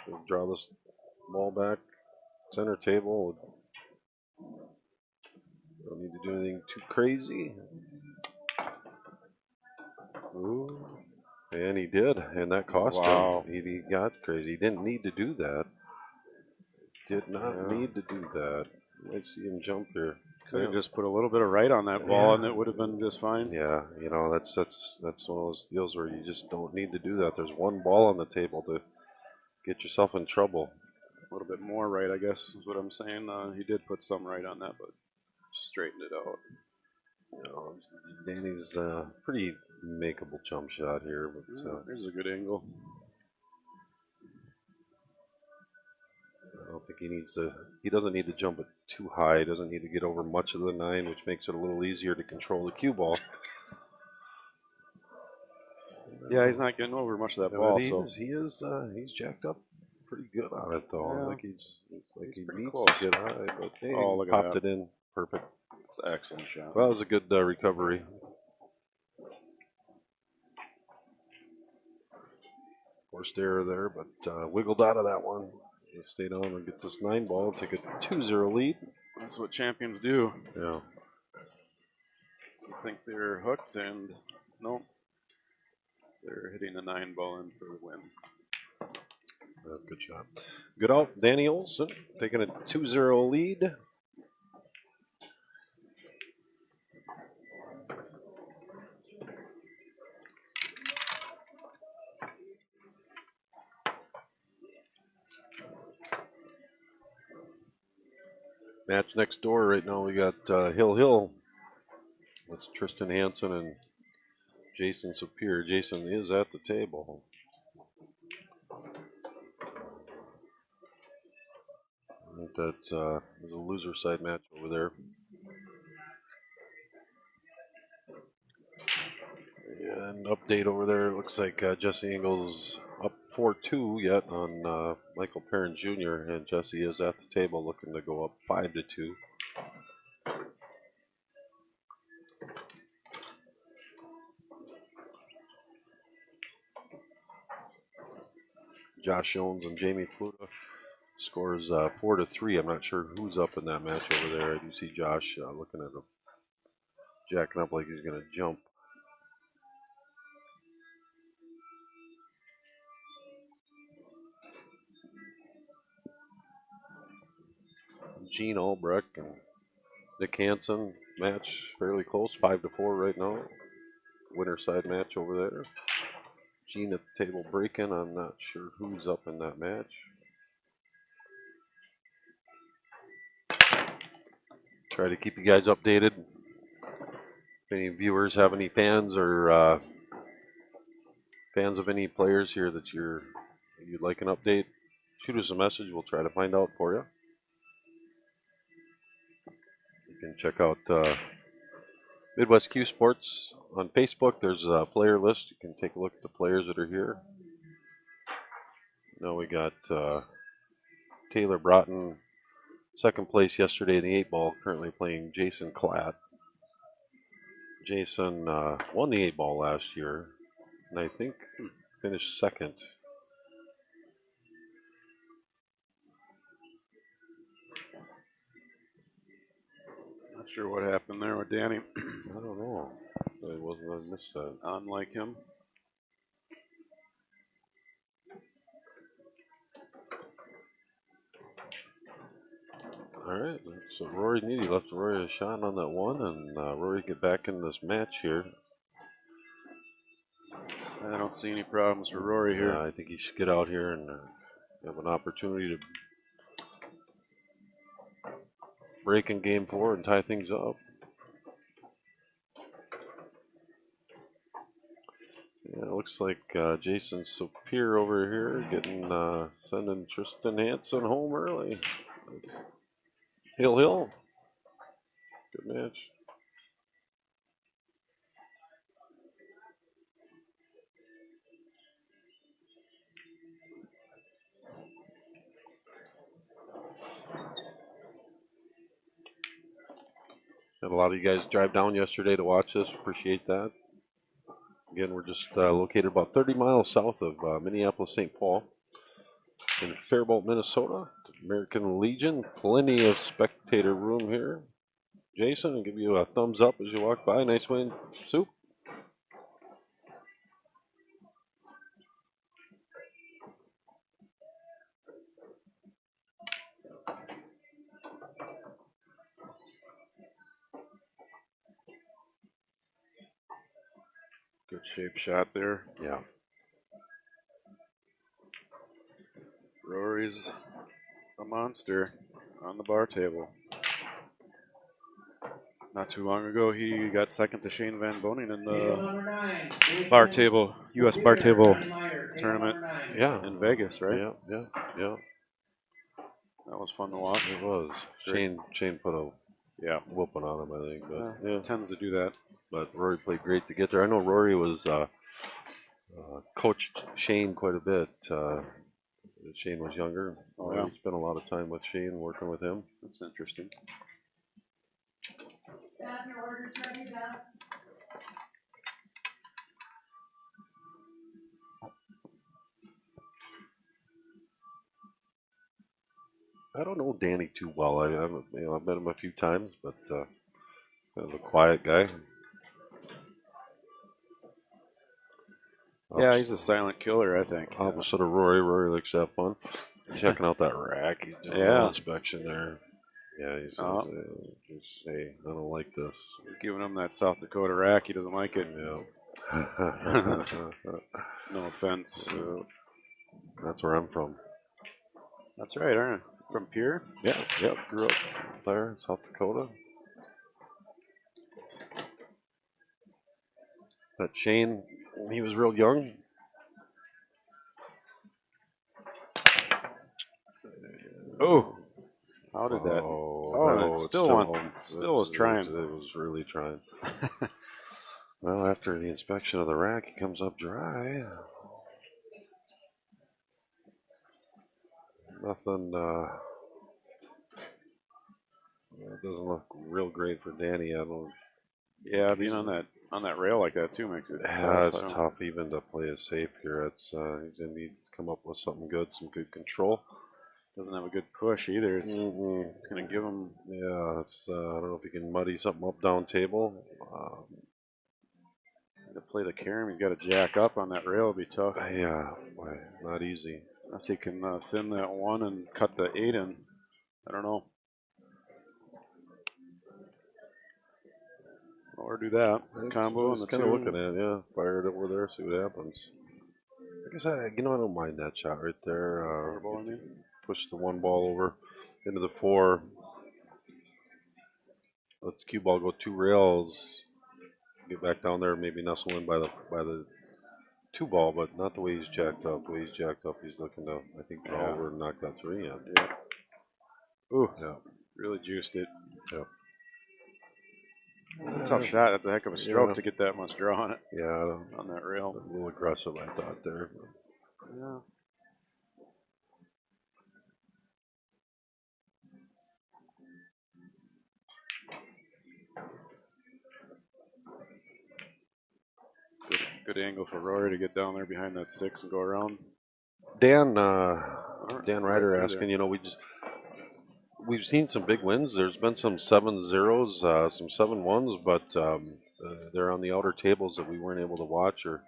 We'll draw this ball back. Center table. Don't need to do anything too crazy. Ooh. And he did, and that cost him. He got crazy. He didn't need to do that. Did not need to do that. Let's see him jump here. Could have just put a little bit of right on that ball, and it would have been just fine. Yeah, that's one of those deals where you just don't need to do that. There's one ball on the table to get yourself in trouble. A little bit more right, I guess, is what I'm saying. He did put some right on that, but straightened it out. Danny's pretty makeable jump shot here, but there's a good angle. I don't think he doesn't need to jump it too high. He doesn't need to get over much of the 9, which makes it a little easier to control the cue ball. Yeah, he's not getting over much of that ball. He's jacked up pretty good on it though. Yeah. Like he needs close. to get high, but he look at popped that. it in perfect. It's an excellent shot. Well, that was a good recovery. Forced error there, but wiggled out of that one. He stayed on and get this 9-ball, take a 2-0 lead. That's what champions do. Yeah. You think they're hooked, and nope. They're hitting a 9-ball in for the win. Good shot. Good out, Danny Olson, taking a 2-0 lead. Match next door right now. We got Hill. That's Tristan Hanson and Jason Sapir. Jason is at the table. I think that there's a loser side match over there. And update over there, it looks like Jesse Engel's up 4-2 yet on Michael Perrin Jr. And Jesse is at the table looking to go up 5-2. Josh Jones and Jamie Pluta scores 4-3. I'm not sure who's up in that match over there. I do see Josh looking at him, jacking up like he's going to jump. Gene Albrecht and Nick Hanson match fairly close, 5-4 right now. Winner side match over there. Gene at the table breaking. I'm not sure who's up in that match. Try to keep you guys updated. If any viewers have any fans or fans of any players here that you'd like an update, shoot us a message. We'll try to find out for you. You can check out Midwest Q Sports on Facebook. There's a player list. You can take a look at the players that are here. Now we got Taylor Broughton, second place yesterday in the 8-ball, currently playing Jason Klatt. Jason won the 8-ball last year, and I think finished second. Not sure what happened there with Danny. I don't know. I missed that. Unlike him. All right, so Rory Needy left Rory a shot on that one, and Rory get back in this match here. I don't see any problems for Rory here. I think he should get out here and have an opportunity to break in game 4 and tie things up. Yeah, it looks like Jason Sopier over here sending Tristan Hanson home early. Hill. Good match. Had a lot of you guys drive down yesterday to watch this. Appreciate that. Again, we're just located about 30 miles south of Minneapolis, St. Paul, in Faribault, Minnesota. American Legion. Plenty of spectator room here. Jason, I'll give you a thumbs up as you walk by. Nice win, Soup. Good shape shot there. Yeah. Rory's a monster on the bar table. Not too long ago, he got second to Shane Van Boning in the bar table, U.S. bar table tournament. Yeah, in Vegas, right? Yeah. That was fun to watch. It was. Shane put a whooping on him, I think. But He tends to do that. But Rory played great to get there. I know Rory was coached Shane quite a bit. Shane was younger. He spent a lot of time with Shane, working with him. That's interesting. I don't know Danny too well. I've met him a few times, but kind of a quiet guy. Yeah, he's a silent killer, I think. Opposite of Rory. Rory likes to have fun. Checking out that rack. He's doing a little inspection there. Yeah, he's just say, I don't like this. He's giving him that South Dakota rack. He doesn't like it. Yeah. No offense. That's where I'm from. That's right, aren't you? From Pierre? Yeah, grew up there, South Dakota. But Shane, he was real young. Oh, How did that? Oh, and no, it it's still was trying. It was really trying. Well, after the inspection of the rack, it comes up dry. Nothing. It doesn't look real great for Danny. I don't. Yeah, being on that rail like that too makes it Yeah, tough. it's tough even to play it safe here. It's he's gonna need to come up with something good, some good control. Doesn't have a good push either. It's going to give him. Yeah, it's. I don't know if he can muddy something up down table. To play the carom, he's got to jack up on that rail. It'll be tough. Yeah, boy, not easy. Unless he can thin that one and cut the 8 in. I don't know. Or do that combo and the kind 2. of looking at it, yeah. Fire it over there, see what happens. Like I said, I don't mind that shot right there. Faribault, I mean. Push the 1 ball over into the 4. Let the cue ball go 2 rails. Get back down there, maybe nestle in by the 2 ball, but not the way he's jacked up. The way he's jacked up, he's looking to, I think, draw over and knock that 3 in. Yeah. Ooh, yeah, really juiced it. Yeah. Tough shot. That's a heck of a stroke to get that much draw on it. Yeah, on that rail. A little aggressive, I thought there. Yeah. Good angle for Rory to get down there behind that 6 and go around. Dan Ryder asking, we've seen some big wins. There's been some 7-0s, some 7-1s, but they're on the outer tables that we weren't able to watch or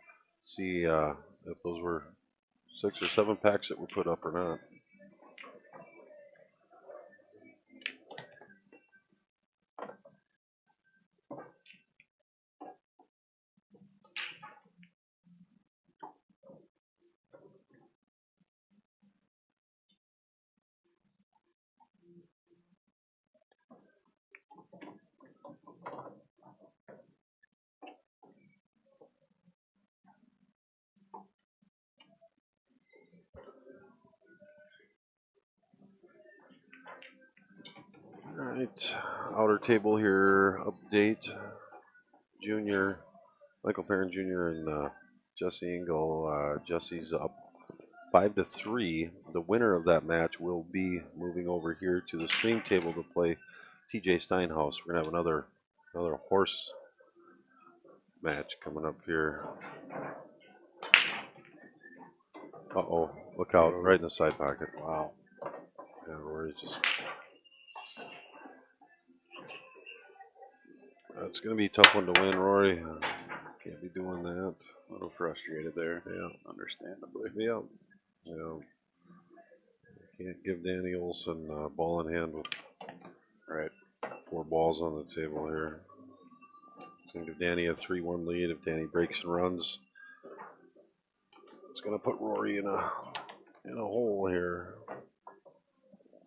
see if those were 6 or 7 packs that were put up or not. All right, outer table here, update. Junior, Michael Perrin Jr. and Jesse Engel. Jesse's up 5-3. The winner of that match will be moving over here to the stream table to play TJ Steinhaus. We're gonna have another horse match coming up here. Uh-oh, look out, right in the side pocket. Wow. Yeah, Rory's just... It's going to be a tough one to win, Rory. Can't be doing that. A little frustrated there. Yeah. Understandably. Yeah. Yeah. Can't give Danny Olson ball in hand with 4 balls on the table here. It's going to give Danny a 3-1 lead. If Danny breaks and runs, it's going to put Rory in a hole here.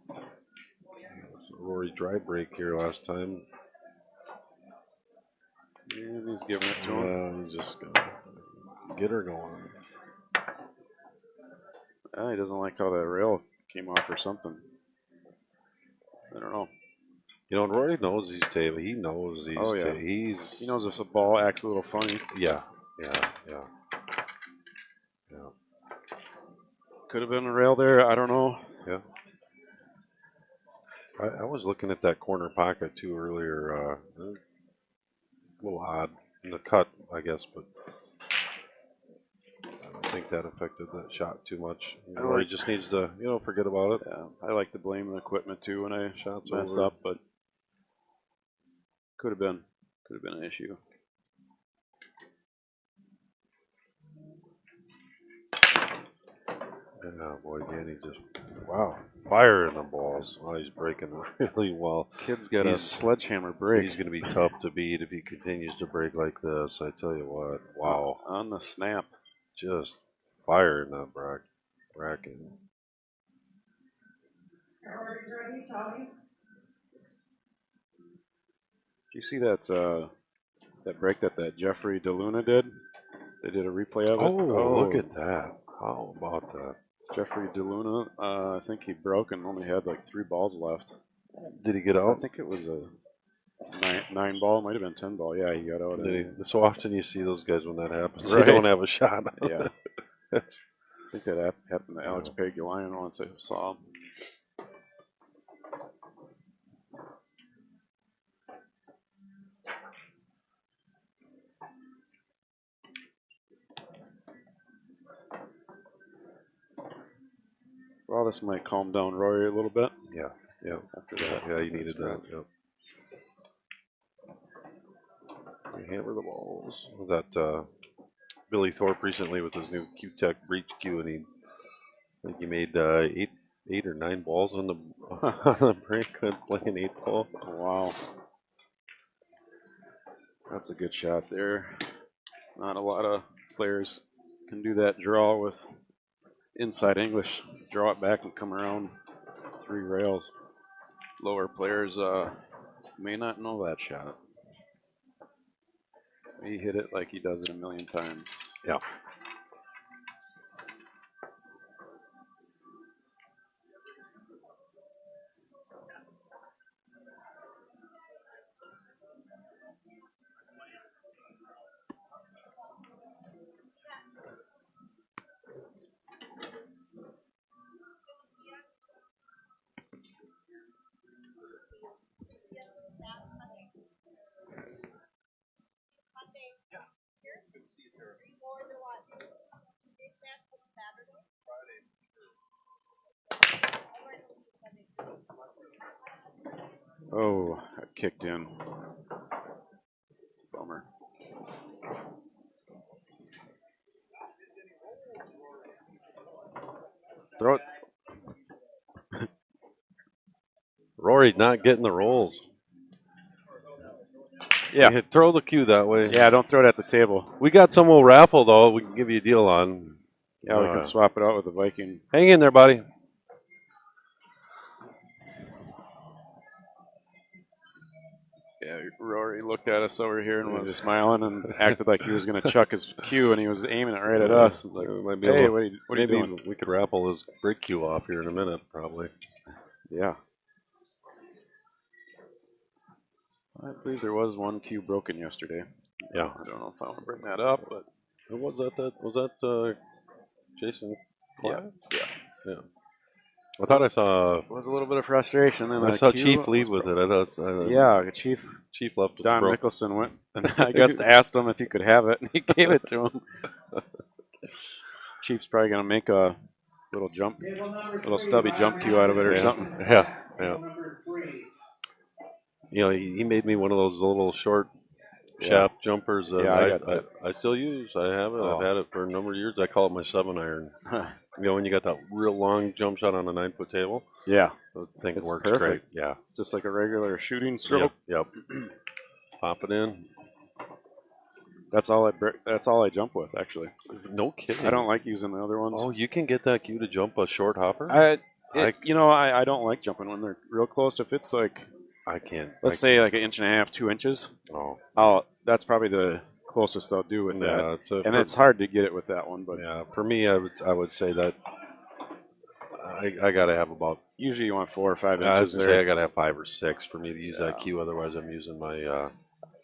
So Rory dry break here last time. And he's giving it to him. He's just going to get her going. He doesn't like how that rail came off or something. I don't know. Rory knows he's table. He knows he's. He knows if a ball acts a little funny. Yeah. Could have been a rail there. I don't know. Yeah. I was looking at that corner pocket too earlier. A little odd in the cut, I guess, but I don't think that affected that shot too much. Rory just needs to, forget about it. Yeah, I like to blame the equipment too when I Shots mess over. up, but could have been an issue. Yeah, boy, Danny just, firing the balls. Wow, he's breaking really well. Kid's got a sledgehammer break. He's going to be tough to beat if he continues to break like this. I tell you what, wow. On the snap. Just firing that bracket. Do you see that break that Jeffrey DeLuna did? They did a replay of it. Oh, look at that. How about that? Jeffrey DeLuna, I think he broke and only had like 3 balls left. Did he get I out? think it was a nine ball. Might have been 10 ball. Yeah, he got out. So often you see those guys when that happens. Right. They don't have a shot. Yeah. I think that happened to Alex Pagulayan once I saw him. Well, this might calm down Rory a little bit. Yeah. After that. Yeah, you needed that. Yep. You hammer the balls. That Billy Thorpe recently with his new Q-Tech breach cue, and I think he made 8 or 9 balls on the on the break, playing 8 ball. Wow. That's a good shot there. Not a lot of players can do that draw with inside English. Draw it back and come around 3 rails. Lower players may not know that shot. He hit it like he does it a million times. Yeah. Oh, I kicked in. It's a bummer. Throw it. Rory not getting the rolls. Yeah. Throw the cue that way. Yeah, don't throw it at the table. We got some old raffle, though, we can give you a deal on. Yeah, we can swap it out with the Viking. Hang in there, buddy. Yeah, Rory looked at us over here and was smiling and acted like he was going to chuck his cue, and he was aiming it right at us. Like, hey, what are you doing? We could raffle his break cue off here in a minute, probably. Yeah. I believe there was one cue broken yesterday. Yeah. I don't know if I want to bring that up, but who was that? Was that Jason? Yeah. I thought I saw. It was a little bit of frustration. And I saw Chief lead with it. Chief left with Don Mickelson went, and I guess asked him if he could have it, and he gave it to him. Chief's probably going to make a little stubby jump cue out of it or something. Yeah. You know, he made me one of those little short shaft jumpers that I still use. I have it. Oh. I've had it for a number of years. I call it my 7-iron. You know, when you got that real long jump shot on a 9-foot table. Yeah. The thing It's works perfect. great. Yeah. Just like a regular shooting stroke. Yep. Pop it in. That's all I jump with, actually. No kidding. I don't like using the other ones. Oh, you can get that cue to jump a short hopper? I don't like jumping when they're real close. If it's like, I can't. Let's say like 1.5 inches, 2 inches. Oh. That's probably the closest I'll do with that. And it's hard to get it with that one, but yeah, for me, I would say that I gotta have about. Usually, you want 4 or 5 inches. I was gonna say I gotta have 5 or 6 for me to use that cue. Otherwise, I'm using my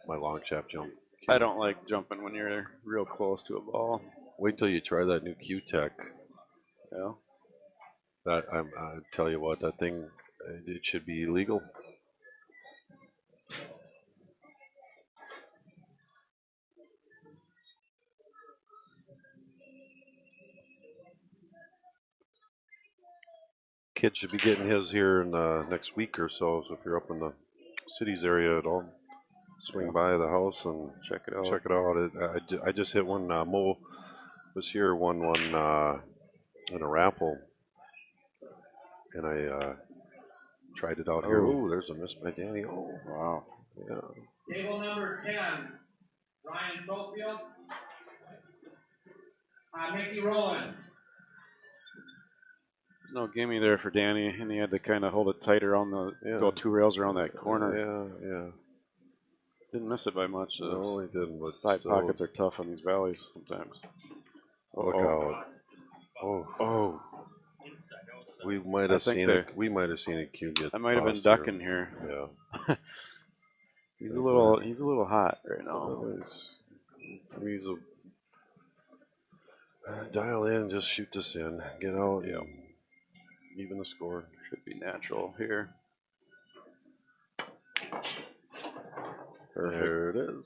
my long shaft jump cue. I don't like jumping when you're real close to a ball. Wait till you try that new Q-Tech. Yeah. I tell you what, that thing, it should be illegal. Kid should be getting his here in the next week or so. So if you're up in the cities area at all, swing by the house and check it out. I just hit one. Mo was here, won one in a raffle, and I tried it out here. Oh, there's a miss by Danny. Oh, wow. Yeah. Table number 10, Ryan Schofield. Mickey Rowland. No gimme there for Danny, and he had to kind of hold it tighter on go 2 rails around that corner. Yeah. Didn't miss it by much. No, he didn't. But side pockets are tough on these valleys sometimes. Look out. Oh. We might might have seen it. We might have seen a Q get. I might have been ducking here. Yeah. He's a little hot right now. He's dial in, just shoot this in, get out. Yeah. Even the score should be natural here. Perfect. There it is.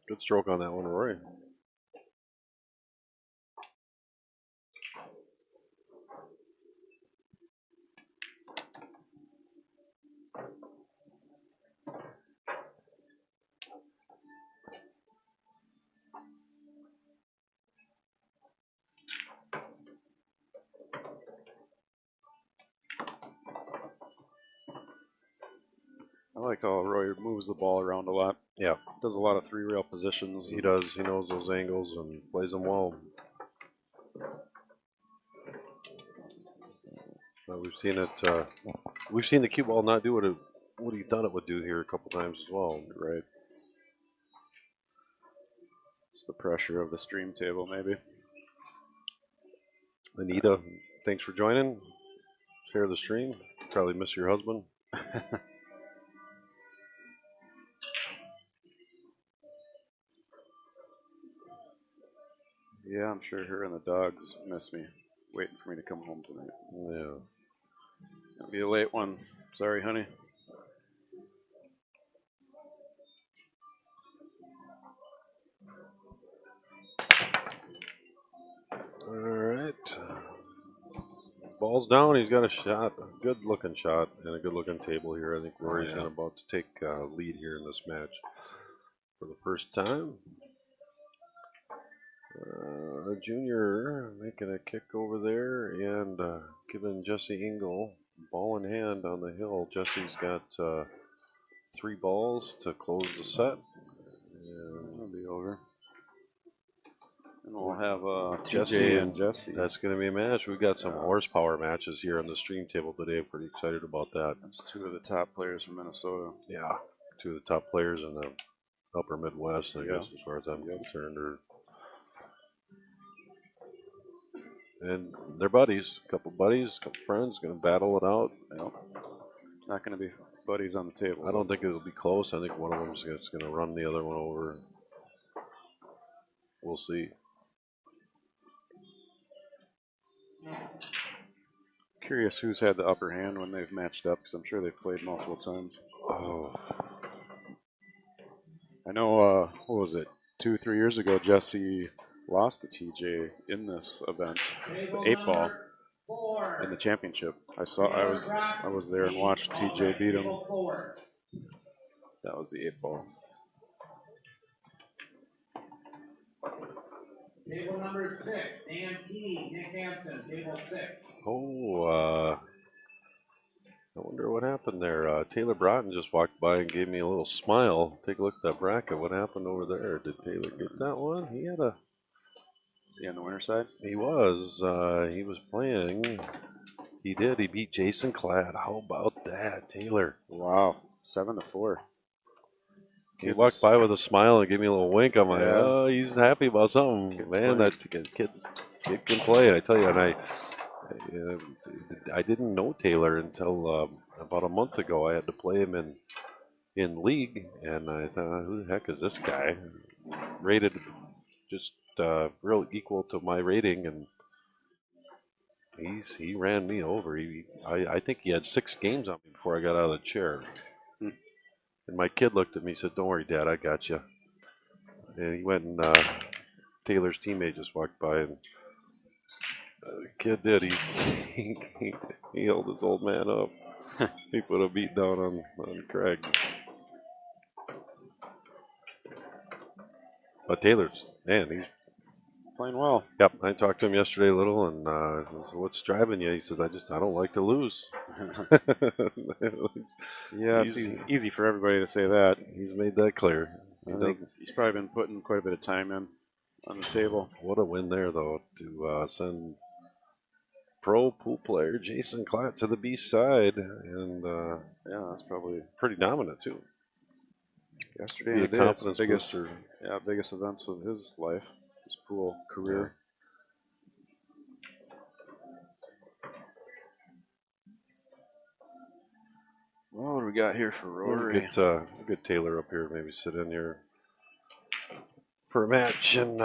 Good stroke on that one, Roy. I like how Roy moves the ball around a lot. Yeah. Does a lot of three-rail positions. He does. He knows those angles and plays them well. We've seen it. We've seen the cue ball not do what he thought it would do here a couple times as well. Right. It's the pressure of the stream table, maybe. Anita, thanks for joining. Share the stream. Probably miss your husband. Yeah, I'm sure her and the dogs miss me, waiting for me to come home tonight. Yeah. It'll be a late one. Sorry, honey. All right. Ball's down. He's got a shot, a good-looking shot, and a good-looking table here. I think Rory's about to take lead here in this match for the first time. Junior making a kick over there and giving Jesse Engel ball in hand on the hill. Jesse's got 3 balls to close the set. And it'll be over. And we'll have Jesse and Jesse. That's going to be a match. We've got some horsepower matches here on the stream table today. I'm pretty excited about that. That's 2 of the top players from Minnesota. Yeah, 2 of the top players in the upper Midwest, I guess, as far as I'm concerned. And they're buddies, a couple friends, going to battle it out. Yep. Not going to be buddies on the table. I don't think it'll be close. I think one of them is going to run the other one over. We'll see. Curious who's had the upper hand when they've matched up, because I'm sure they've played multiple times. Oh. I know, what was it, 2-3 years ago, Jesse lost to TJ in this event, the 8-ball in the championship. I was there and watched TJ beat him. That was the 8-ball. Table number 6, Dan Key, Nick Hanson, table 6. Oh, I wonder what happened there. Taylor Broughton just walked by and gave me a little smile. Take a look at that bracket. What happened over there? Did Taylor get that one? He had a... Is he on the winner's side? He was. He was playing. He did. He beat Jason Klatt. How about that, Taylor? Wow. 7-4. He walked by with a smile and gave me a little wink. I'm like, oh, he's happy about something. Man, that kid can play. I tell you, and I didn't know Taylor until about a month ago. I had to play him in league, and I thought, who the heck is this guy? Rated just real equal to my rating, and he ran me over. I think he had 6 games on me before I got out of the chair. And my kid looked at me and said, "Don't worry, Dad, I got you." And he went and Taylor's teammate just walked by, and the kid did. He held his old man up. He put a beat down on Craig. But Taylor's, man, he's playing well. Yep, I talked to him yesterday a little, and I said, "What's driving you?" He says, I don't like to lose." Yeah, it's easy for everybody to say that. He's made that clear. He's probably been putting quite a bit of time in on the table. What a win there, though, to send pro pool player Jason Klatt to the B side, and that's probably pretty dominant too. Yesterday, the confidence biggest events of his life, his pool career. got here for Rory? Get Taylor up here, maybe sit in here for a match, and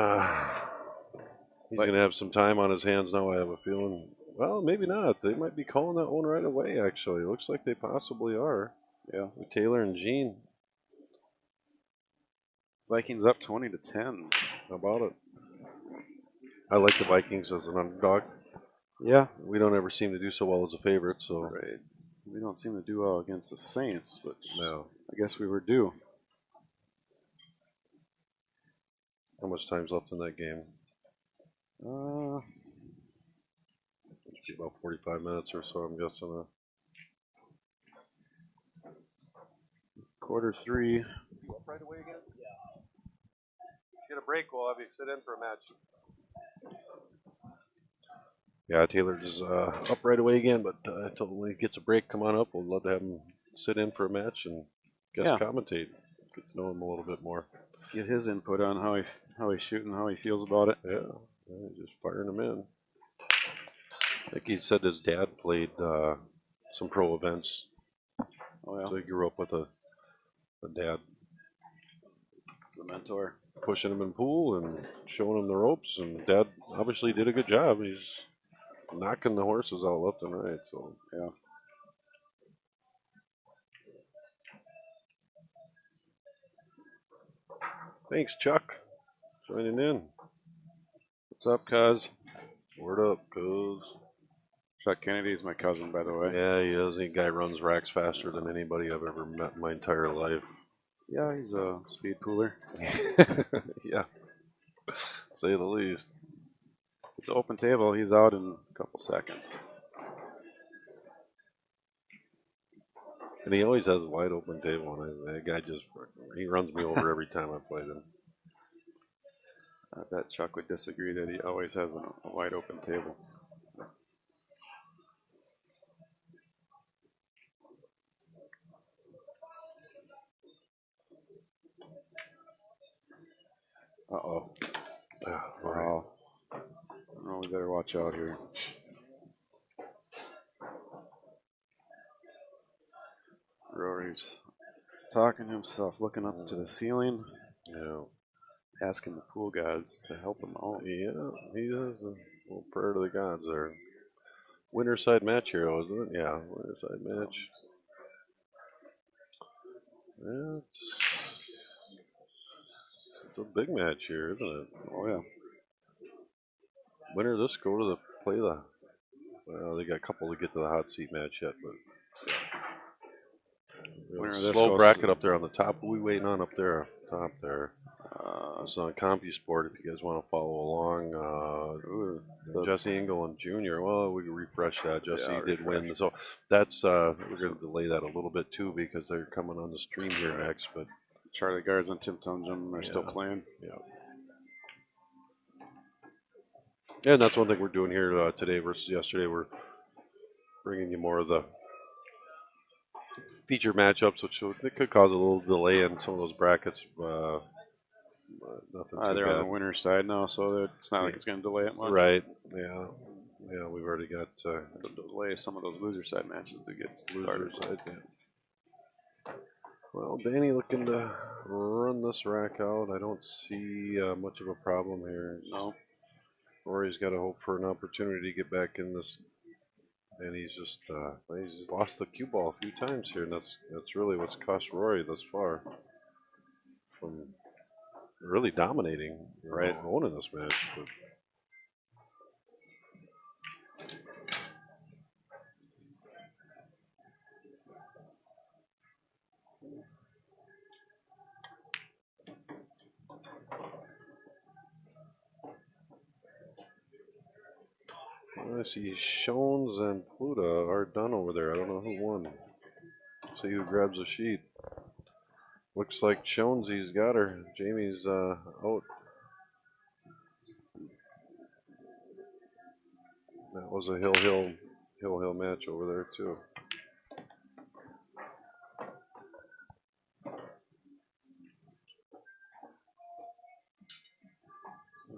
he's going to have some time on his hands now, I have a feeling. Well, maybe not. They might be calling that one right away, actually. It looks like they possibly are. Yeah. With Taylor and Gene. Vikings up 20-10. How about it? I like the Vikings as an underdog. Yeah. We don't ever seem to do so well as a favorite, so. Right. We don't seem to do well against the Saints, but no. I guess we were due. How much time's left in that game? It's about 45 minutes or so, I'm guessing. Quarter 3. You up right away again? Yeah. Get a break, we'll have you sit in for a match. Yeah, Taylor's up right away again, but I told him when he gets a break, come on up. We'd love to have him sit in for a match and commentate. Get to know him a little bit more. Get his input on how he's shooting, how he feels about it. Yeah, just firing him in. I think he said his dad played some pro events. Oh yeah. So he grew up with a dad. As a mentor. Pushing him in pool and showing him the ropes, and Dad obviously did a good job. He's knocking the horses out left and right. So yeah. Thanks, Chuck, joining in. What's up, cuz? Word up, cuz. Chuck Kennedy's my cousin, by the way. Yeah, he is. That guy runs racks faster than anybody I've ever met in my entire life. Yeah, he's a speed pooler. Yeah, say the least. It's an open table. He's out in a couple seconds. And he always has a wide open table, and that guy he runs me over every time I play him. I bet Chuck would disagree that he always has a wide open table. Uh-oh. Wow. Oh, we better watch out here. Rory's talking to himself, looking up to the ceiling. Yeah. Asking the pool gods to help him out. Yeah, he does a little prayer to the gods there. Winter side match here, isn't it? Yeah, winter side match. Yeah, it's a big match here, isn't it? Oh yeah. Winner this go to well, they got a couple to get to the hot seat match yet, but winner this slow bracket up there on the top. Who are we waiting on up there? Top there. It's on CompuSport if you guys want to follow along. Jesse Engel and Jr. Well, we can refresh that. Jesse did win, so that's we're going to delay that a little bit too because they're coming on the stream here next. But Charlie Garza and Tim Tunjum are still playing. Yeah. And that's one thing we're doing here today versus yesterday. We're bringing you more of the feature matchups, which it could cause a little delay in some of those brackets. Nothing too they're bad. on the winner's side now, so it's not like it's going to delay it much. Right. Yeah. Yeah, we've already got delay some of those loser side matches to get started. Side, yeah. Well, Danny looking to run this rack out. I don't see much of a problem here. No. Rory's got to hope for an opportunity to get back in this, and he's just he's lost the cue ball a few times here, and that's really what's cost Rory thus far from really dominating, right, owning this match. But I see Shones and Pluta are done over there. I don't know who won. See who grabs the sheet. Looks like Shonesy's got her. Jamie's out. That was a Hill match over there too.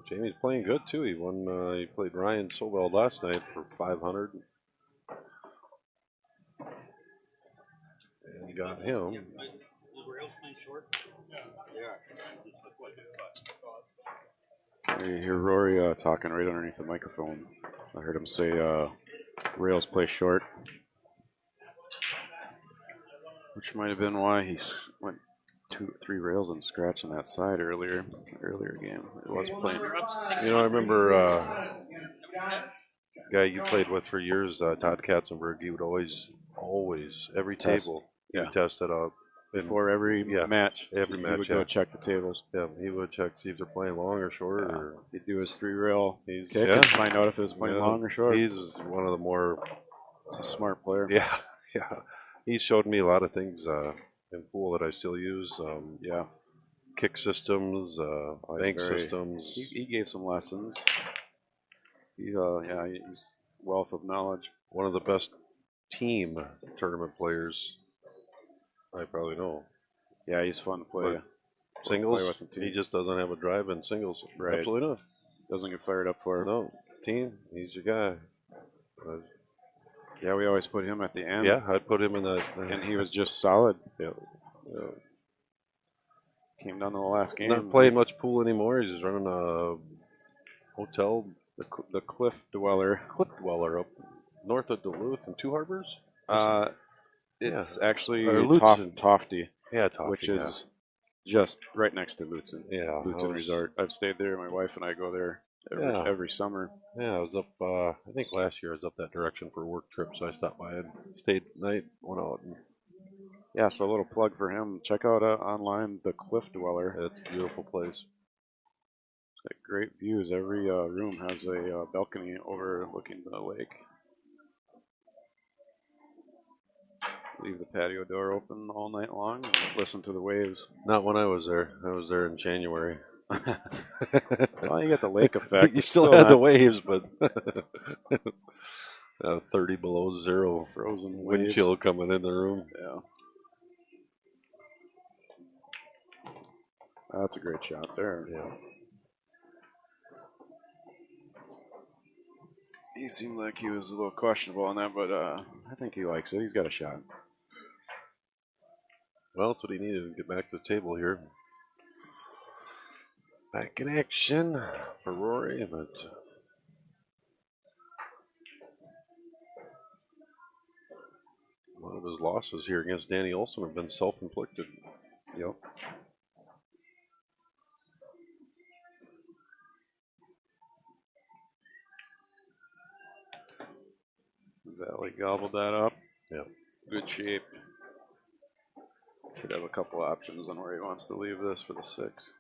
Jamie's playing good too. He won. He played Ryan Sobel last night for 500. And got him. The rails playing short? Yeah. Just look like it. You hear Rory talking right underneath the microphone. I heard him say rails play short, which might have been why he went 2-3 rails and scratching that side earlier game. It was playing. You know, I remember guy you played with for years, Todd Katzenberg. He would always every Test. table he Yeah. would test it up Before every match. Every He match, would go check the tables. Yeah, he would check, see if they're playing long or short. Yeah. Or He'd do his 3-rail he's kick and find out if it was playing long or short. He's one of the more He's a smart player. yeah. He showed me a lot of things in pool that I still use. Kick systems, bank systems. He gave some lessons. He's wealth of knowledge. One of the best team tournament players I probably know. Yeah, he's fun to play. Singles, play with him too. he just doesn't have a drive in singles. Right. Absolutely not. Doesn't get fired up for it. No, team, he's your guy. Yeah, we always put him at the end. Yeah, I'd put him in that. And he was just solid. Yeah. Came down to the last game. Not playing much pool anymore. He's just running a hotel, the Cliff Dweller. Up north of Duluth and Two Harbors. It's actually Tofty. Yeah, Tofty. Which is just right next to Lutzen. Yeah, Lutzen Resort. I've stayed there. My wife and I go there every summer. Yeah, I was up. I think last year I was up that direction for a work trip, so I stopped by and stayed the night, went out. Yeah, so a little plug for him. Check out online the Cliff Dweller. It's a beautiful place. It's got great views. Every room has a balcony overlooking the lake. Leave the patio door open all night long and listen to the waves. Not when I was there. I was there in January. Well, you get the lake effect. You still had the waves, but 30 below zero, frozen wind chill coming in the room. Yeah. That's a great shot there. Yeah. He seemed like he was a little questionable on that, but I think he likes it. He's got a shot. Well, that's what he needed to get back to the table here. Back in action for Rory, but a lot of his losses here against Danny Olson have been self-inflicted. Yep. Valley gobbled that up. Yep. Good shape. Should have a couple options on where he wants to leave this for the 6.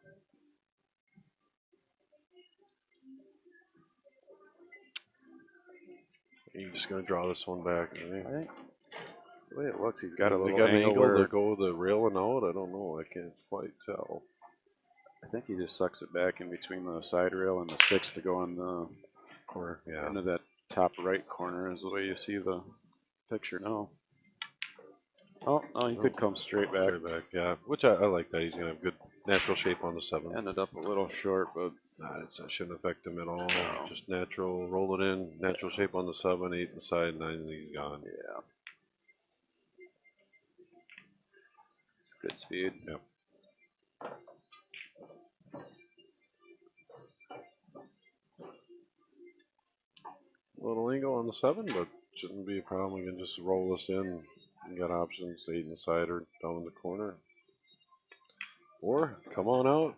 He's just going to draw this one back. I think the way it looks, he's got a little an angle to go the rail and out. I don't know. I can't quite tell. I think he just sucks it back in between the side rail and the 6 to go on the corner. Yeah. Into that top right corner is the way you see the picture now. Oh, no, he could come straight back. Yeah. Which I like that. He's going to have good natural shape on the 7. Ended up a little short, but that shouldn't affect him at all. No. Just natural, roll it in, natural shape on the 7, 8 on the side, 9, and he's gone. Yeah. Good speed. Yep. Little angle on the 7, but shouldn't be a problem. We can just roll this in. You got options, 8 in the side or down in the corner. Or come on out,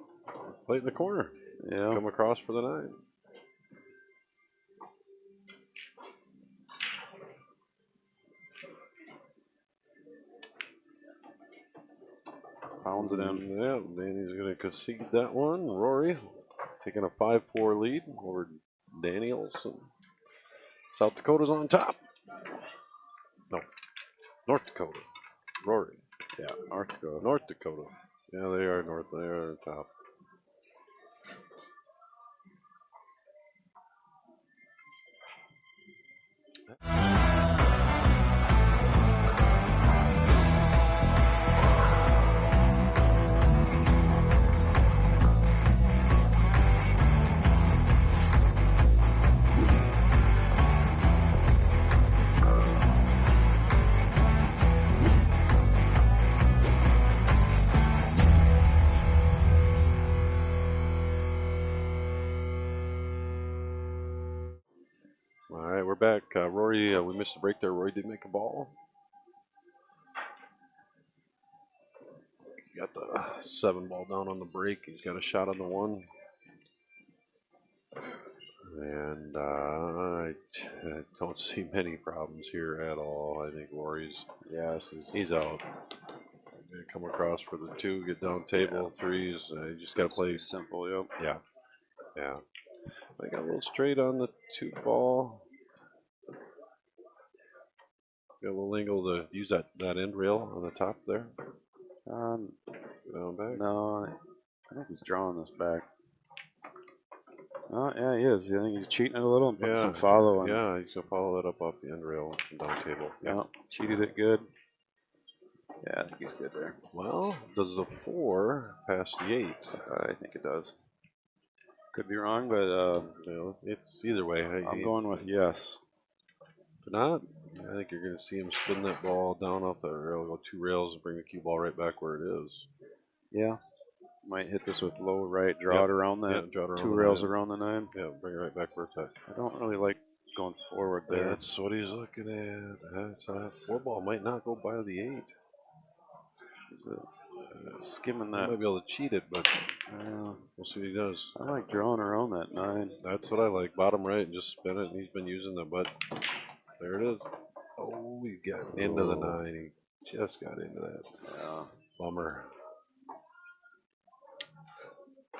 play it in the corner. Yeah. Come across for the 9. Pounds it in. Yeah, Danny's going to concede that one. Rory taking a 5-4 lead over Danny Olson. South Dakota's on top. No, North Dakota. Rory. Yeah, North Dakota. North Dakota. Yeah, they are north. They are on top. we're back. Rory, we missed a break there. Rory did make a ball. Got the 7 ball down on the break. He's got a shot on the 1. And I don't see many problems here at all. I think Rory's, he's out. Gonna come across for the 2, get down table, 3s. You just got to play simple, yep. Yeah. I got a little straight on the 2 ball. Got a little angle to use that end rail on the top there. Down back. No, I think he's drawing this back. Oh, yeah, he is. I think he's cheating it a little and putting some follow on. Yeah, he's going to follow that up off the end rail and down table. Yeah, cheated it good. Yeah, I think he's good there. Well, does the 4 pass the 8? I think it does. Could be wrong, but it's either way. I'm going with yes. If not, I think you're going to see him spin that ball down off the rail, go 2 rails, and bring the cue ball right back where it is. Yeah. Might hit this with low right, draw it around that. Yeah, draw it around 2 rails around the 9. Yeah, bring it right back where it's at. I don't really like going forward there. That's what he's looking at. That 4 ball might not go by the 8. Skimming that. He might be able to cheat it, but we'll see what he does. I like drawing around that 9. That's what I like. Bottom right and just spin it. And he's been using the butt. There it is. Oh, he got into the 9. He just got into that. Yeah. Bummer.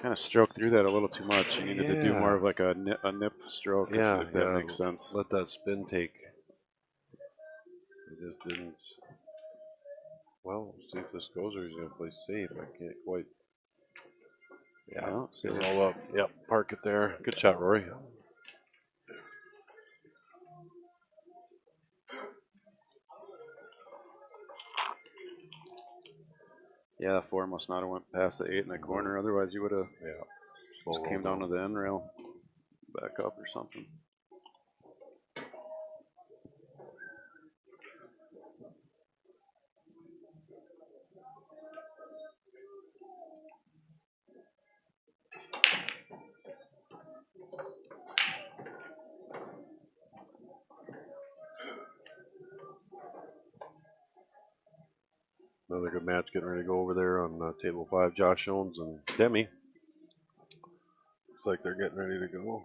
Kind of stroked through that a little too much. You needed to do more of like a nip stroke, if that makes sense. Let that spin take. It just didn't. Well, we'll see if this goes or he's going to play safe. I can't quite. Yeah, see it roll up. Yep, park it there. Good shot, Rory. Yeah, the 4 must not have went past the 8 in the corner. Otherwise, you would have just came down to the end rail, back up or something. Another good match getting ready to go over there on table 5. Josh Jones and Demi. Looks like they're getting ready to go.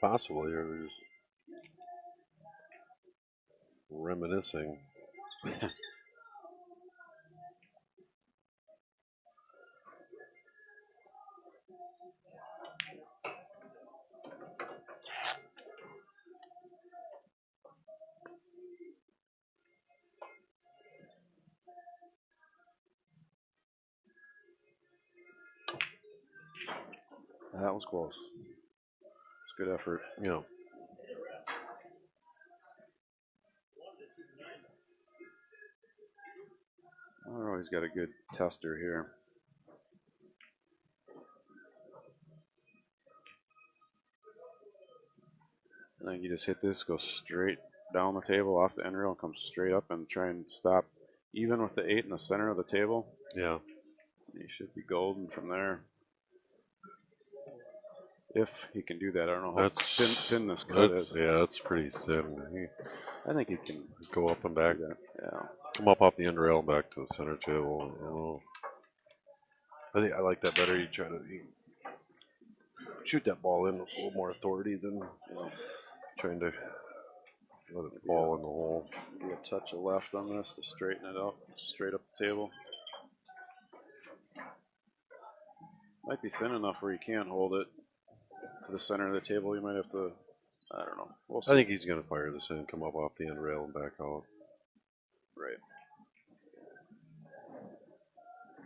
Possibly, or they're just reminiscing. That was close. It's good effort. Yeah. Oh, he's got a good tester here. I think you just hit this, go straight down the table off the end rail, and come straight up and try and stop even with the 8 in the center of the table. Yeah. You should be golden from there. If he can do that. I don't know how thin this cut is. Yeah, that's pretty thin. I think he can go up and back. Yeah. Come up off the end rail and back to the center table. I think I like that better. You try to shoot that ball in with a little more authority than trying to let it fall in the hole. Do a touch of left on this to straighten it up, straight up the table. Might be thin enough where you can't hold it to the center of the table. You might have to, I don't know. We'll see. I think he's going to fire this in, come up off the end rail and back out. Right.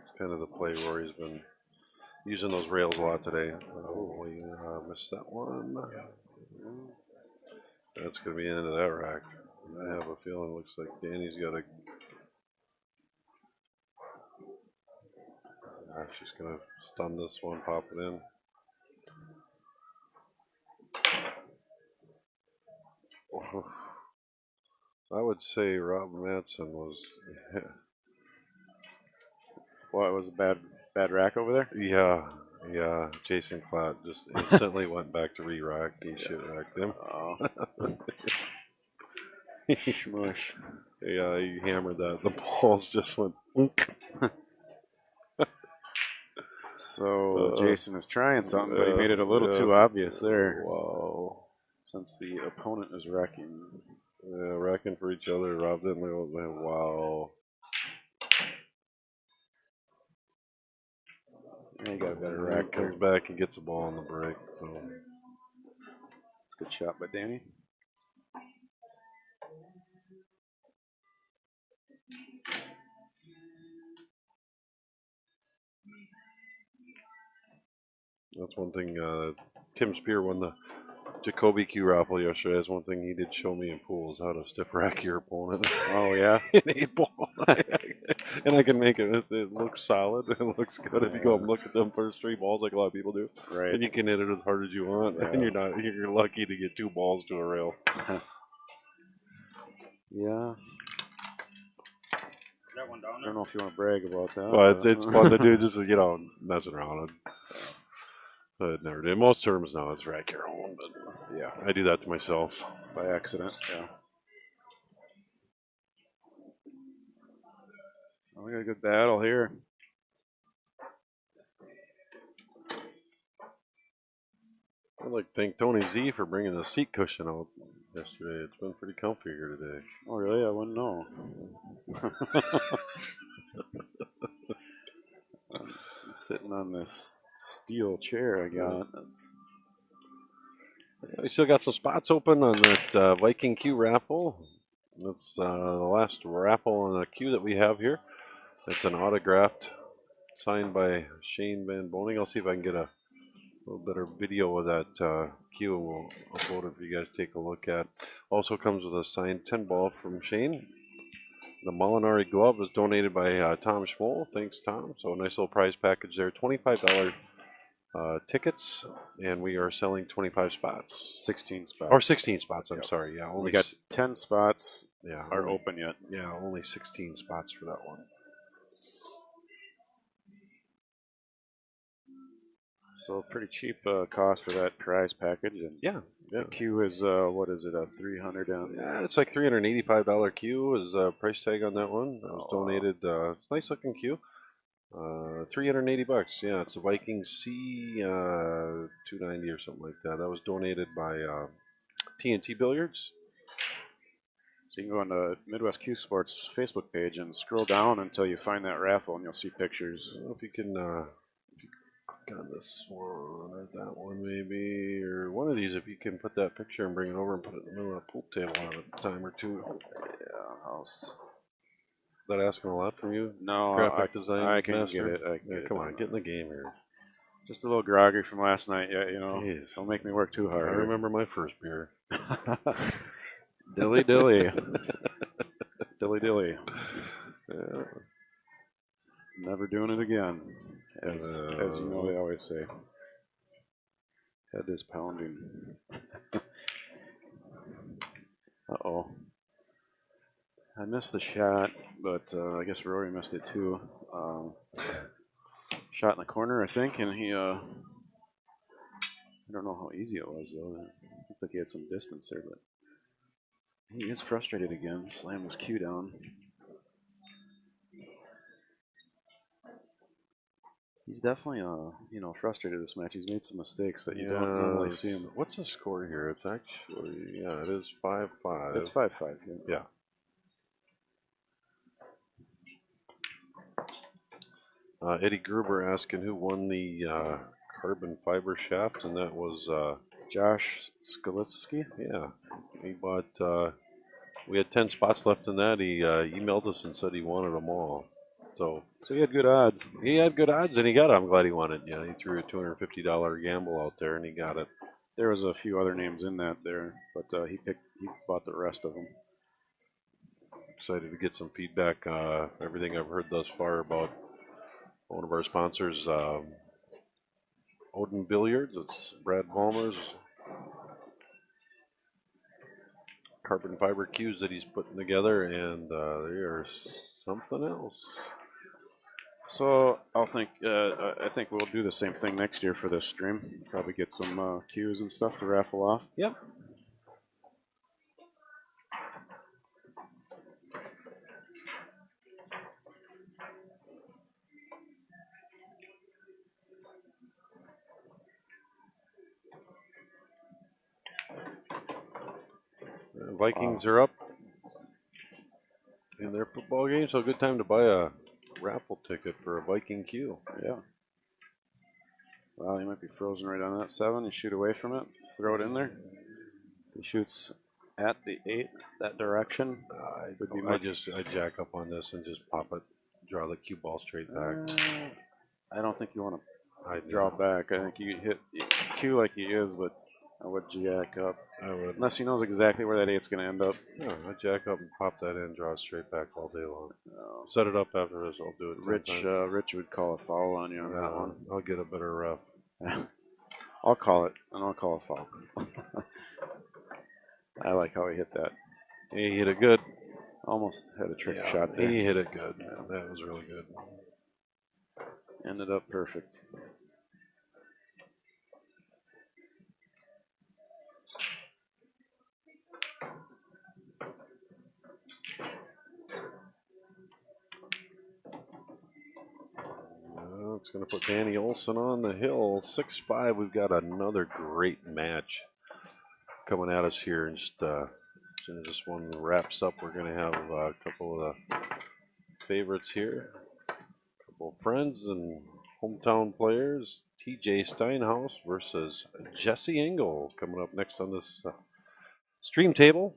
It's kind of the play where he's been using those rails a lot today. Oh, we missed that one. That's going to be into that rack. I have a feeling it looks like Danny's got a. She's going to stun this one, pop it in. I would say Rob Madsen was. Well, it was a bad rack over there? Yeah. Yeah, Jason Klatt just instantly went back to re-rack. He shit-racked him. Smush. Yeah, he hammered that. The balls just went. So Jason is trying something, but he made it a little too obvious there. Wow. Since the opponent is wrecking. Yeah, wrecking for each other. Rob didn't know. Wow. Yeah, he got a better Rack rack there. comes back and gets the ball on the break. So good shot by Danny. that's one thing. Tim Spear won the Jacoby Q Raffle yesterday. That's one thing he did show me in pool is how to stiff rack your opponent. Oh yeah, in 8-ball, and I can make it. It looks solid. It looks good if you go and look at them first 3 balls like a lot of people do. Right. And you can hit it as hard as you want, and you're lucky to get 2 balls to a rail. Yeah. That one down I there? don't know if you want to brag about that. But it's fun to do, just messing around. But never did. Most terms now it's rack your own, but yeah, I do that to myself by accident. Yeah. Well, we got a good battle here. I'd like to thank Tony Z for bringing the seat cushion out yesterday. It's been pretty comfy here today. Oh, really? I wouldn't know. I'm sitting on this steel chair I got. We still got some spots open on that Viking Q Raffle. That's the last raffle on the queue that we have here. It's an autographed, signed by Shane Van Boning. I'll see if I can get a little better video of that queue, and we'll upload it for you guys to take a look at. Also comes with a signed 10 ball from Shane. The Molinari glove is donated by Tom Schmoll. Thanks, Tom. So a nice little prize package there. $25 tickets, and we are selling 25 spots. 16 spots. Or 16 spots, I'm sorry. Yeah, we got 10 spots are open yet. Yeah, only 16 spots for that one. So pretty cheap cost for that prize package. And yeah. The Q is, what is it, a 300 and... Yeah, it's like $385 Q is a price tag on that one. That was donated. It's a nice looking Q. $380. Yeah, it's a Viking C 290 or something like that. That was donated by TNT Billiards. So you can go on the Midwest Q Sports Facebook page and scroll down until you find that raffle, and you'll see pictures. I don't know if you can click on this one or that one maybe, or one of these. If you can put that picture and bring it over and put it in the middle of a pool table on a time or two. Yeah, house. Is that asking a lot from you? No, graphic design I can master? get it. Come on, get in the game here. Just a little groggy from last night. Yeah, Jeez. Don't make me work too hard. I remember my first beer. Dilly dilly. Dilly dilly. Yeah. Never doing it again, as you know they always say. Head is pounding. Uh-oh. I missed the shot, but I guess Rory missed it too. Shot in the corner, I think, and he, I don't know how easy it was, though. It looked like he had some distance there, but he is frustrated again. Slammed his cue down. He's definitely, frustrated this match. He's made some mistakes that you don't normally see him. What's the score here? It's actually, it is 5-5. It's 5-5. Yeah. Eddie Gruber asking who won the carbon fiber shaft, and that was Josh Skolitsky. Yeah, he bought. We had 10 spots left in that. He emailed us and said he wanted them all. So he had good odds. He had good odds, and he got it. I'm glad he won it. Yeah, he threw a $250 gamble out there, and he got it. There was a few other names in that there, but he bought the rest of them. Excited to get some feedback. Everything I've heard thus far about one of our sponsors, Odin Billiards. It's Brad Palmer's carbon fiber cues that he's putting together, and they are something else. So I think we'll do the same thing next year for this stream. Probably get some cues and stuff to raffle off. Yep. Vikings are up in their football game, so a good time to buy a raffle ticket for a Viking Q. Yeah. Well, he might be frozen right on that 7. You shoot away from it, throw it in there. He shoots at the 8 that direction. I jack up on this and just pop it, draw the cue ball straight back. I don't think you want to draw back. I think you hit cue like he is, but I would jack up. I would. Unless he knows exactly where that 8's going to end up. Yeah, I jack up and pop that in, draw it straight back all day long. Set it up after this, I'll do it. Rich would call a foul on you on that one. I'll get a better ref. I'll call it, and I'll call a foul. I like how he hit that. He hit it good. Almost had a trick shot there. He hit it good. Yeah, that was really good. Ended up perfect. It's going to put Danny Olson on the hill. 6-5. We've got another great match coming at us here. And just as soon as this one wraps up, we're going to have a couple of the favorites here. A couple of friends and hometown players. TJ Steinhaus versus Jesse Engel coming up next on this stream table.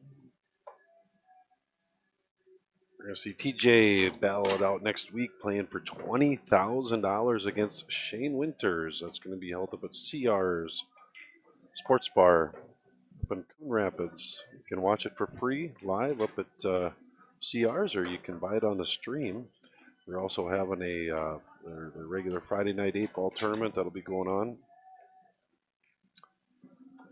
We're going to see TJ battle it out next week, playing for $20,000 against Shane Winters. That's going to be held up at CR's Sports Bar up in Coon Rapids. You can watch it for free live up at CR's, or you can buy it on the stream. They're also having their regular Friday night 8-ball tournament that'll be going on.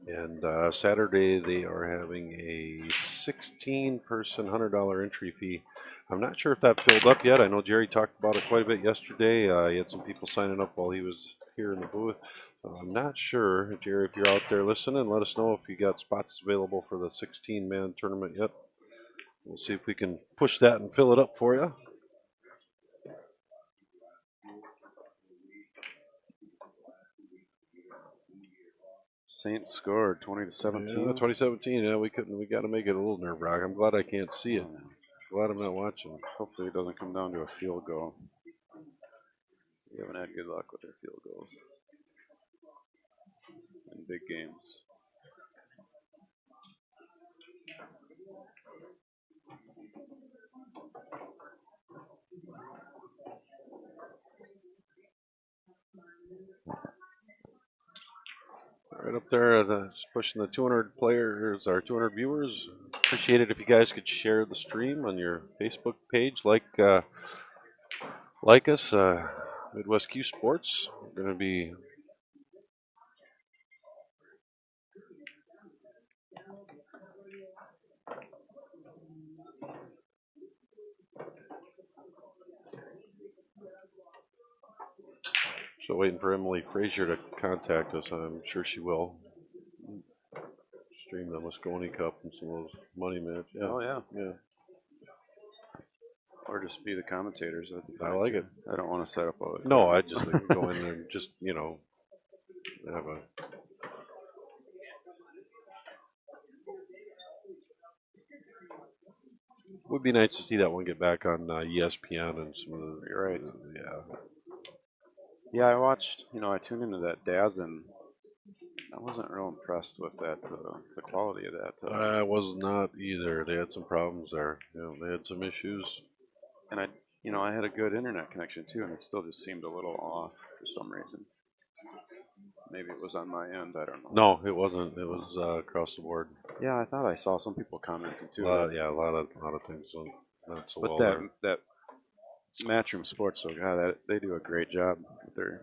And Saturday they are having a 16-person $100 entry fee. I'm not sure if that filled up yet. I know Jerry talked about it quite a bit yesterday. He had some people signing up while he was here in the booth. I'm not sure, Jerry, if you're out there listening, let us know if you got spots available for the 16-man tournament yet. We'll see if we can push that and fill it up for you. Saints scored 20-17. Yeah, 2017. Yeah, we couldn't. We got to make it a little nerve-wracking. I'm glad I can't see it. Glad I'm not watching. Hopefully it doesn't come down to a field goal. We haven't had good luck with their field goals in big games. Right up there, pushing the 200 players, our 200 viewers. Appreciate it if you guys could share the stream on your Facebook page, like us, Midwest Q Sports. We're going to be so waiting for Emily Frazier to contact us. I'm sure she will. Stream the Moscone Cup and some of those money matches. Yeah. Oh, yeah. Yeah. Or just be the commentators. I like it. I don't want to set up a... No, I just like go in there and just, have a... Would be nice to see that one get back on ESPN and some of the... You're right. Yeah. Yeah, I watched, I tuned into that Daz, and I wasn't real impressed with that, the quality of that. I was not either. They had some problems there. They had some issues. And I had a good internet connection too, and it still just seemed a little off for some reason. Maybe it was on my end, I don't know. No, it wasn't. It was across the board. Yeah, I thought I saw some people commenting too. Yeah, a lot of things not so well. But that Matchroom Sports, so God, they do a great job with their...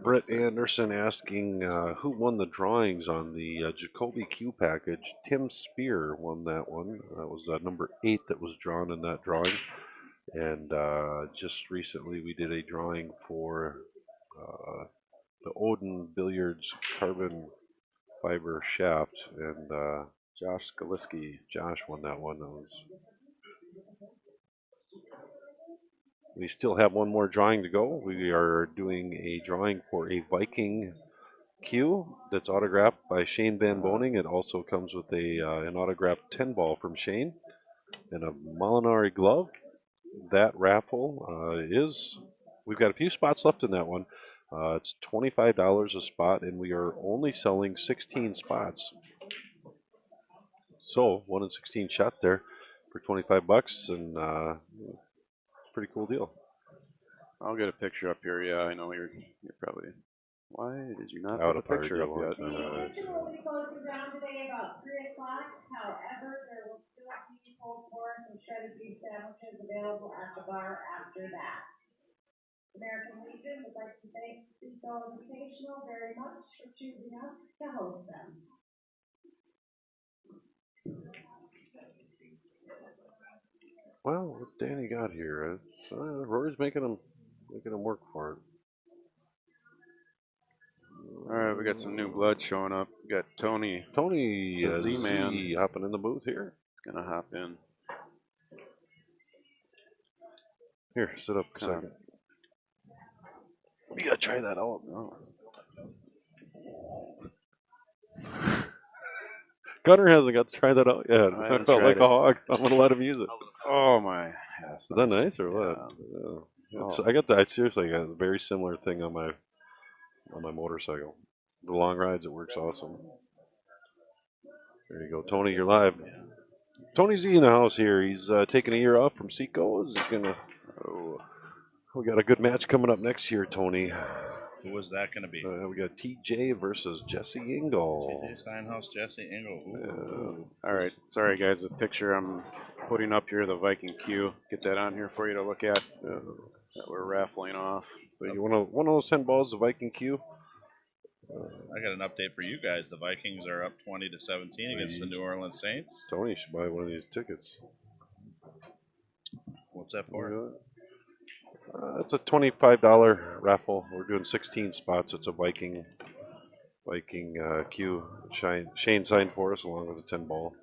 Brett Anderson asking who won the drawings on the Jacoby Q package. Tim Spear won that one. That was number 8 that was drawn in that drawing. And just recently we did a drawing for the Odin Billiards carbon fiber shaft, and Josh Skaliski. Josh won that one. We still have one more drawing to go. We are doing a drawing for a Viking Q that's autographed by Shane Van Boning. It also comes with an autographed 10 ball from Shane and a Molinari glove. That raffle we've got a few spots left in that one. It's $25 a spot, and we are only selling 16 spots. So 1 in 16 shot there for $25, and pretty cool deal. I'll get a picture up here. Yeah, I know you're probably. Why did you not Out put a of picture up yet? The auction will be closing down today about 3 o'clock. However, there will still be pulled pork and shredded beef sandwiches available at the bar after that. American Legion would like to thank Seco Invitational very much for choosing us to host them. Well, what Danny got here? Rory's making him work for it. All right, we got some new blood showing up. We got Tony. Tony, the Z-Man, hopping in the booth here. Gonna hop in. Here, sit up a second. You gotta try that out. Oh. Gunner hasn't got to try that out yet. I felt like a hog. I'm gonna let him use it. Oh my! Yeah, is that nice or what? Yeah. I got that. Seriously, I got a very similar thing on my motorcycle. The long rides, it works awesome. There you go, Tony. You're live. Tony Z in the house here. He's taking a year off from Seco. He's gonna. Oh, we got a good match coming up next year, Tony. Who was that going to be? We got TJ versus Jesse Engel. TJ Steinhaus, Jesse Engel. All right. Sorry, guys. The picture I'm putting up here, the Viking Q. Get that on here for you to look at. That we're raffling off. So you want one of those 10 balls, the Viking Q? I got an update for you guys. The Vikings are up 20-17 against the New Orleans Saints. Tony should buy one of these tickets. What's that for? It's a $25 raffle. We're doing 16 spots. It's a Viking Q. Shane signed for us along with a 10 ball.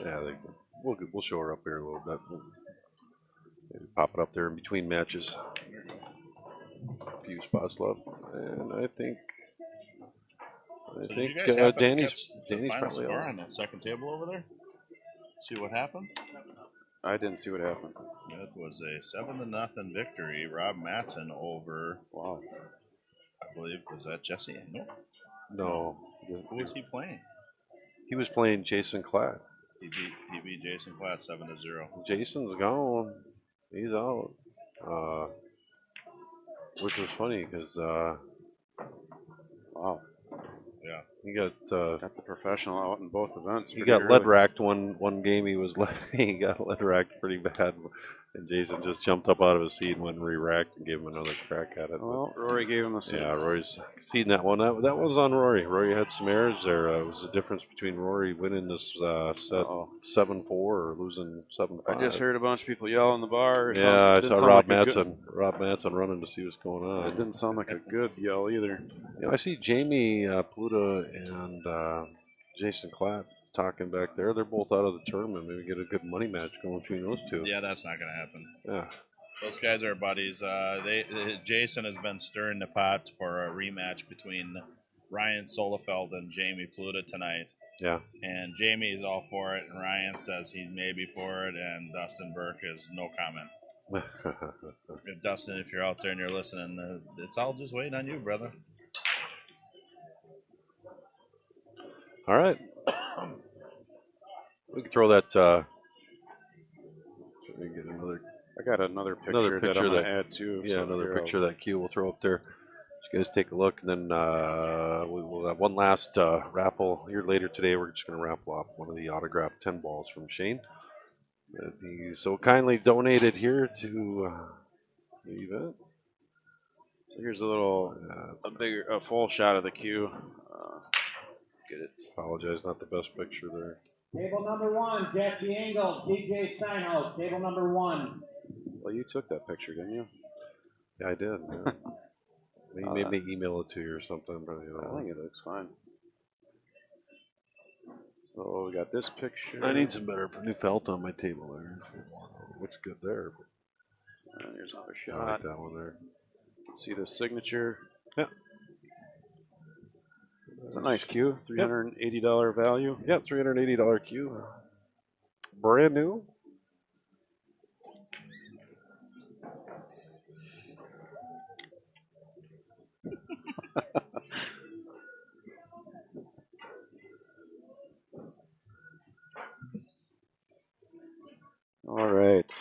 Yeah, we'll show her up here a little bit. Maybe pop it up there in between matches. A few spots left, and I think Danny's final probably score on that second table over there. See what happened? I didn't see what happened. It was a 7-0 victory. Rob Matson over. Wow. I believe, was that Jesse Engel? No. Who was he playing? He was playing Jason Klatt. He beat Jason Klatt 7-0. Jason's gone. He's out. Which was funny because wow. Yeah. He got the professional out in both events. He got lead racked one game. He got lead racked pretty bad, and Jason just jumped up out of his seat and went and re-racked and gave him another crack at it. Well, Rory gave him a seat. Yeah, Rory's seen that one. That was on Rory. Rory had some errors there. It was the difference between Rory winning this set 7-4 or losing 7-5. I just heard a bunch of people yell in the bar. Yeah, I saw Rob Matson running to see what's going on. It didn't sound like a good yell either. You know, I see Jamie Pluta and Jason Klatt talking back there. They're both out of the tournament. Maybe get a good money match going between those two. Yeah, that's not going to happen. Yeah. Those guys are buddies. Jason has been stirring the pot for a rematch between Ryan Solefeld and Jamie Pluta tonight. Yeah. And Jamie is all for it, and Ryan says he's maybe for it, and Dustin Burke is no comment. Dustin, if you're out there and you're listening, it's all just waiting on you, brother. All right. We can throw that. Let me get another. I got another picture that I'm going to add too. Yeah, another picture of that Q we'll throw up there. You guys take a look, and then we'll have one last raffle. A year later today, we're just going to raffle off one of the autographed 10 balls from Shane. He so kindly donated here to the event. So here's a little, a full shot of the Q. Get it. Apologize, not the best picture there. Table number 1, Jesse Engel, DJ Steinhaus. Table number 1. Well, you took that picture, didn't you? Yeah, I did. Yeah. You made me email it to you or something, but you know. I think it looks fine. So we got this picture. I need some better new felt on my table there. Looks good there. There's another I shot. like that one there. See the signature. Yeah. It's a nice Q. $380 value. Yep, $380 Q. Brand new. All right.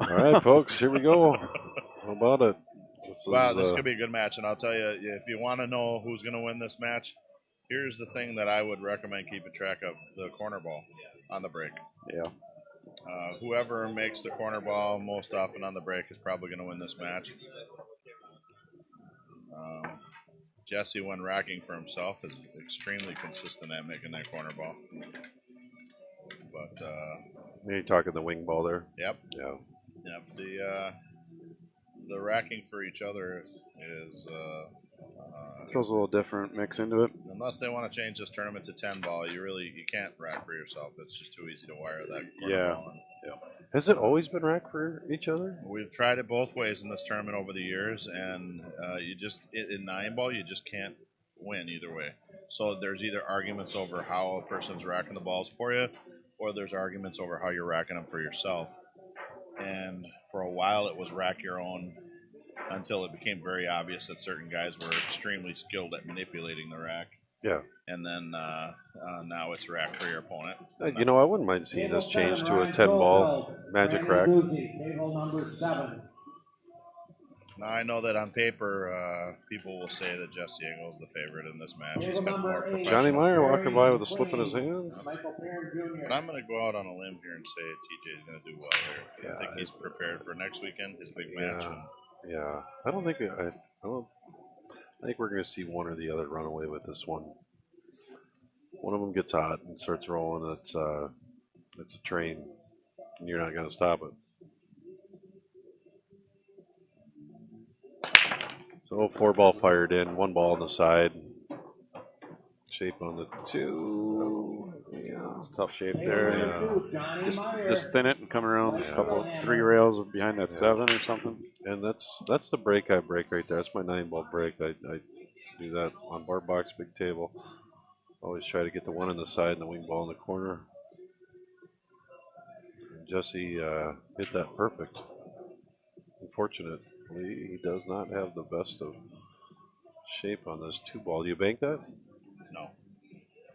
All right, folks, here we go. How about it? This could be a good match, and I'll tell you, if you want to know who's going to win this match, here's the thing that I would recommend keeping track of: the corner ball on the break. Yeah. Whoever makes the corner ball most often on the break is probably going to win this match. Jesse, when racking for himself, is extremely consistent at making that corner ball. But you're talking the wing ball there. Yep. Yeah. Yep. The racking for each other is throws a little different mix into it. Unless they want to change this tournament to 10 ball, you can't rack for yourself. It's just too easy to wire that corner ball in. Yeah. Has it always been rack for each other? We've tried it both ways in this tournament over the years, and in 9 ball you just can't win either way. So there's either arguments over how a person's racking the balls for you, or there's arguments over how you're racking them for yourself. And for a while it was rack your own, until it became very obvious that certain guys were extremely skilled at manipulating the rack. Yeah. And then now it's rack for your opponent. I wouldn't mind seeing this change to a 10-ball magic rack. Table number 7. Now, I know that on paper, people will say that Jesse Engel is the favorite in this match. He's got more professional. Johnny Meyer walking by with a slip in his hand. But I'm going to go out on a limb here and say TJ is going to do well here. Yeah, I think he's prepared for next weekend, his big match. Yeah. I think we're going to see one or the other run away with this one. One of them gets hot and starts rolling. It's a train, and you're not going to stop it. So 4 ball fired in, 1 ball on the side. Shape on the 2. Yeah, it's tough shape there. Just thin it and come around a couple, 3 rails behind that 7 or something. And that's the break I break right there. That's my 9-ball break. I do that on bar box, big table. Always try to get the 1 on the side and the wing ball in the corner. And Jesse hit that perfect. Unfortunately, he does not have the best of shape on this 2-ball. Do you bank that? No.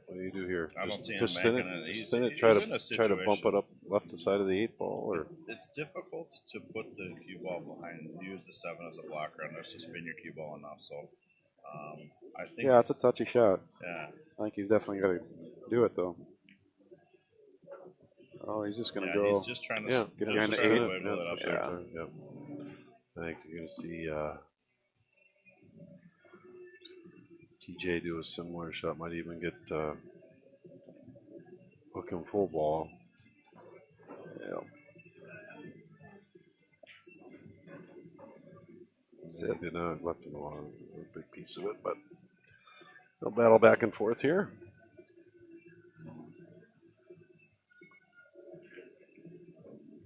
What do you do here? I don't see him banking it. He's try to bump it up left the side of the 8-ball, or it's difficult to put the cue ball behind. Use the 7 as a blocker and just to spin your cue ball enough. So I think it's a touchy shot. Yeah. I think he's definitely got to do it though. Oh, he's just going to go. He's just trying to get behind the 8. Wiggle it up there. I think you're going to see TJ do a similar shot. Might even get hook him full ball. Yeah. Zeb, left him alone a big piece of it, but They'll battle back and forth here.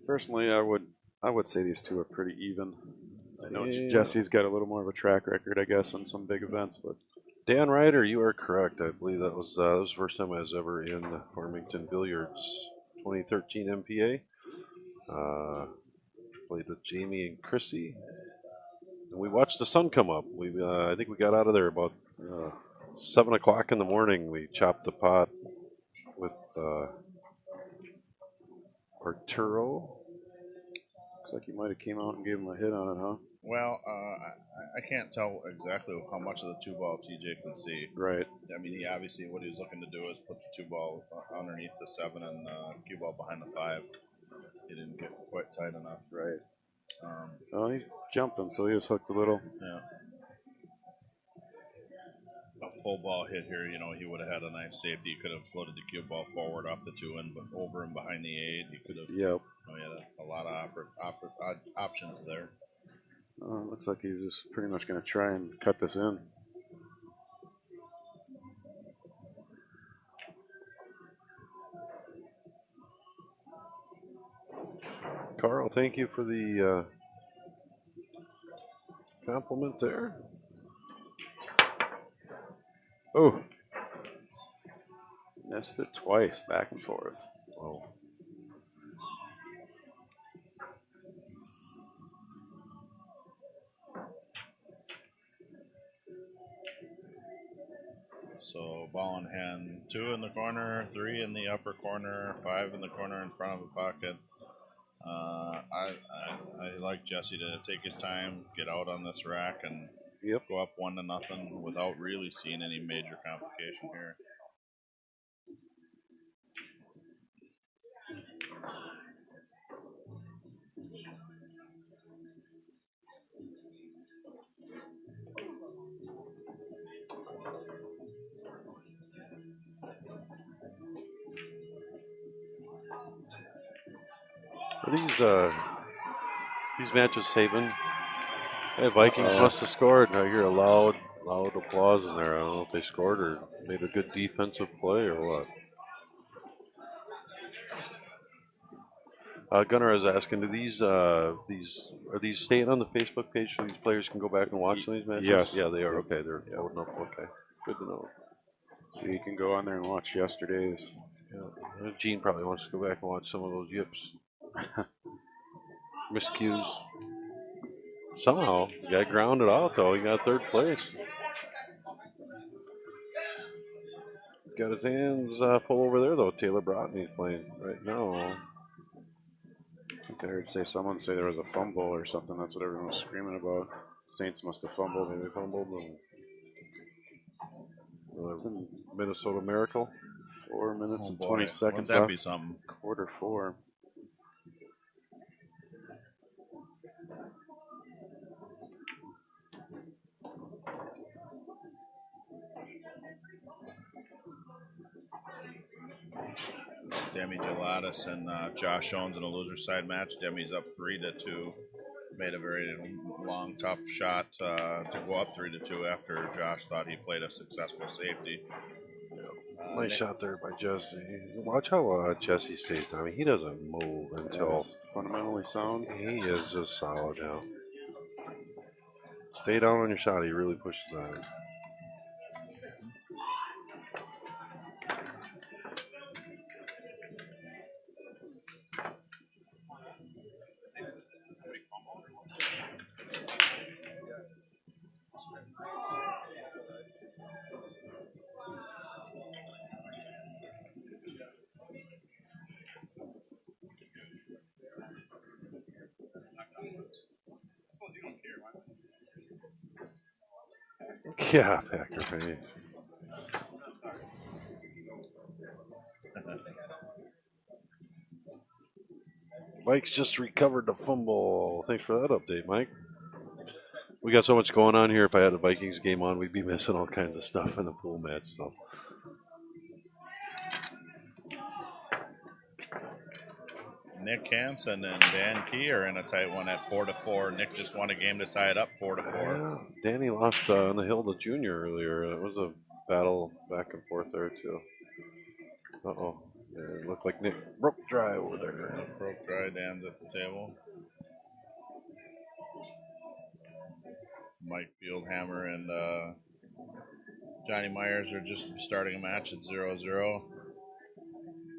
Personally, I would say these two are pretty even. I know Yeah. Jesse's got a little more of a track record, I guess, on some big events, but Dan Ryder, you are correct. I believe that was the first time I was ever in Farmington Billiards, 2013 MPA. Played with Jamie and Chrissy, and we watched the sun come up. I think we got out of there about 7 o'clock in the morning. We chopped the pot with Arturo. looks like he might have came out and gave him a hit on it, huh? Well, I can't tell exactly how much of the 2-ball TJ can see. Right. I mean, he obviously what he was looking to do is put the 2-ball underneath the 7 and cue ball behind the 5. He didn't get quite tight enough. Right. Oh, he's jumping, so he was hooked a little. Yeah. A full ball hit here, you know, he would have had a nice safety. He could have floated the cue ball forward off the 2 and over and behind the 8. He could have. Yep. You know, he had a lot of options there. Looks like he's just pretty much going to try and cut this in. Carl, thank you for the compliment there. Oh. Missed it twice, back and forth. Wow. So ball in hand, 2 in the corner, 3 in the upper corner, 5 in the corner in front of the pocket. I like Jesse to take his time, get out on this rack, and go up 1-0 without really seeing any major complication here. Are these matches saving? Hey, Vikings must have scored. I hear a loud applause in there. I don't know if they scored or made a good defensive play or what. Gunnar is asking, are these staying on the Facebook page so these players can go back and watch these matches? Yes. Yeah, they are. Okay, they're loading up. Okay, good to know. So you can go on there and watch yesterday's. Yeah. Gene probably wants to go back and watch some of those yips. Miscues. Somehow, he got grounded out though. He got 3rd place. Got his hands full over there though. Taylor Broughton's playing right now. I think I heard someone say there was a fumble or something. That's what everyone was screaming about. Saints must have fumbled. Maybe fumbled. Minnesota Miracle. 4 minutes and 20 seconds Wouldn't that left. be something? Quarter 4. Demi Gelatis and Josh Owens in a loser side match. Demi's up 3-2. Made a very long, tough shot to go up 3-2 after Josh thought he played a successful safety. Nice shot there by Jesse. Watch how Jesse stays down. I mean, he doesn't move until fundamentally sound. He is just solid now. Stay down on your shot. He really pushes on. Yeah, Packer fan. Mike's just recovered the fumble. Thanks for that update, Mike. We got so much going on here. If I had a Vikings game on, we'd be missing all kinds of stuff in the pool match. So. Nick Hanson and Dan Key are in a tight one at 4-4. Nick just won a game to tie it up 4-4. Yeah, Danny lost on the hill to Junior earlier. It was a battle back and forth there too. Uh-oh. Yeah, it looked like Nick broke dry over there. Broke dry, Dan's at the table. Mike Fieldhammer and Johnny Myers are just starting a match at 0-0.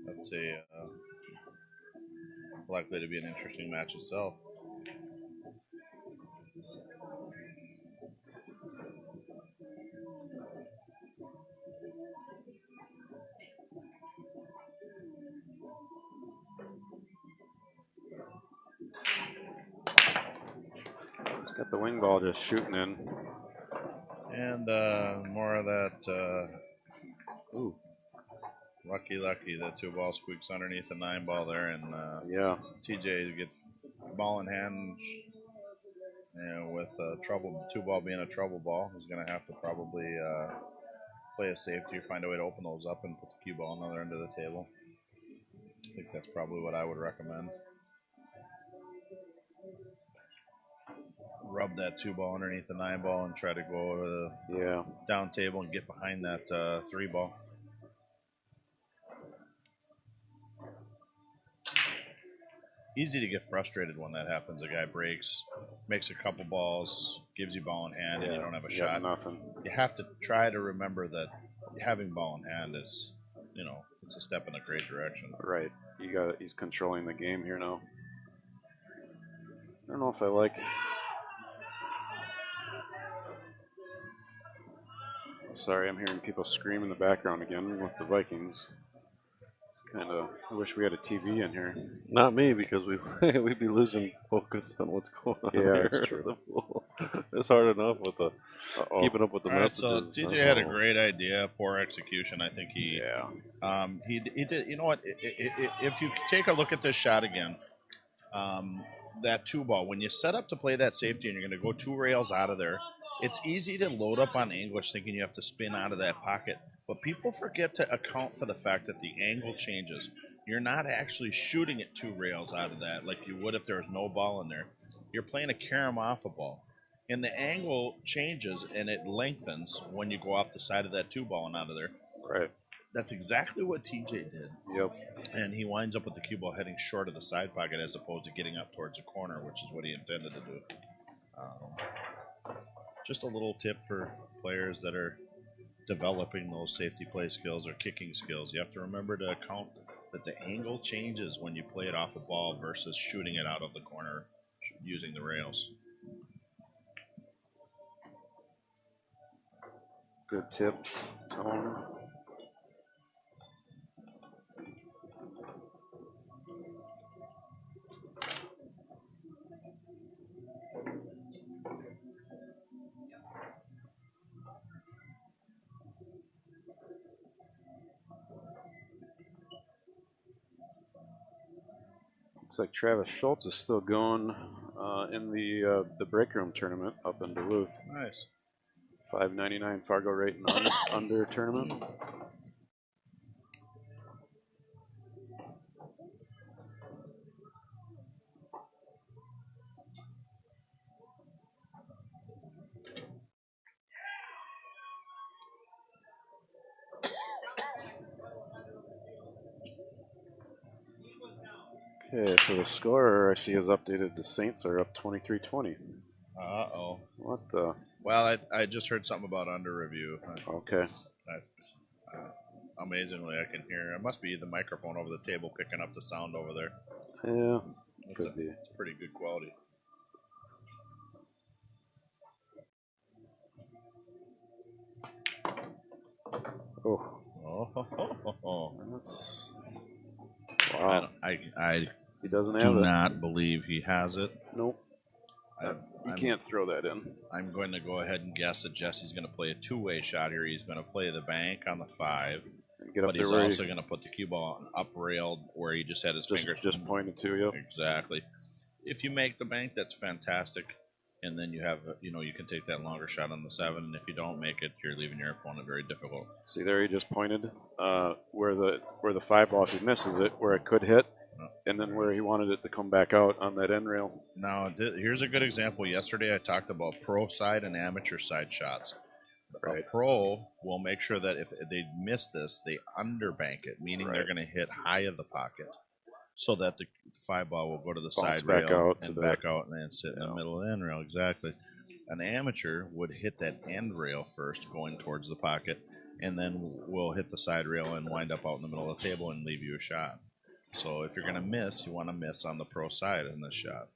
That's likely to be an interesting match itself. He's got the wing ball just shooting in. And more of that. Ooh. Lucky. The 2-ball squeaks underneath the 9-ball there. And yeah. TJ gets ball in hand. And with trouble, 2-ball being a trouble ball, he's going to have to probably play a safety or find a way to open those up and put the cue ball on the other end of the table. I think that's probably what I would recommend. Rub that 2-ball underneath the 9-ball and try to go to the down table and get behind that 3-ball. Easy to get frustrated when that happens. A guy breaks, makes a couple balls, gives you ball in hand, and you don't have a shot. Nothing. You have to try to remember that having ball in hand is, it's a step in a great direction. Right. He's controlling the game here now. I don't know if I like it. Sorry, I'm hearing people scream in the background again with the Vikings. I wish we had a TV in here. Not me, because we'd be losing focus on what's going on here. That's true. It's hard enough with keeping up with the messages. So TJ had a great idea, poor execution. I think he did. You know what? If you take a look at this shot again, that 2-ball, when you set up to play that safety and you're going to go 2 rails out of there, it's easy to load up on English thinking you have to spin out of that pocket. But people forget to account for the fact that the angle changes. You're not actually shooting it 2 rails out of that like you would if there was no ball in there. You're playing a carom-off ball. And the angle changes and it lengthens when you go off the side of that 2-ball and out of there. Right. That's exactly what TJ did. Yep. And he winds up with the cue ball heading short of the side pocket as opposed to getting up towards the corner, which is what he intended to do. Just a little tip for players that are developing those safety play skills or kicking skills. You have to remember to account that the angle changes when you play it off a ball versus shooting it out of the corner using the rails. Good tip, Tone. Looks like Travis Schultz is still going in the break room tournament up in Duluth. Nice. $5.99 Fargo rate and under tournament. Okay, so the score I see is updated. The Saints are up 23-20. Uh-oh. What the? Well, I just heard something about under review. Okay. Amazingly, I can hear. It must be the microphone over the table picking up the sound over there. Yeah, could be. It's pretty good quality. Oh. That's, wow. He doesn't have do it. not believe he has it. Nope. You can't throw that in. I'm going to go ahead and guess that Jesse's going to play a 2-way shot here. He's going to play the bank on the 5, but he's also going to put the cue ball up railed where he just had his fingers just pointed to. Yep. Exactly. If you make the bank, that's fantastic, and then you have you can take that longer shot on the 7. And if you don't make it, you're leaving your opponent very difficult. See there, he just pointed where the 5 ball, if he misses it, where it could hit. And then where he wanted it to come back out on that end rail. Now, here's a good example. Yesterday I talked about pro side and amateur side shots. Right. A pro will make sure that if they miss this, they underbank it, meaning they're Right. going to hit high of the pocket, so that the 5-ball will go to the Bounce side back rail out and to back out and then sit in Yeah. the middle of the end rail. Exactly. An amateur would hit that end rail first, going towards the pocket, and then will hit the side rail and wind up out in the middle of the table and leave you a shot. So if you're going to miss, you want to miss on the pro side in this shot.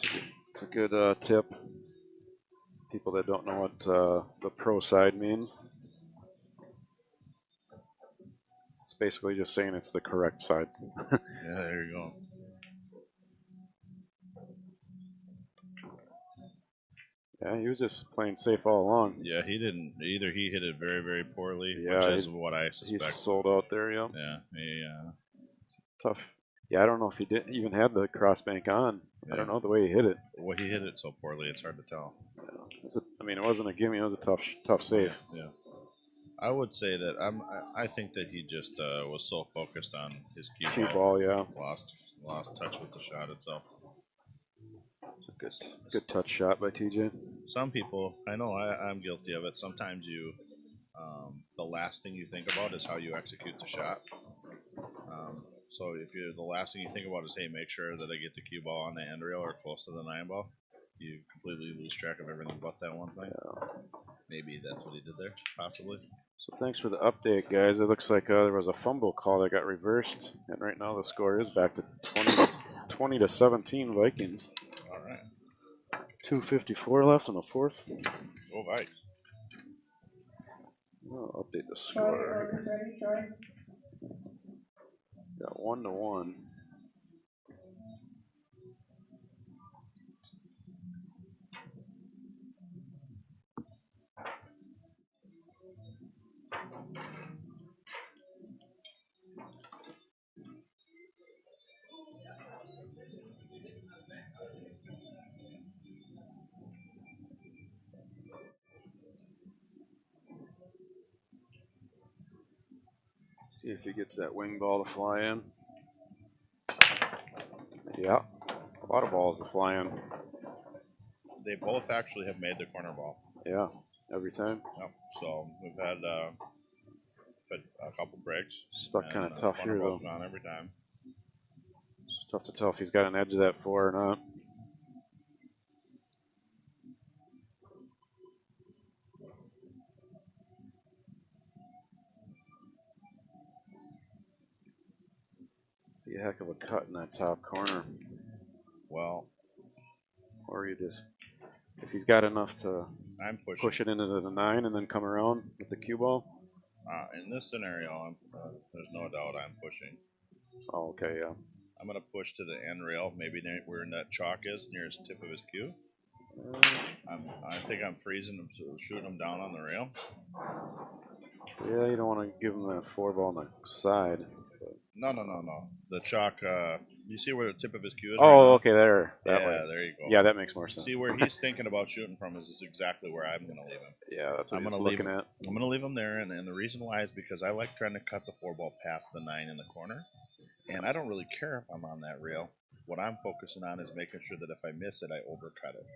It's a good tip. People that don't know what the pro side means. It's basically just saying it's the correct side. Yeah, there you go. Yeah, he was just playing safe all along. Yeah, he didn't. Either he hit it very, very poorly, Yeah, which is what I He's suspect. sold out there, yeah. Yeah. Tough. Yeah, I don't know if he didn't even have the crossbank on. I don't know the way he hit it. Well, he hit it so poorly, it's hard to tell. Yeah. It wasn't a gimme. It was a tough save. Yeah. I would say that I think that he just was so focused on his cue ball, yeah. Lost touch with the shot itself. Good touch shot by TJ. Some people, I know I'm guilty of it. Sometimes the last thing you think about is how you execute the shot. So if the last thing you think about is, hey, make sure that I get the cue ball on the end rail or close to the 9-ball, you completely lose track of everything but that one thing. Yeah. Maybe that's what he did there, possibly. So thanks for the update, guys. It looks like there was a fumble call that got reversed, and right now the score is back to 20 to 17 Vikings. All right. 2:54 left in the fourth. Go Vikes. I'll update the score. Got 1-1. See if he gets that wing ball to fly in. Yeah, a lot of balls to fly in. They both actually have made the corner ball. Yeah, every time. Yep. So we've had a couple breaks. Stuck kind of tough here, though. Gone every time. It's tough to tell if he's got an edge of that 4 or not. Be a heck of a cut in that top corner. Well, or you just, if he's got enough to push it into the 9 and then come around with the cue ball. In this scenario, there's no doubt I'm pushing. Oh, okay, yeah. I'm going to push to the end rail, maybe where that chalk is, nearest the tip of his cue. I think I'm freezing him, shooting him down on the rail. Yeah, you don't want to give him that 4 ball on the side. No. The chalk, you see where the tip of his cue is? Oh, right okay, there. That way. There you go. Yeah, that makes more sense. See where he's thinking about shooting from is exactly where I'm going to leave him. Yeah, that's what I'm he's looking at. I'm going to leave him there, and the reason why is because I like trying to cut the 4 ball past the 9 in the corner, and I don't really care if I'm on that rail. What I'm focusing on is making sure that if I miss it, I overcut it,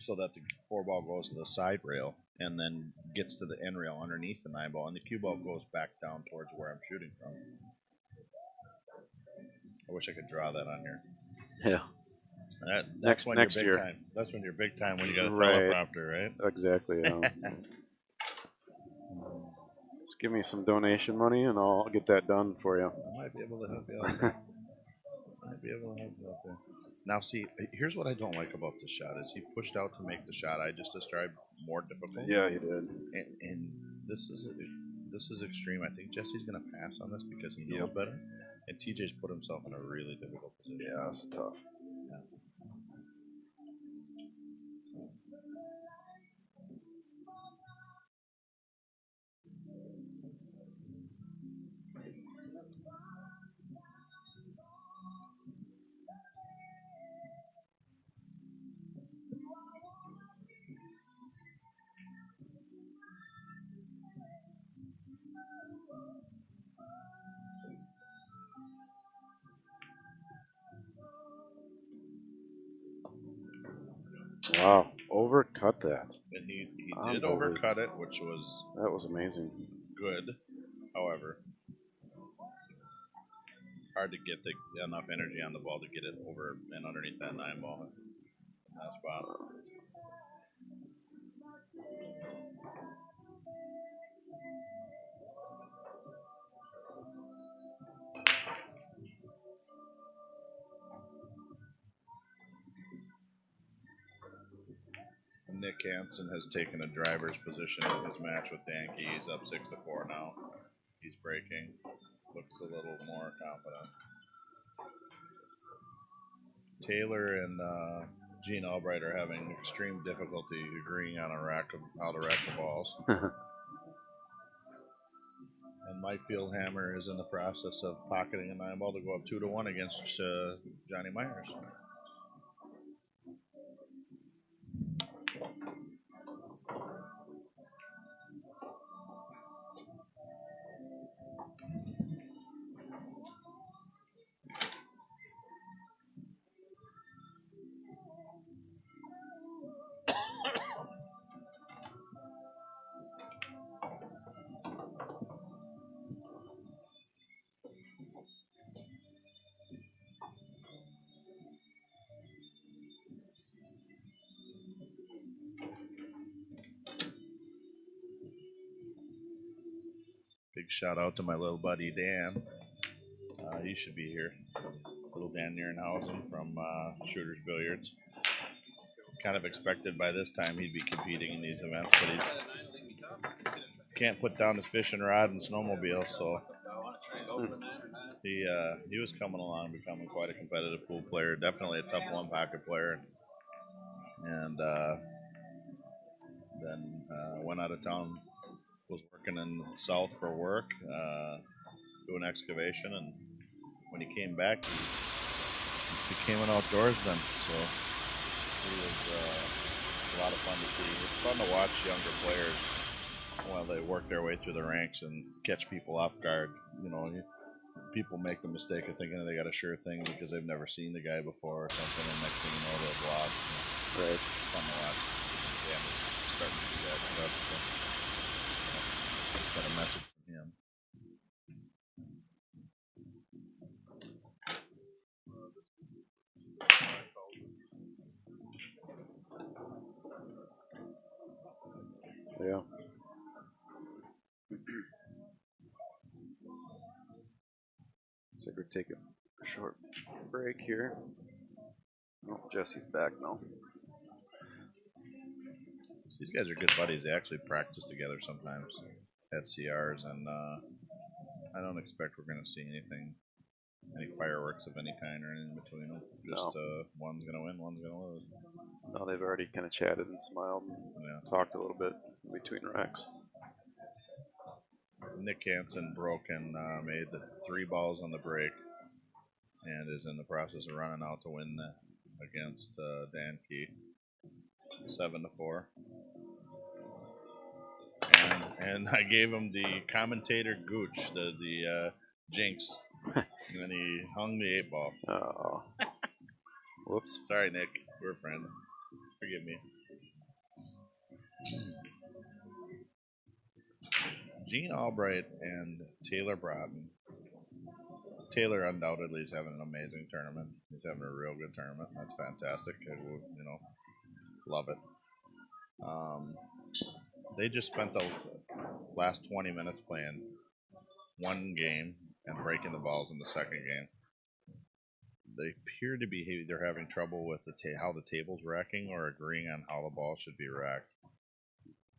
so that the 4 ball goes to the side rail and then gets to the end rail underneath the 9 ball, and the cue ball goes back down towards where I'm shooting from. I wish I could draw that on here. Yeah. That's when next you're year. big time. That's when you're big time, when you got a Right. teleprompter, right? Exactly. Yeah. Just give me some donation money and I'll get that done for you. I might be able to help you out there. Now, see, here's what I don't like about this shot is he pushed out to make the shot I just described more difficult. Yeah, he did. And this is extreme. I think Jesse's going to pass on this because he knows better. And TJ's put himself in a really difficult position. Yeah, it's tough. Yeah. Wow. overcut that. And he did overcut it, which was that was amazing. Good. However, hard to get enough energy on the ball to get it over and underneath that 9 ball in that spot. Nick Hanson has taken a driver's position in his match with Danke. He's up 6-4 now. He's breaking. Looks a little more confident. Taylor and Gene Albright are having extreme difficulty agreeing on how to rack the balls. And Mike Fieldhammer is in the process of pocketing a 9 ball to go up 2-1 against Johnny Myers. Big shout out to my little buddy Dan. He should be here. Little Dan Nierenhausen from Shooters Billiards. Kind of expected by this time he'd be competing in these events, but he's can't put down his fishing rod and snowmobile, so he was coming along, becoming quite a competitive pool player. Definitely a tough one pocket player. And then went out of town. Was working in the south for work, doing excavation, and when he came back, he became an outdoorsman. So he was a lot of fun to see. It's fun to watch younger players while they work their way through the ranks and catch people off guard. You know, people make the mistake of thinking they got a sure thing because they've never seen the guy before or something, and next thing you know, they've lost. Right. It's fun to watch. Dan is starting to do that stuff. So. Got a message from him. Yeah. So we're taking a short break here. Oh, Jesse's back now. These guys are good buddies. They actually practice together sometimes at CRs, and I don't expect we're going to see any fireworks of any kind or anything between them. Just one's going to win, one's going to lose. No, they've already kind of chatted and smiled and talked a little bit between racks. Nick Hanson broke and made the 3 balls on the break and is in the process of running out to win against Danke 7-4. And I gave him the commentator gooch, the jinx, and he hung the 8 ball. Oh. Whoops. Sorry, Nick. We're friends. Forgive me. Gene Albright and Taylor Broughton. Taylor undoubtedly is having an amazing tournament. He's having a real good tournament. That's fantastic. Love it. They just spent the last 20 minutes playing one game and breaking the balls in the second game. They appear to be either having trouble with how the table's racking or agreeing on how the ball should be racked.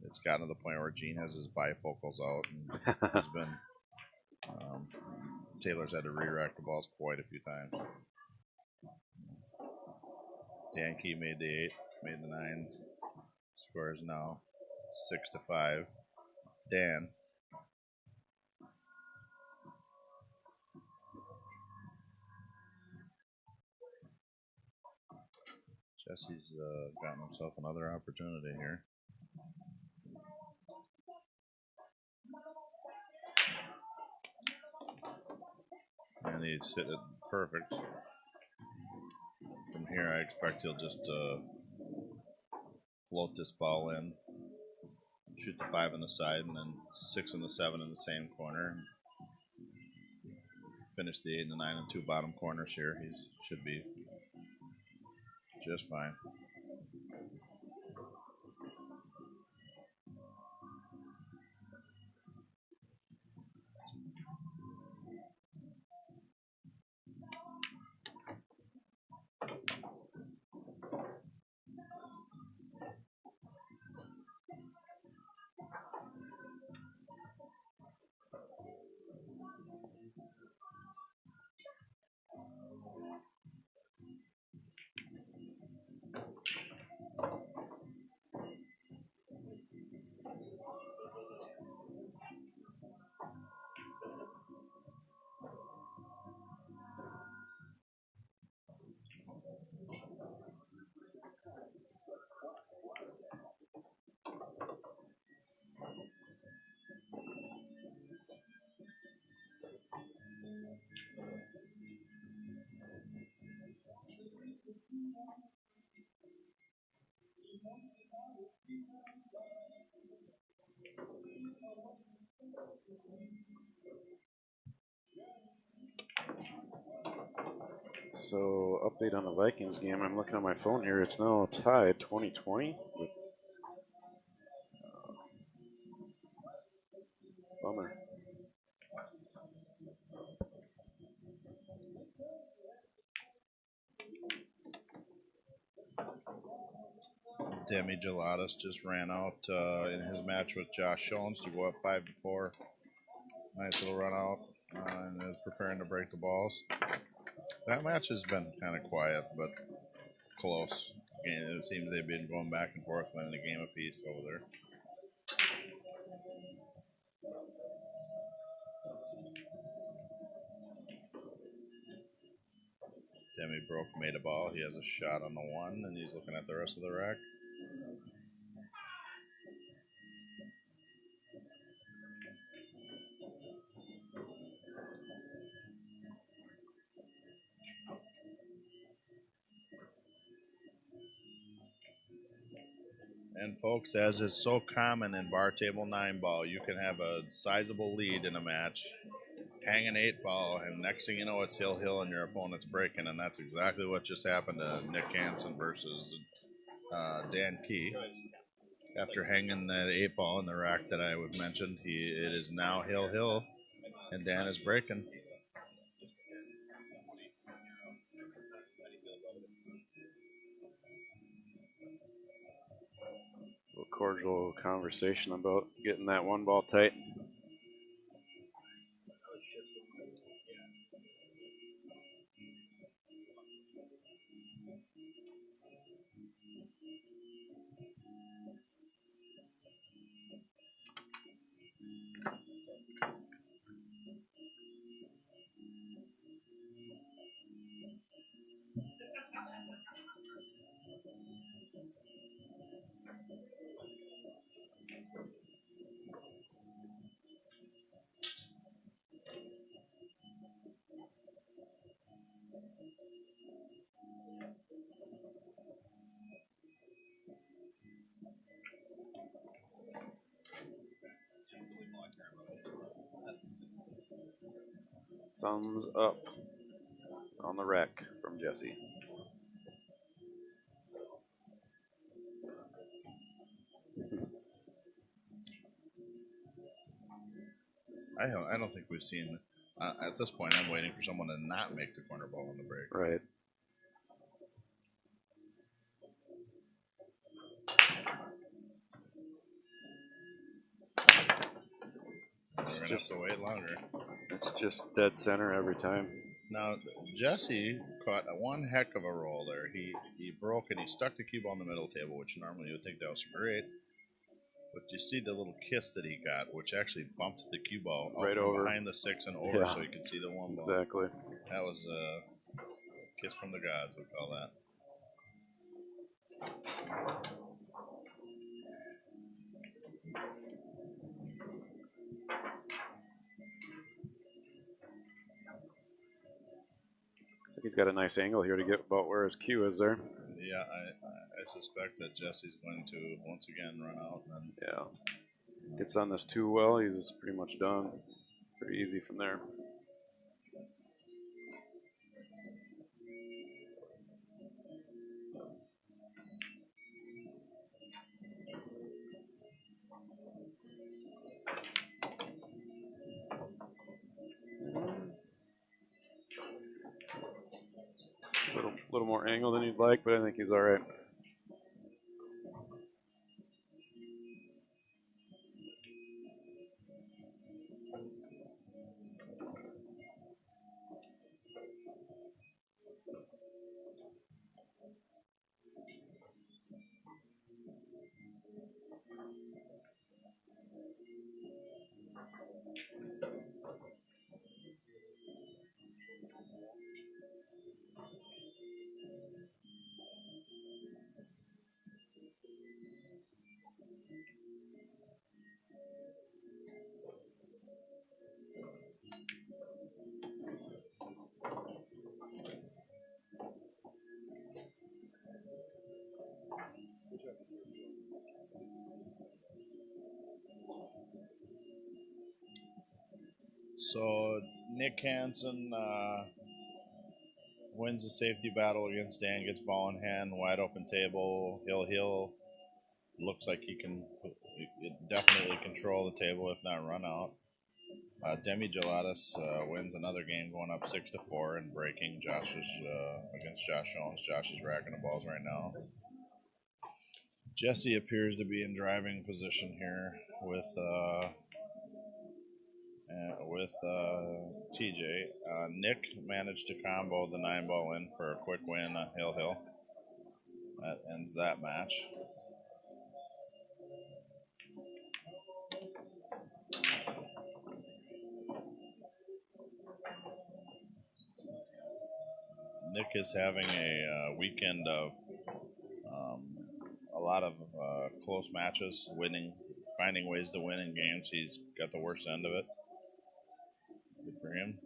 It's gotten to the point where Gene has his bifocals out, and he's been Taylor's had to re-rack the balls quite a few times. Danke made the 8, made the 9. Score is now 6-5. Dan. Jesse's gotten himself another opportunity here. And he's hit it perfect. From here, I expect he'll just float this ball in, shoot the 5 on the side, and then 6 and the 7 in the same corner. Finish the 8 and the 9 and 2 bottom corners here. He should be just fine. So, update on the Vikings game. I'm looking on my phone here. It's now tied 2020. Bummer. Demi Gelatis just ran out in his match with Josh Jones to go up 5-4. Nice little run out, and is preparing to break the balls. That match has been kind of quiet, but close. And it seems they've been going back and forth, winning a game apiece over there. Demi made a ball. He has a shot on the 1, and he's looking at the rest of the rack. And folks, as is so common in bar table 9 ball, you can have a sizable lead in a match, hang an 8 ball, and next thing you know, it's hill and your opponent's breaking, and that's exactly what just happened to Nick Hanson versus Dan Key. After hanging that 8 ball in the rack that I would mentioned, it is now hill, and Dan is breaking. A cordial conversation about getting that 1 ball tight. Thumbs up on the rack from Jesse. I don't think we've seen. At this point, I'm waiting for someone to not make the corner ball on the break. Right. We're going to have to wait longer. It's just dead center every time. Now, Jesse caught one heck of a roll there. He broke and he stuck the cue ball in the middle table, which normally you would think that was great. But you see the little kiss that he got, which actually bumped the cue ball right from over behind the 6 and over, so you could see the 1 ball. Exactly. That was a kiss from the gods, we call that. Looks like he's got a nice angle here to get about where his cue is there. Yeah, I suspect that Jesse's going to once again run out. And Yeah. Gets on this too well, he's pretty much done. Pretty easy from there. Little more angle than you'd like, but I think he's all right. so Nick Hanson wins the safety battle against Dan, gets ball in hand, wide open table. He'll looks like he can definitely control the table, if not run out. Demi Gelatis wins another game, going up 6-4 and breaking Josh's against Josh Jones. Josh is racking the balls right now. Jesse appears to be in driving position here with TJ. Nick managed to combo the 9-ball in for a quick win. Hill. That ends that match. Nick is having a weekend of a lot of close matches, finding ways to win in games. He's got the worst end of it. Good for him.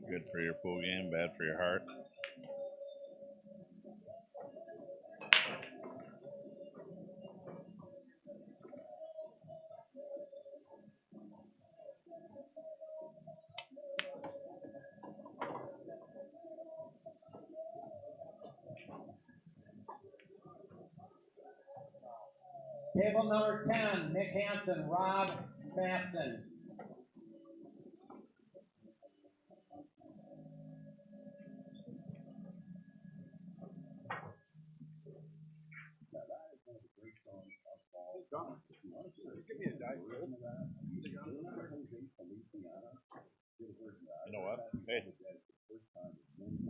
Good for your pool game, bad for your heart. Table number 10, Nick Hanson, Rob Matson. You know what? Hey,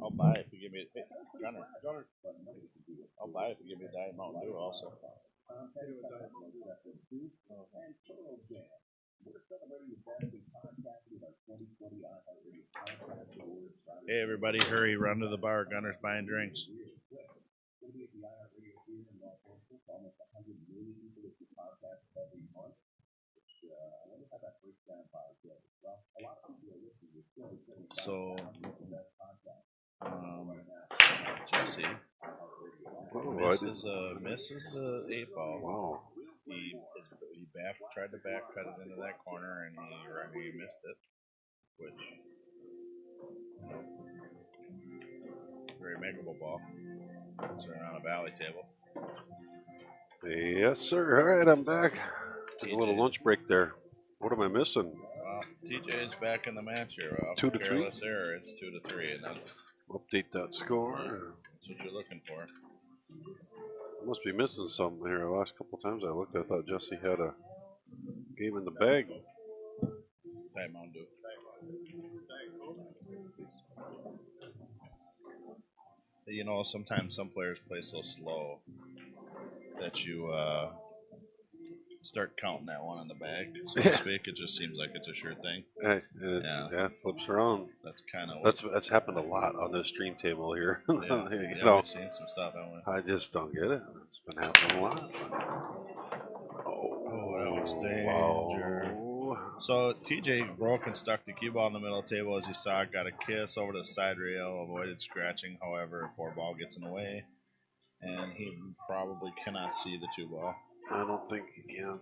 I'll buy it if you give me. Hey, Gunner. I'll buy it if you give me a Diet Mountain Dew also. Hey, everybody, hurry, run to the bar. Gunner's buying drinks. So, Jesse misses the 8-ball. Wow. He tried to back cut it into that corner, and he missed it, which, very makeable ball. Considering on a valley table. Yes, sir. All right, I'm back. Took a little lunch break there. What am I missing? Well, TJ is back in the match here. 2-3. Careless error. It's 2-3, and that's update that score. That's what you're looking for. I must be missing something here. The last couple times I looked, I thought Jesse had a game in the bag. Diet Mountain Dew. You know, sometimes some players play so slow that you start counting that one in the bag, so to speak. It just seems like it's a sure thing. Yeah, flips around. That's kind of that's happened a lot on this stream table here. Yeah, we've seen some stuff, haven't we? I just don't get it. It's been happening a lot. Oh, that was danger. Wow. So TJ broke and stuck the cue ball in the middle of the table as you saw. Got a kiss over to the side rail, avoided scratching. However, 4-ball gets in the way, and he probably cannot see the 2-ball. I don't think he can.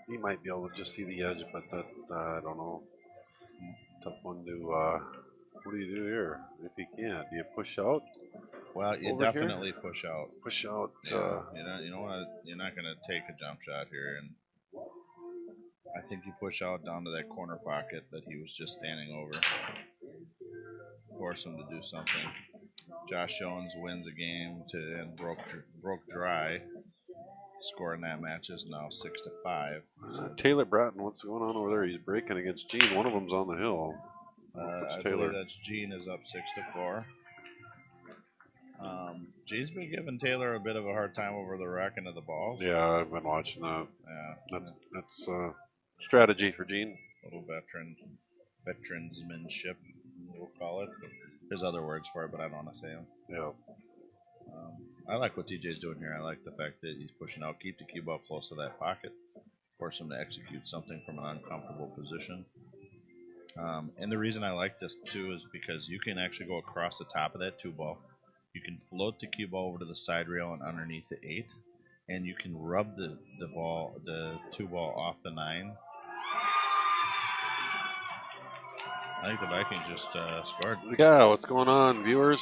He might be able to just see the edge, but that I don't know. Tough one to. What do you do here? If you can't, do you push out? Well, you definitely push out. Push out. Yeah, you know what? You're not going to take a jump shot here, and I think you push out down to that corner pocket that he was just standing over. Force him to do something. Josh Jones wins a game and broke dry. Score in that match is now 6-5. Taylor Bratton, what's going on over there? He's breaking against Gene. One of them's on the hill. I believe that's Gene is up 6-4. Gene's been giving Taylor a bit of a hard time over the rack into the balls. Yeah, I've been watching that. Yeah, that's strategy for Gene. A little veteransmanship, we'll call it. There's other words for it, but I don't want to say them. Yeah. I like what TJ's doing here. I like the fact that he's pushing out, keep the cue ball close to that pocket, force him to execute something from an uncomfortable position. And the reason I like this too is because you can actually go across the top of that 2-ball. You can float the cue ball over to the side rail and underneath the 8, and you can rub the 2-ball off the 9. I think the Vikings just scored. Yeah, what's going on, viewers?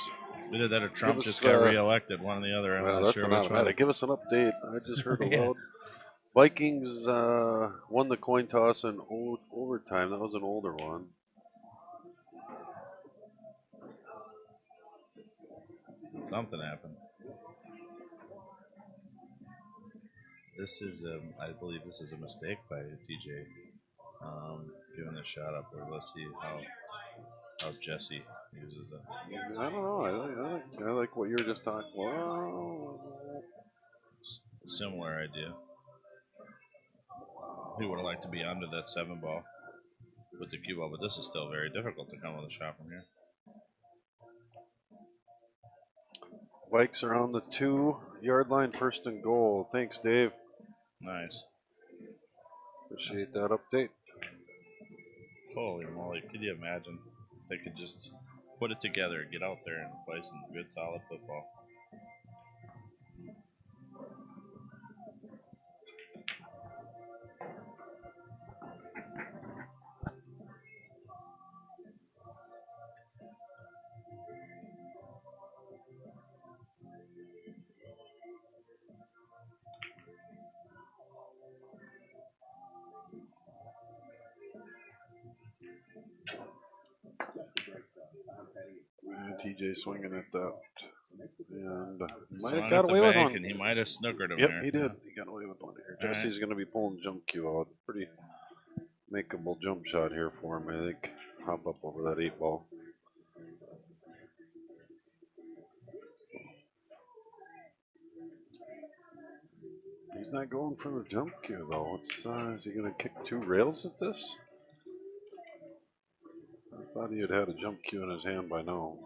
Either that or Trump just got reelected, one or the other. I'm not sure which one. Give us an update. I just heard a loud. Vikings won the coin toss in overtime. That was an older one. Something happened. This is, I believe, this is a mistake by TJ. Giving the shot up there. Let's see how Jesse uses it. I don't know. I like what you were just talking about. Similar idea. He would have liked to be under that 7-ball with the cue ball, but this is still very difficult to come with a shot from here. Vikes are on the 2-yard line, first and goal. Thanks, Dave. Nice. Appreciate that update. Holy moly, could you imagine if they could just put it together, get out there and play some good solid football. TJ swinging at that. And might Swung have got at the away with bank, one. and he might have snookered him Yep, there. he did. He got away with one here. Jesse's going to be pulling jump cue out. Pretty makeable jump shot here for him, I think. Hop up over that 8-ball. He's not going for the jump cue, though. Is he going to kick 2 rails at this? I thought he had a jump cue in his hand by now.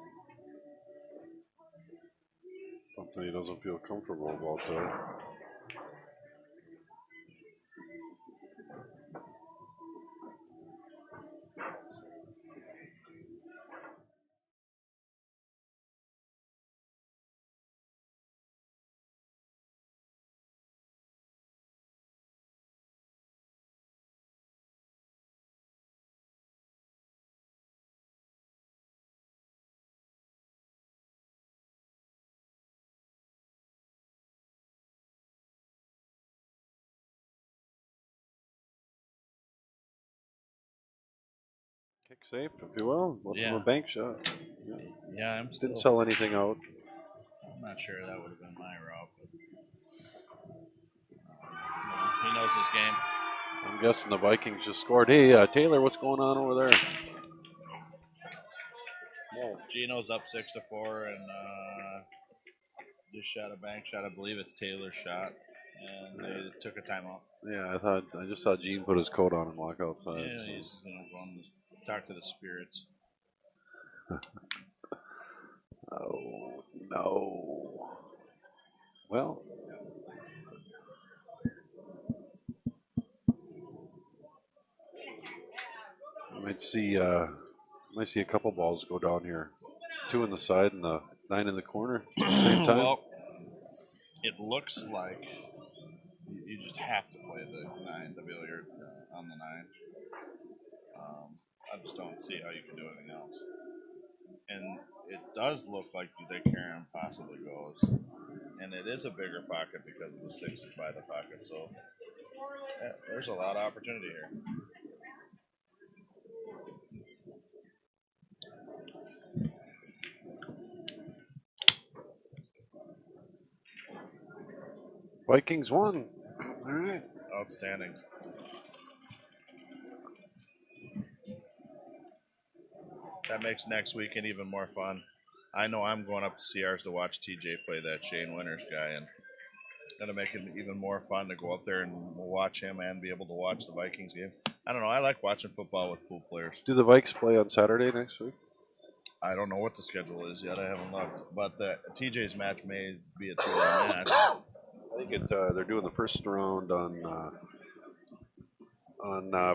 Something he doesn't feel comfortable about there. Kick safe, if you will. From a bank shot. Yeah, I'm still. Didn't sell anything out. I'm not sure that would have been my route, but he knows his game. I'm guessing the Vikings just scored. Hey, Taylor, what's going on over there? Gino's up 6-4, and just shot a bank shot. I believe it's Taylor's shot, and they took a timeout. Yeah, I just saw Gene put his coat on and walk outside. Yeah, so. He's going to talk to the spirits. Oh no. Well, Might see a couple balls go down here. 2 in the side and the 9 in the corner at the same time. Well, it looks like you just have to play the 9, the billiard on the 9. I just don't see how you can do anything else. And it does look like the Perrin possibly goes. And it is a bigger pocket because of the 6 is by the pocket. So there's a lot of opportunity here. Vikings won. All right. Outstanding. That makes next weekend even more fun. I know I'm going up to CR's to watch TJ play that Shane Winters guy, and going to make it even more fun to go up there and watch him and be able to watch the Vikings game. I don't know. I like watching football with pool players. Do the Vikes play on Saturday next week? I don't know what the schedule is yet. I haven't looked. But TJ's match may be a 2-day match. I think they're doing the first round on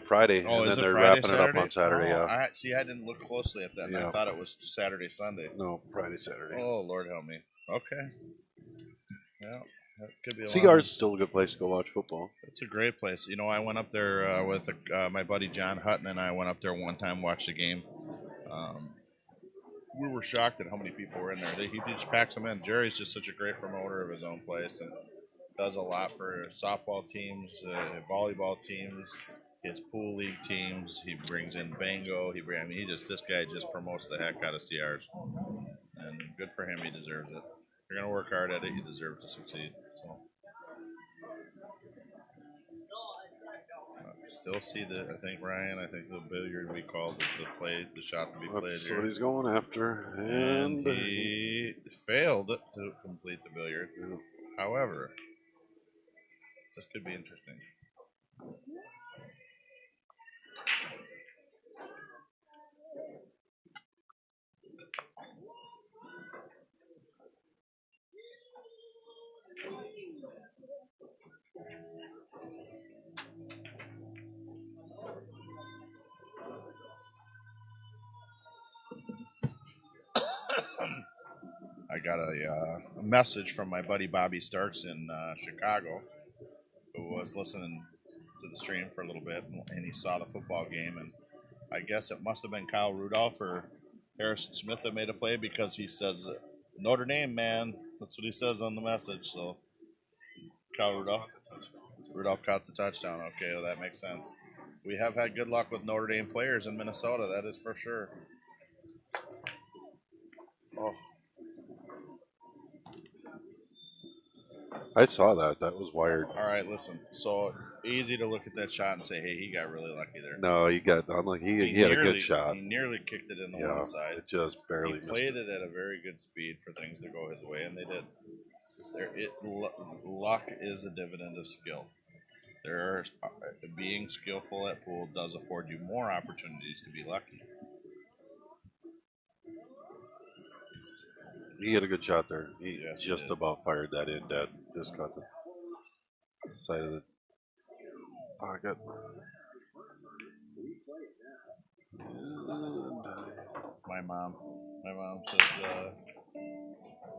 Friday, Oh, and is then it they're Friday, wrapping Saturday? it up on Saturday. Oh, Yeah. I didn't look closely at that. And Yeah. I thought it was Saturday, Sunday. No, Friday, Saturday. Oh, Lord help me. Okay. Yeah, that could be a CR's still a good place to go watch football. It's a great place. You know, I went up there with my buddy John Hutton, and I went up there one time, watched the game. We were shocked at how many people were in there. He just packs them in. Jerry's just such a great promoter of his own place and does a lot for softball teams, volleyball teams, his pool league teams. He brings in bingo. This guy just promotes the heck out of CRs, and good for him. He deserves it. If you're gonna work hard at it, you deserve to succeed. So. Still see I think the billiard we called is the shot to be played That's here. what he's going after. And he failed to complete the billiard. Yeah. However, this could be interesting. I got a message from my buddy Bobby Starks in Chicago, who was listening to the stream for a little bit, and he saw the football game, and I guess it must have been Kyle Rudolph or Harrison Smith that made a play, because he says, Notre Dame, man. That's what he says on the message. So, Kyle Rudolph caught the touchdown. Okay, well, that makes sense. We have had good luck with Notre Dame players in Minnesota, that is for sure. Oh. I saw that. That was wired. All right, listen. So easy to look at that shot and say, hey, he got really lucky there. No, he got unlucky. He had a good shot. He nearly kicked it in the one side. It just barely He played it at a very good speed for things to go his way, and they did. Luck is a dividend of skill. Being skillful at pool does afford you more opportunities to be lucky. He had a good shot there. He Yes, just about fired that in dead. Just caught the side of the pocket. My mom says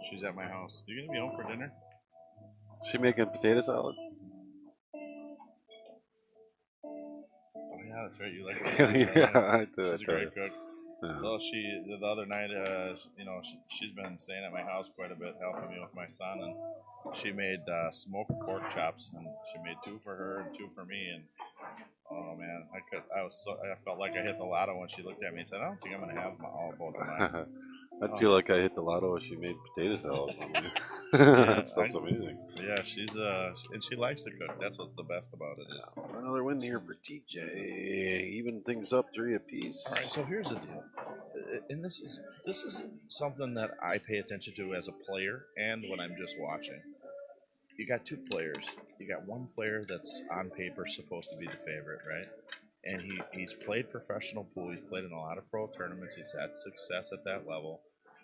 she's at my house. You gonna be home for dinner? She making potato salad? Oh yeah, that's right. You like potato salad. Yeah, I do. She's a great cook. Yeah. So the other night, she's been staying at my house quite a bit, helping me with my son, and she made smoked pork chops, and she made 2 for her and 2 for me, and oh man, I felt like I hit the lotto when she looked at me and said, I don't think I'm gonna have both of mine. I'd feel like I hit the lotto if she made potato salad. That stuff's amazing. Yeah, she's and she likes to cook. That's what's the best about it is. Another win here for TJ. Even things up 3 apiece. All right, so here's the deal, and this is something that I pay attention to as a player and when I'm just watching. You got 2 players. You got one player that's on paper supposed to be the favorite, right? And he's played professional pool. He's played in a lot of pro tournaments. He's had success at that level.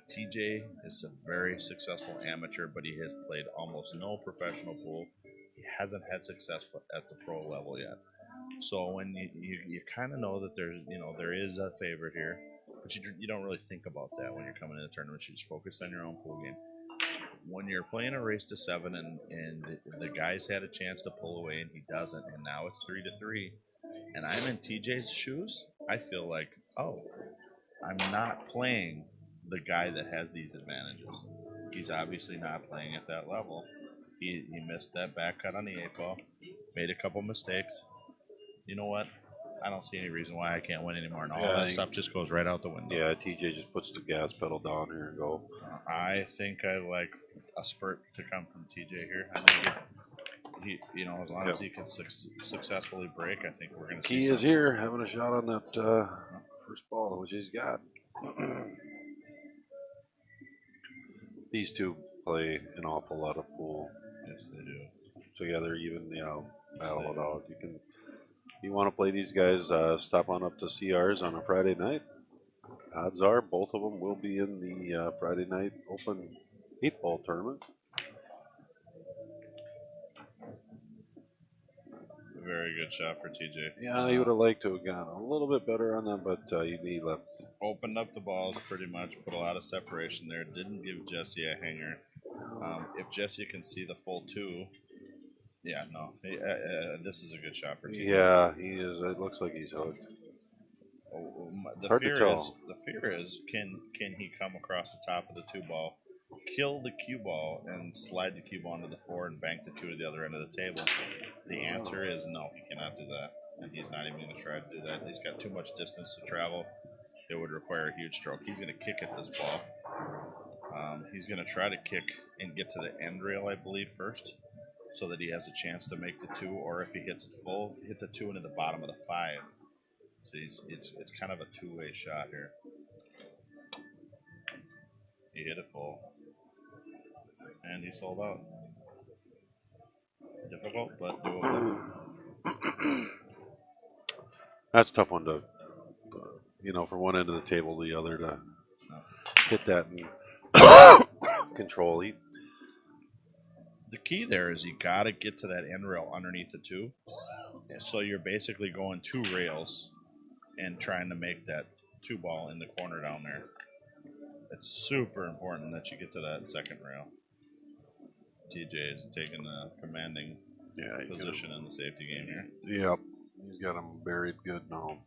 TJ is a very successful amateur, but he has played almost no professional pool. He hasn't had success at the pro level yet. So when you kind of know that there is a favorite here, but you don't really think about that when you're coming into the tournament. You just focus on your own pool game. When you're playing a race to 7 and the guy's had a chance to pull away and he doesn't, and now it's 3-3, and I'm in TJ's shoes, I feel like, oh, I'm not playing the guy that has these advantages. He's obviously not playing at that level. He missed that back cut on the 8-ball, made a couple mistakes. You know what? I don't see any reason why I can't win anymore, and all that stuff just goes right out the window. Yeah, TJ just puts the gas pedal down here and go. I think I like a spurt to come from TJ here. I think he as long as he can successfully break, I think we're going to see Key is here, having a shot on that first ball, which he's got. These two play an awful lot of pool. Yes, they do. Together, even battle it out. You want to play these guys? Stop on up to CR's on a Friday night. Odds are both of them will be in the Friday night Open 8-ball tournament. Very good shot for TJ. Yeah, he would have liked to have gone a little bit better on that, but he left. Opened up the balls pretty much, put a lot of separation there. Didn't give Jesse a hanger. If Jesse can see the full 2, yeah, no, this is a good shot for TJ. Yeah, he is. It looks like he's hooked. The Hard fear to tell. is, can he come across the top of the 2-ball, kill the cue ball, and slide the cue ball into the 4 and bank the 2 to the other end of the table? The answer is no, he cannot do that, and he's not even going to try to do that. He's got too much distance to travel. It would require a huge stroke. He's going to kick at this ball. He's going to try to kick and get to the end rail, I believe, first, so that he has a chance to make the 2, or if he hits it full, hit the 2 into the bottom of the 5. So it's kind of a two-way shot here. He hit it full, and he sold out. Difficult, but doable. That's a tough one to, from one end of the table to the other to hit that and control. The key there is you got to get to that end rail underneath the 2. So you're basically going 2 rails and trying to make that 2-ball in the corner down there. It's super important that you get to that second rail. TJ is taking a commanding position in the safety game here. Yep, he's got him buried good now.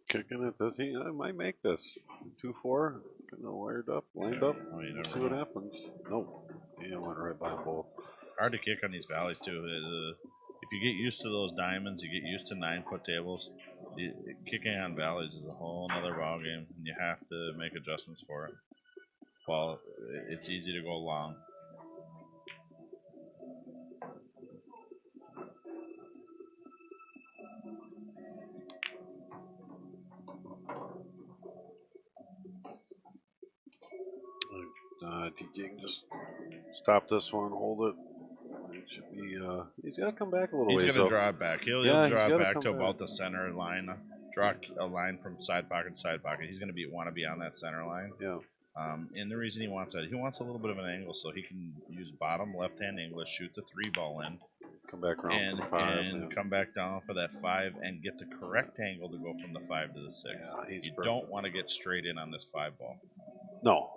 Kicking it, does he? I might make this. 2-4, kind of wired up, lined up. See what happens. Nope. He went right by them both. Hard to kick on these valleys, too. If you get used to those diamonds, you get used to 9-foot tables. Kicking on valleys is a whole other ballgame, and you have to make adjustments for it. Well, it's easy to go long. TJ can just stop this one, hold it. It should be. He's got to come back a little ways. He's going to draw it back. He'll draw it back to about the center line. Draw a line from side pocket to side pocket. He's going to want to be on that center line. Yeah. And the reason he wants that, he wants a little bit of an angle so he can use bottom left-hand English, shoot the 3-ball in, come back around and, for the 5, and come back down for that 5 and get the correct angle to go from the 5 to the 6. Yeah, you don't want to get straight in on this 5-ball. No.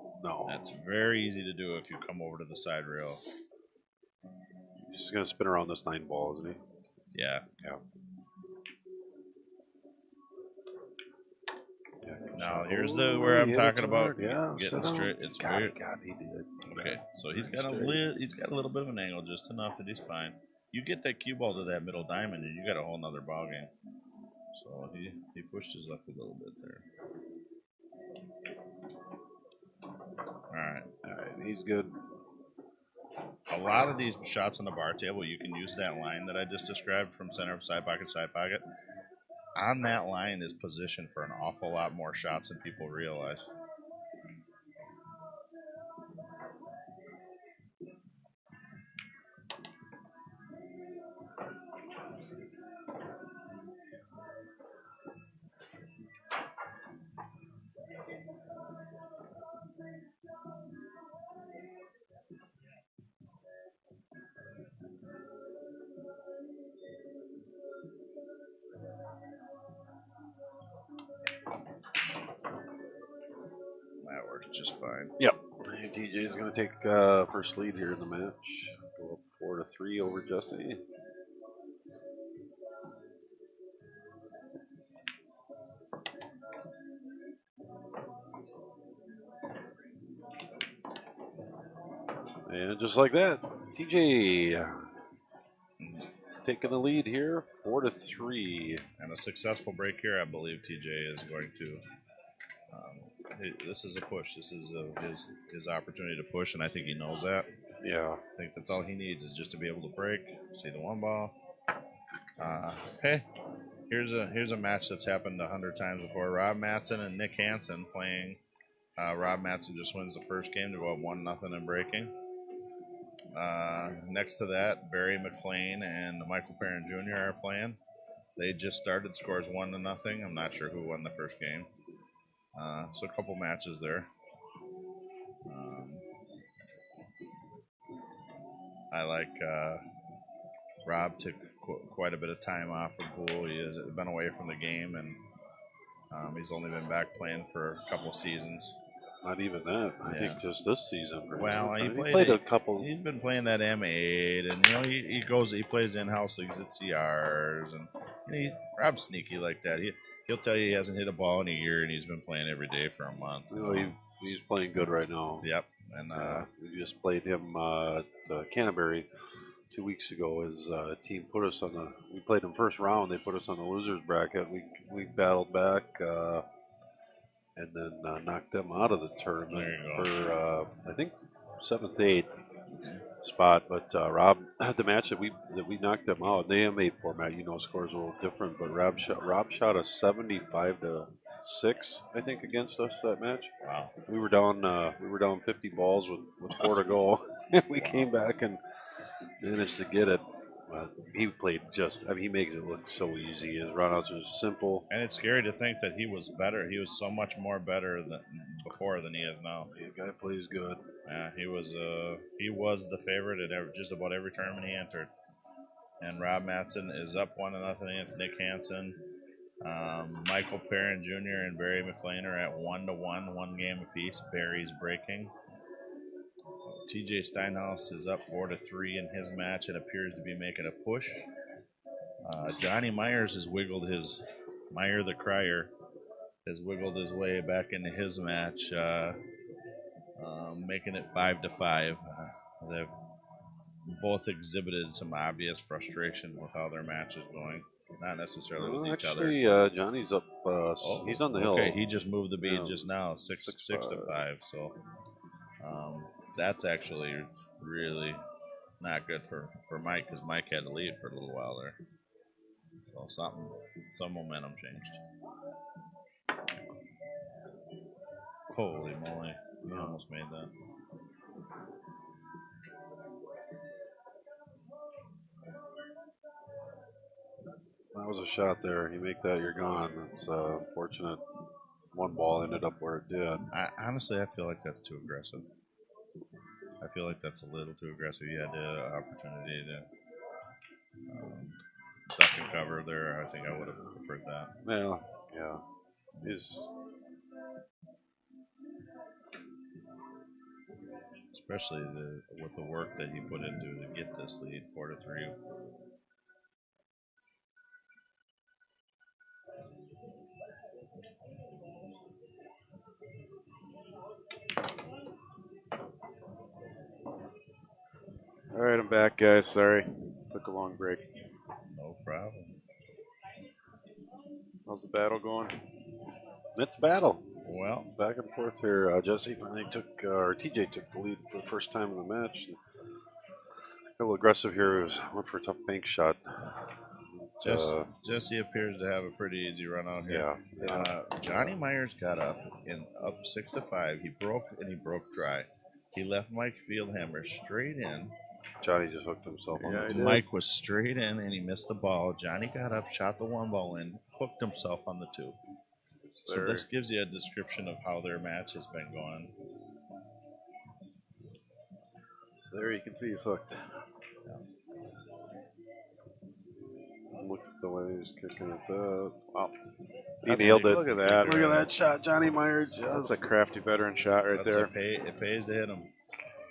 That's very easy to do if you come over to the side rail. He's just going to spin around this 9-ball, isn't he? Yeah. Now here's where I'm talking about getting straight. It's very. He did. Okay, so he's got a little bit of an angle, just enough that he's fine. You get that cue ball to that middle diamond, and you got a whole nother ball game. So he pushed his luck a little bit there. he's good. A lot of these shots on the bar table, you can use that line that I just described from center of side pocket, side pocket. On that line is positioned for an awful lot more shots than people realize. That works just fine. Yep. TJ is going to take first lead here in the match. Go up 4-3 over Jesse. And just like that, TJ taking the lead here, 4-3. And a successful break here, I believe TJ is going to. This is a push. This is his opportunity to push, and I think he knows that. Yeah. I think that's all he needs is just to be able to break. See the one ball. Hey, here's a match that's happened 100 times before. Rob Matson and Nick Hanson playing. Rob Matson just wins the first game to go up 1-0 in breaking. Next to that, Barry McLean and Michael Perrin Jr. are playing. They just started, scores 1-0. I'm not sure who won the first game. So a couple matches there. I like Rob took quite a bit of time off of pool. He has been away from the game, and he's only been back playing for a couple seasons. Not even that. I think just this season. Well, he played a couple. He's been playing that M8, and he plays in-house leagues at CRs, and Rob's sneaky like that. He'll tell you he hasn't hit a ball in a year, and he's been playing every day for a month. He's playing good right now. Yep, and we just played him at Canterbury 2 weeks ago. His team put us on the. We played him first round. They put us on the losers bracket. We battled back. And then knocked them out of the tournament for I think 7th, 8th spot. But Rob, the match that we knocked them out, the M8 format, scores a little different. But Rob shot a 75-6, I think, against us that match. Wow. We were down 50 balls with 4 to go, and we came back and managed to get it. He played he makes it look so easy. His runouts are simple. And it's scary to think that he was better. He was so much more better than before than he is now. The guy plays good. Yeah, he was the favorite at just about every tournament he entered. And Rob Matson is up 1-0 against Nick Hanson. Michael Perrin Jr. and Barry McLean are at 1-1, 1 game apiece. Barry's breaking. TJ Steinhaus is up 4-3 in his match and appears to be making a push. Johnny Myers has wiggled Meyer the Crier has wiggled his way back into his match, making it 5-5. They've both exhibited some obvious frustration with how their match is going. Not necessarily with each other. Johnny's up. He's on the hill. Okay, he just moved the bead just now, 6-5. So that's actually really not good for Mike, because Mike had to lead for a little while there. So some momentum changed. Holy moly, he almost made that. That was a shot there. You make that, you're gone. It's unfortunate. One ball ended up where it did. Honestly, I feel like that's too aggressive. I feel like that's a little too aggressive. You had the opportunity to duck and cover there. I think I would have preferred that. Well, yeah. Especially with the work that he put into to get this lead, 4-3. All right, I'm back, guys. Sorry. Took a long break. No problem. How's the battle going? It's battle. Well, back and forth here. Jesse finally took, or TJ took the lead for the first time in the match. A little aggressive here. Went for a tough bank shot. Jesse appears to have a pretty easy run out here. Yeah. Johnny Myers got up 6-5. He broke dry. He left Mike Fieldhammer straight in. Johnny just hooked himself on Yeah, the he two. did. Mike was straight in and he missed the ball. Johnny got up, shot the one ball in, hooked himself on the two. So this gives you a description of how their match has been going. There you can see he's hooked. Look at the way he's kicking it. Wow. He That's nailed it. Look at that. Look at that shot, Johnny Myers. That's a crafty veteran shot right there. It pays to hit him.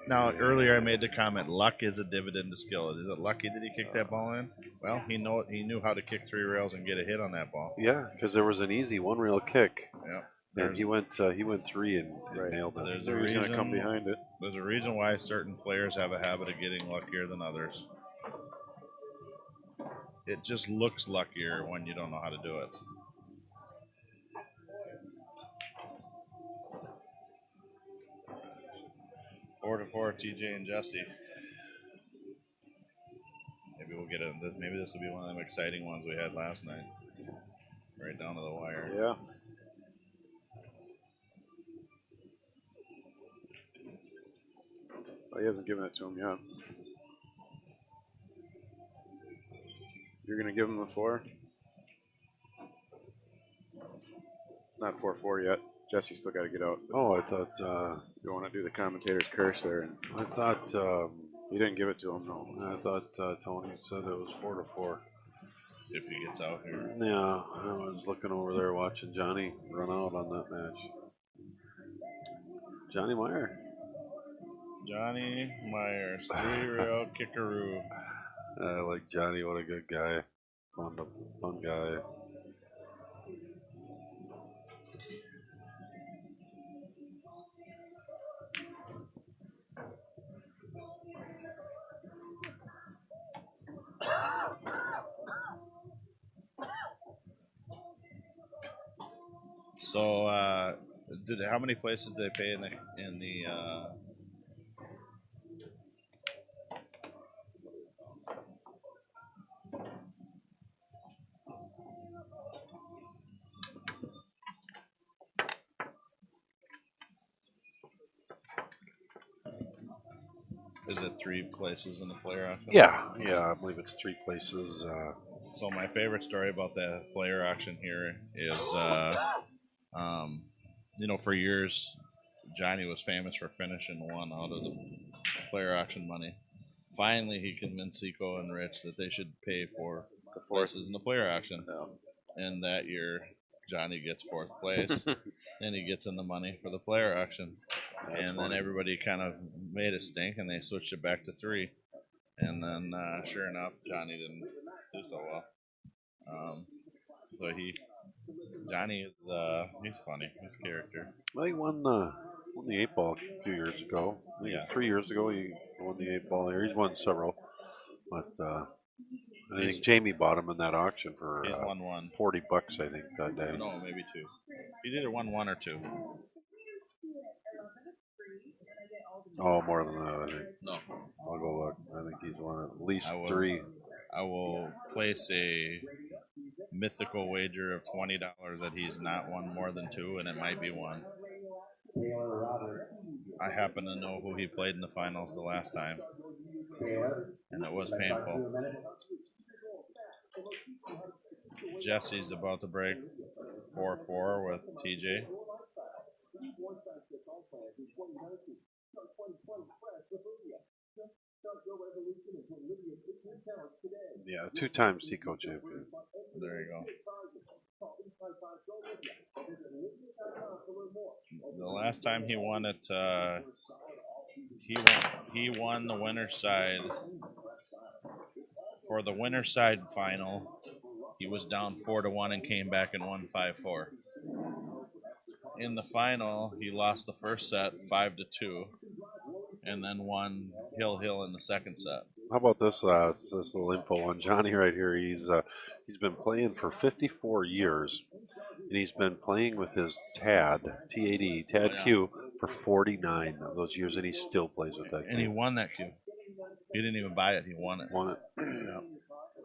Now, earlier I made the comment, luck is a dividend to skill. Is it lucky that he kicked that ball in? Well, he knew how to kick 3 rails and get a hit on that ball. Yeah, because there was an easy 1 rail kick. Yeah. And he went 3 and nailed it. There's He's going to come behind it. There's a reason why certain players have a habit of getting luckier than others. It just looks luckier when you don't know how to do it. Four to 4, TJ and Jesse. Maybe we'll get maybe this will be one of them exciting ones we had last night. Right down to the wire. Yeah. He hasn't given it to him yet. You're going to give him the 4? It's not 4-4 yet. Jesse's still got to get out. Oh, I thought You want to do the commentator's curse there. And I thought you didn't give it to him, no. I thought Tony said it was 4 to 4. If he gets out here. Yeah, I was looking over there watching Johnny run out on that match. Johnny Meyer. Johnny Myers, 3-rail kickaroo. I like Johnny. What a good guy. Fun guy. So, how many places did they pay in the Is it 3 places in the player auction? Yeah, I believe it's 3 places. So my favorite story about the player auction here is, for years, Johnny was famous for finishing 1 out of the player auction money. Finally, he convinced Seco and Rich that they should pay for the places in the player auction. And that year, Johnny gets 4th place, and he gets in the money for the player auction. That's funny. Then everybody kind of made a stink, and they switched it back to 3. And then, sure enough, Johnny didn't do so well. Johnny is he's funny. He's a character. Well, he won the 8 ball a few years ago. Yeah. 3 years ago, he won the 8 ball here. He's won several, but I think Jamie bought him in that auction for he's won 1. $40, I think, that day. No, maybe 2. He either won 1 or 2. Oh, more than that, I think. No. I'll go look. I think he's won at least 3. I will place a mythical wager of $20 that he's not won more than 2, and it might be 1. I happen to know who he played in the finals the last time, and it was painful. Jesse's about to break 4-4 with TJ. Yeah, 2-time Seco champion. There you go. The last time he won it, he won the winner's side. For the winner's side final, he was down 4-1 and came back and won 5-4. In the final, he lost the first set 5-2, and then won Hill in the second set. How about this little info on Johnny right here? He's been playing for 54 years, and he's been playing with his Tad, T-A-D, Tad Q, for 49 of those years, and he still plays with that. And he won that Q. He didn't even buy it. He won it. Yep.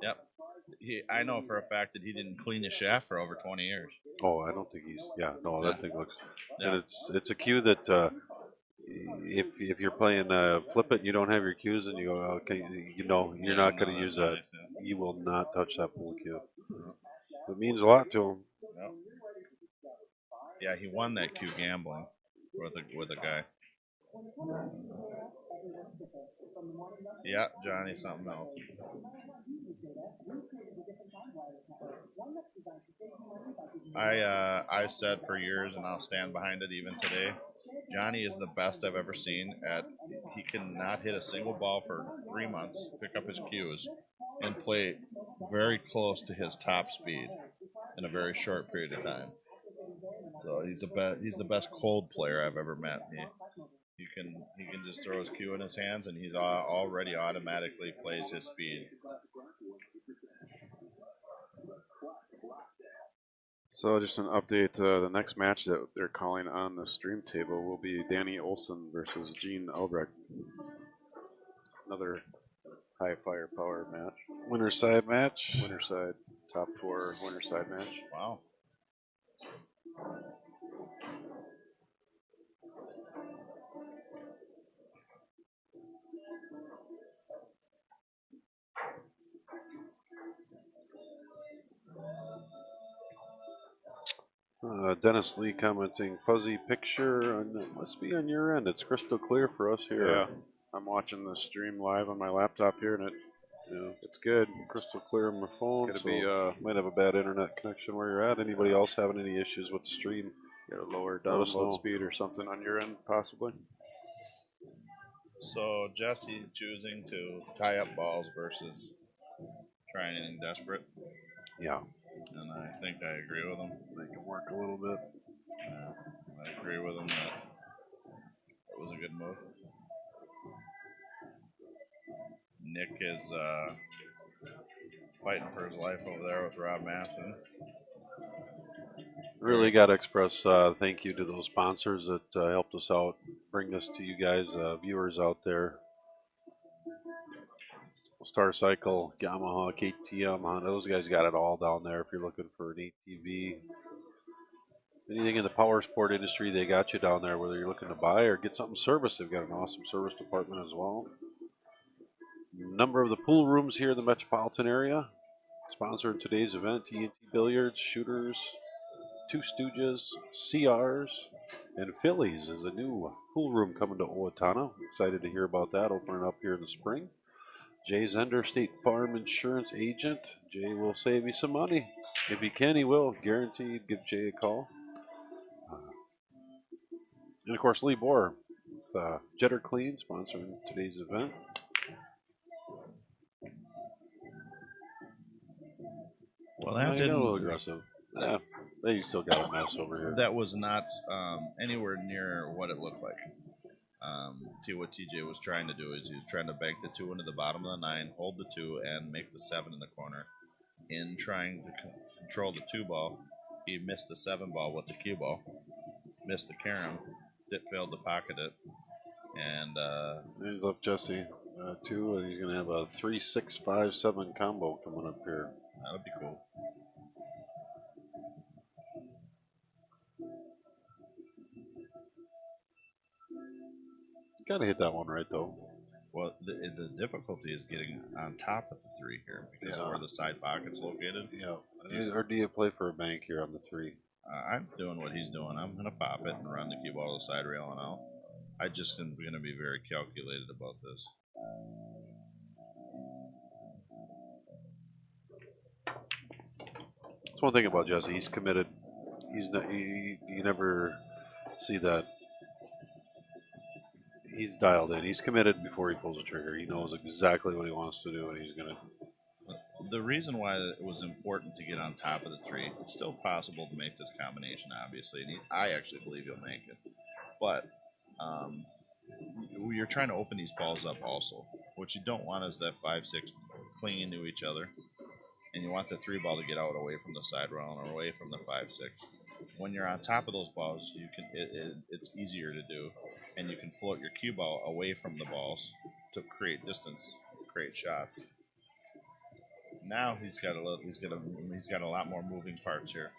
Yep. I know for a fact that he didn't clean the shaft for over 20 years. Oh, I don't think he's. Yeah, no, that thing looks. Yeah. And it's a cue that if you're playing flip it, and you don't have your cues, and you go, okay, you're not going to use that. Nice, You will not touch that pool cue. It means a lot to him. Yep. Yeah, he won that Q gambling with a guy. Yeah, Johnny, something else. I said for years, and I'll stand behind it even today. Johnny is the best I've ever seen at. He cannot hit a single ball for 3 months, pick up his cues, and play very close to his top speed in a very short period of time. So he's the best cold player I've ever met. He can just throw his cue in his hands, and he's already automatically plays his speed. So just an update, the next match that they're calling on the stream table will be Danny Olson versus Gene Albrecht. Another high firepower match. Winner side match. Winner side, top 4 winner side match. Wow. Dennis Lee commenting, fuzzy picture, and it must be on your end. It's crystal clear for us here. Yeah, I'm watching the stream live on my laptop here, and it's good. Crystal clear on my phone. It's gonna be might have a bad internet connection where you're at. Anybody else having any issues with the stream? Get a lower download speed or something on your end, possibly. So Jesse choosing to tie up balls versus trying anything desperate. Yeah. And I think I agree with him. Make it work a little bit. I agree with him that it was a good move. Nick is fighting for his life over there with Rob Manson. Really got to express thank you to those sponsors that helped us out, bring this to you guys, viewers out there. Star Cycle, Yamaha, KTM, Honda, those guys got it all down there if you're looking for an ATV. Anything in the power sport industry, they got you down there, whether you're looking to buy or get something serviced. They've got an awesome service department as well. Number of the pool rooms here in the metropolitan area. Sponsored today's event, TNT Billiards, Shooters, Two Stooges, CRs, and Phillies is a new pool room coming to Owatonna. Excited to hear about that, opening up here in the spring. Jay Zender, State Farm Insurance Agent. Jay will save you some money. If he can, he will. Guaranteed. Give Jay a call. And of course, Lee Bohr with Jetter Clean, sponsoring today's event. Well, that didn't. A little aggressive. Yeah, they still got a mess over here. That was not anywhere near what it looked like. What TJ was trying to do is he was trying to bank the 2 into the bottom of the 9, hold the 2, and make the 7 in the corner. In trying to control the 2 ball, he missed the 7 ball with the cue ball, missed the carom, failed to pocket it, and he's left Jesse 2, and he's going to have a 3, 6, 5, 7 combo coming up here. That would be cool. Got to hit that one right, though. Well, the difficulty is getting on top of the 3 here because of where the side pocket's located. Yeah. Or do you play for a bank here on the 3? I'm doing what he's doing. I'm going to pop it and run the cue ball to the side rail and out. I just am going to be very calculated about this. That's one thing about Jesse. He's committed. He's not. You never see that. He's dialed in. He's committed before he pulls the trigger. He knows exactly what he wants to do, and he's going to. The reason why it was important to get on top of the 3, it's still possible to make this combination, obviously. And I actually believe he'll make it. But you're trying to open these balls up also. What you don't want is that 5-6 clinging to each other. and you want the 3 ball to get out away from the side round or away from the 5-6. When you're on top of those balls, you can it's easier to do, and you can float your cue ball away from the balls to create distance, create shots. Now he's got a lot more moving parts here.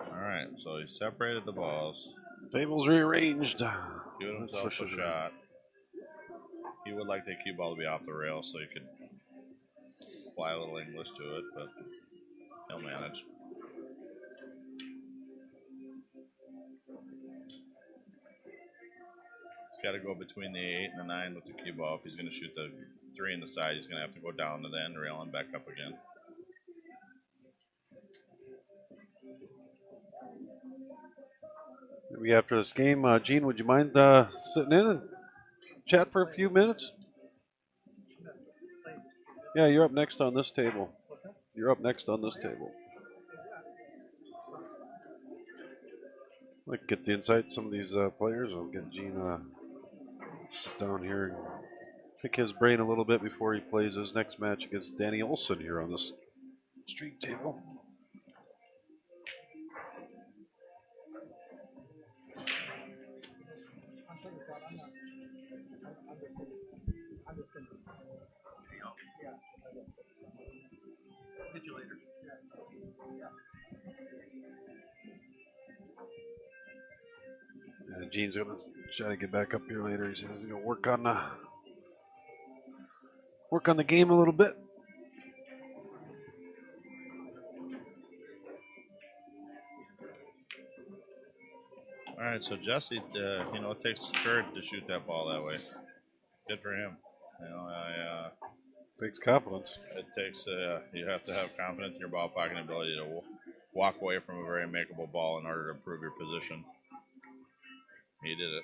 All right, so he separated the balls. Tables rearranged. Give himself a shot. He would like the cue ball to be off the rail so he could fly a little English to it, but he'll manage. He's got to go between the 8 and the 9 with the cue ball. If he's going to shoot the 3 in the side, he's going to have to go down to the end rail and back up again. Maybe after this game, Gene, would you mind sitting in and chat for a few minutes? Yeah, you're up next on this table. You're up next on this table. I'd like to get the insight of some of these players. I'll get Gene sit down here and pick his brain a little bit before he plays his next match against Danny Olson here on this street table. Hit you later. Gene's gonna try to get back up here later. He's gonna work on the game a little bit. All right, so Jesse, it takes courage to shoot that ball that way. Good for him. Takes confidence. It takes you have to have confidence in your ball pocket ability to walk away from a very makeable ball in order to improve your position. He did it.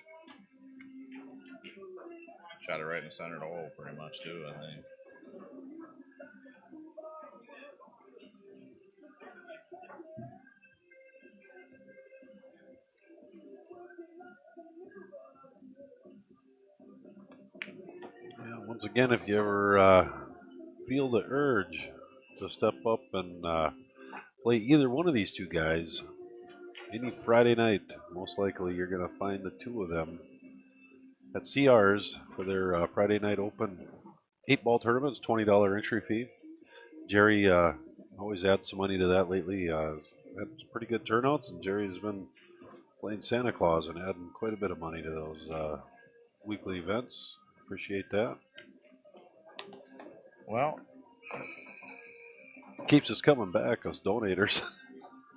Shot it right in the center of the hole, pretty much too, I think. Yeah, once again, if you ever feel the urge to step up and play either one of these two guys, any Friday night, most likely you're going to find the two of them at CR's for their Friday night open 8-ball tournaments, $20 entry fee. Jerry always adds some money to that lately. Had some pretty good turnouts, and Jerry's been playing Santa Claus and adding quite a bit of money to those weekly events. Appreciate that. Well, keeps us coming back, us donators.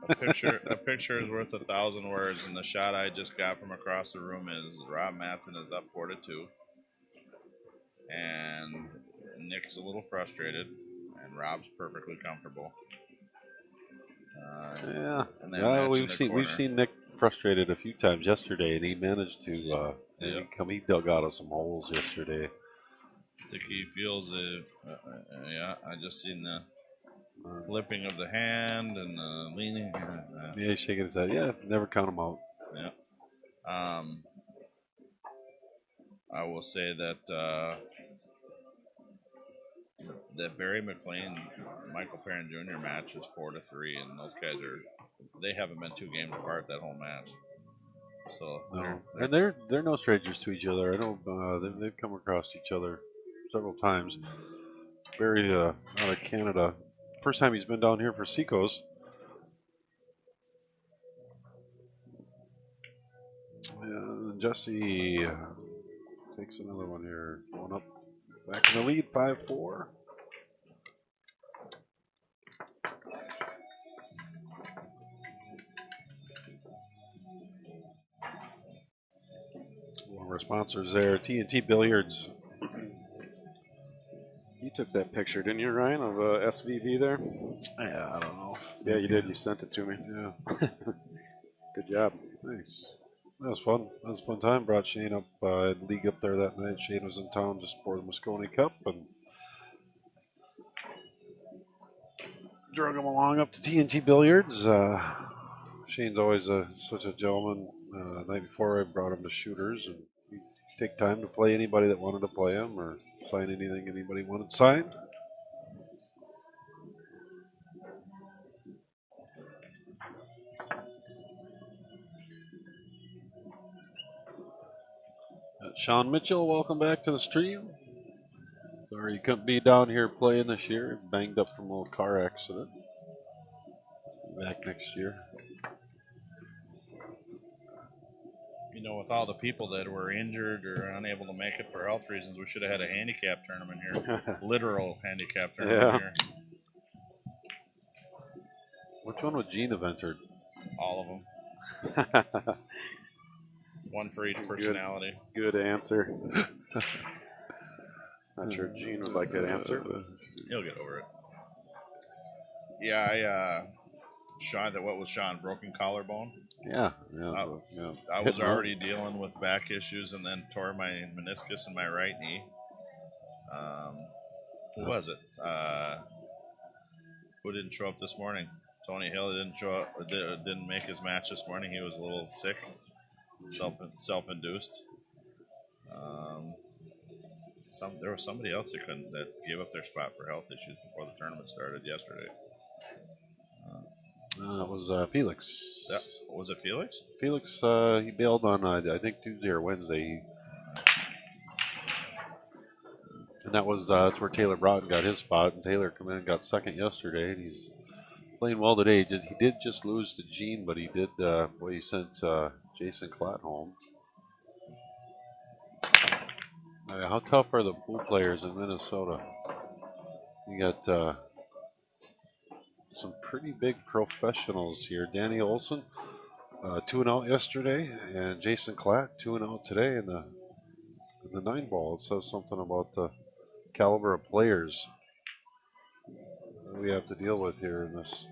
A picture is worth 1,000 words, and the shot I just got from across the room is Rob Matson is up 4-2, and Nick's a little frustrated, and Rob's perfectly comfortable. We've seen Nick frustrated a few times yesterday, and he managed to he dug out of some holes yesterday. I think he feels it. I just seen the flipping of the hand and the leaning. Yeah, he's shaking his head. Yeah, never count him out. Yeah. I will say that that Barry McLean, Michael Perrin Jr. match is 4-3, and those guys they haven't been 2 games apart that whole match. So they're no strangers to each other. I know they've come across each other several times. Barry out of Canada. First time he's been down here for Seco's. And Jesse takes another one here. Going up. Back in the lead, 5-4. our sponsors there. T&T Billiards. You took that picture, didn't you, Ryan, of SVB there? Yeah, I don't know. Yeah, you did. You sent it to me. Yeah. Good job. Thanks. That was fun. That was a fun time. Brought Shane up, league up there that night. Shane was in town just for the Moscone Cup and drug him along up to T&T Billiards. Shane's always such a gentleman. The night before, I brought him to shooters, and he'd take time to play anybody that wanted to play him or sign anything anybody wanted signed. Sean Mitchell, welcome back to the stream. Sorry you couldn't be down here playing this year. Banged up from a little car accident. Be back next year. You know, with all the people that were injured or unable to make it for health reasons, we should have had a handicap tournament here. Literal handicap tournament here. Which one would Gene have entered? All of them. One for each personality. Good answer. Not sure Gene would like that answer, but he'll get over it. Yeah, Sean, what was Sean? Broken collarbone? Yeah. I was already dealing with back issues and then tore my meniscus in my right knee. Who was it? Who didn't show up this morning? Tony Hill didn't show up. Didn't make his match this morning. He was a little sick, self-induced. There was somebody else that gave up their spot for health issues before the tournament started yesterday. It was Felix. Was it Felix? Felix, he bailed on, I think, Tuesday or Wednesday. And that's where Taylor Broughton got his spot. And Taylor came in and got second yesterday. And he's playing well today. He did just lose to Gene, but he did, he sent Jason Klatt home. How tough are the pool players in Minnesota? You got some pretty big professionals here. Danny Olson, 2-0 yesterday, and Jason Klatt, 2-0 today in the 9-ball. It says something about the caliber of players that we have to deal with here in this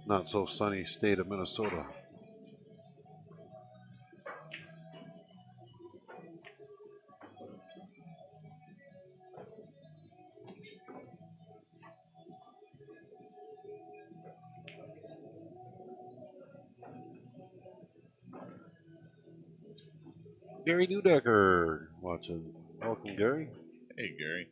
not so sunny state of Minnesota. Gary Newdecker watching. Welcome, Gary. Hey, Gary.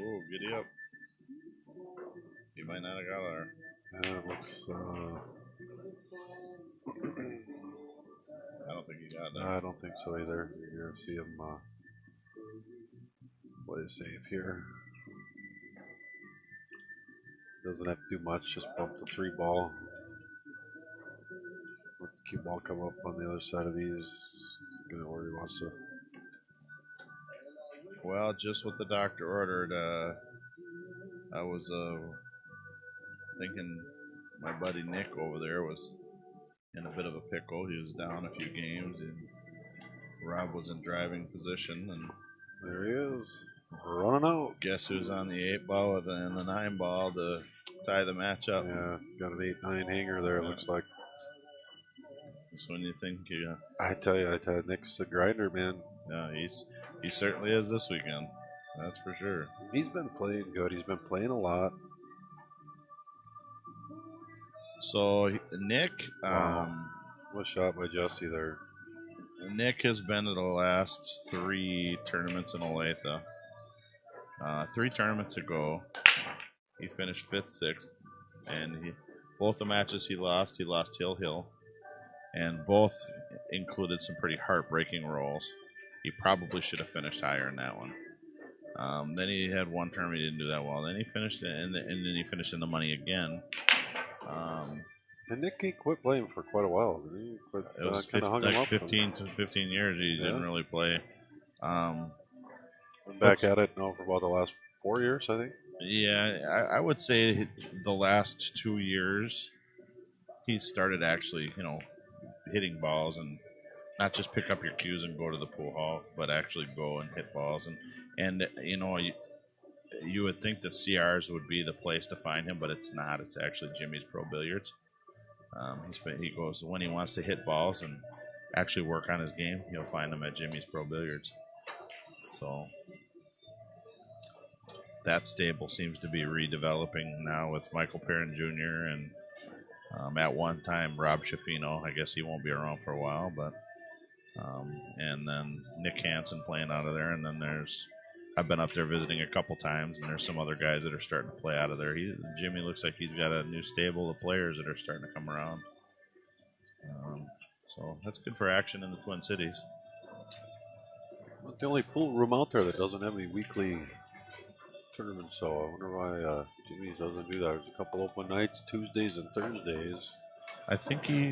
Whoa, giddy up. He might not have got there. Yeah, it looks. I don't think he got there. I don't think so either. You're going to see him play it safe here. Doesn't have to do much, just bump the 3-ball. Let the cue ball come up on the other side of these. Where he wants to. Well, just what the doctor ordered. I was thinking my buddy Nick over there was in a bit of a pickle. He was down a few games, and Rob was in driving position, and there he is, running out. Guess who's on the 8-ball and the 9-ball to tie the match up? Yeah, got an 8-9 hanger there. It looks like. That's when you think I tell you, Nick's a grinder, man. Yeah, he certainly is this weekend. That's for sure. He's been playing good. He's been playing a lot. So Nick, what shot by Jesse there? Nick has been to the last 3 tournaments in Olathe. 3 tournaments ago, he finished 5th, 6th, and both the matches he lost Hill, and both included some pretty heartbreaking rolls. He probably should have finished higher in that one. Then he had one term he didn't do that well. Then he finished and then he finished in the money again. And Nick, he quit playing for quite a while. He quit, It was hung him up 15 to 15 years he didn't really play. I'm back at it now for about the last 4 years, I think. Yeah, I would say the last 2 years he started actually, hitting balls and not just pick up your cues and go to the pool hall, but actually go and hit balls. And you would think that CRs would be the place to find him, but it's not. It's actually Jimmy's Pro Billiards. He goes when he wants to hit balls and actually work on his game, you'll find him at Jimmy's Pro Billiards. So that stable seems to be redeveloping now with Michael Perrin Jr. and at one time Rob Schaffino. I guess he won't be around for a while, but and then Nick Hanson playing out of there, and then I've been up there visiting a couple times, and there's some other guys that are starting to play out of there. Jimmy looks like he's got a new stable of players that are starting to come around. So that's good for action in the Twin Cities. It's the only pool room out there that doesn't have any weekly tournaments, so I wonder why Jimmy doesn't do that. There's a couple open nights, Tuesdays and Thursdays. I think he,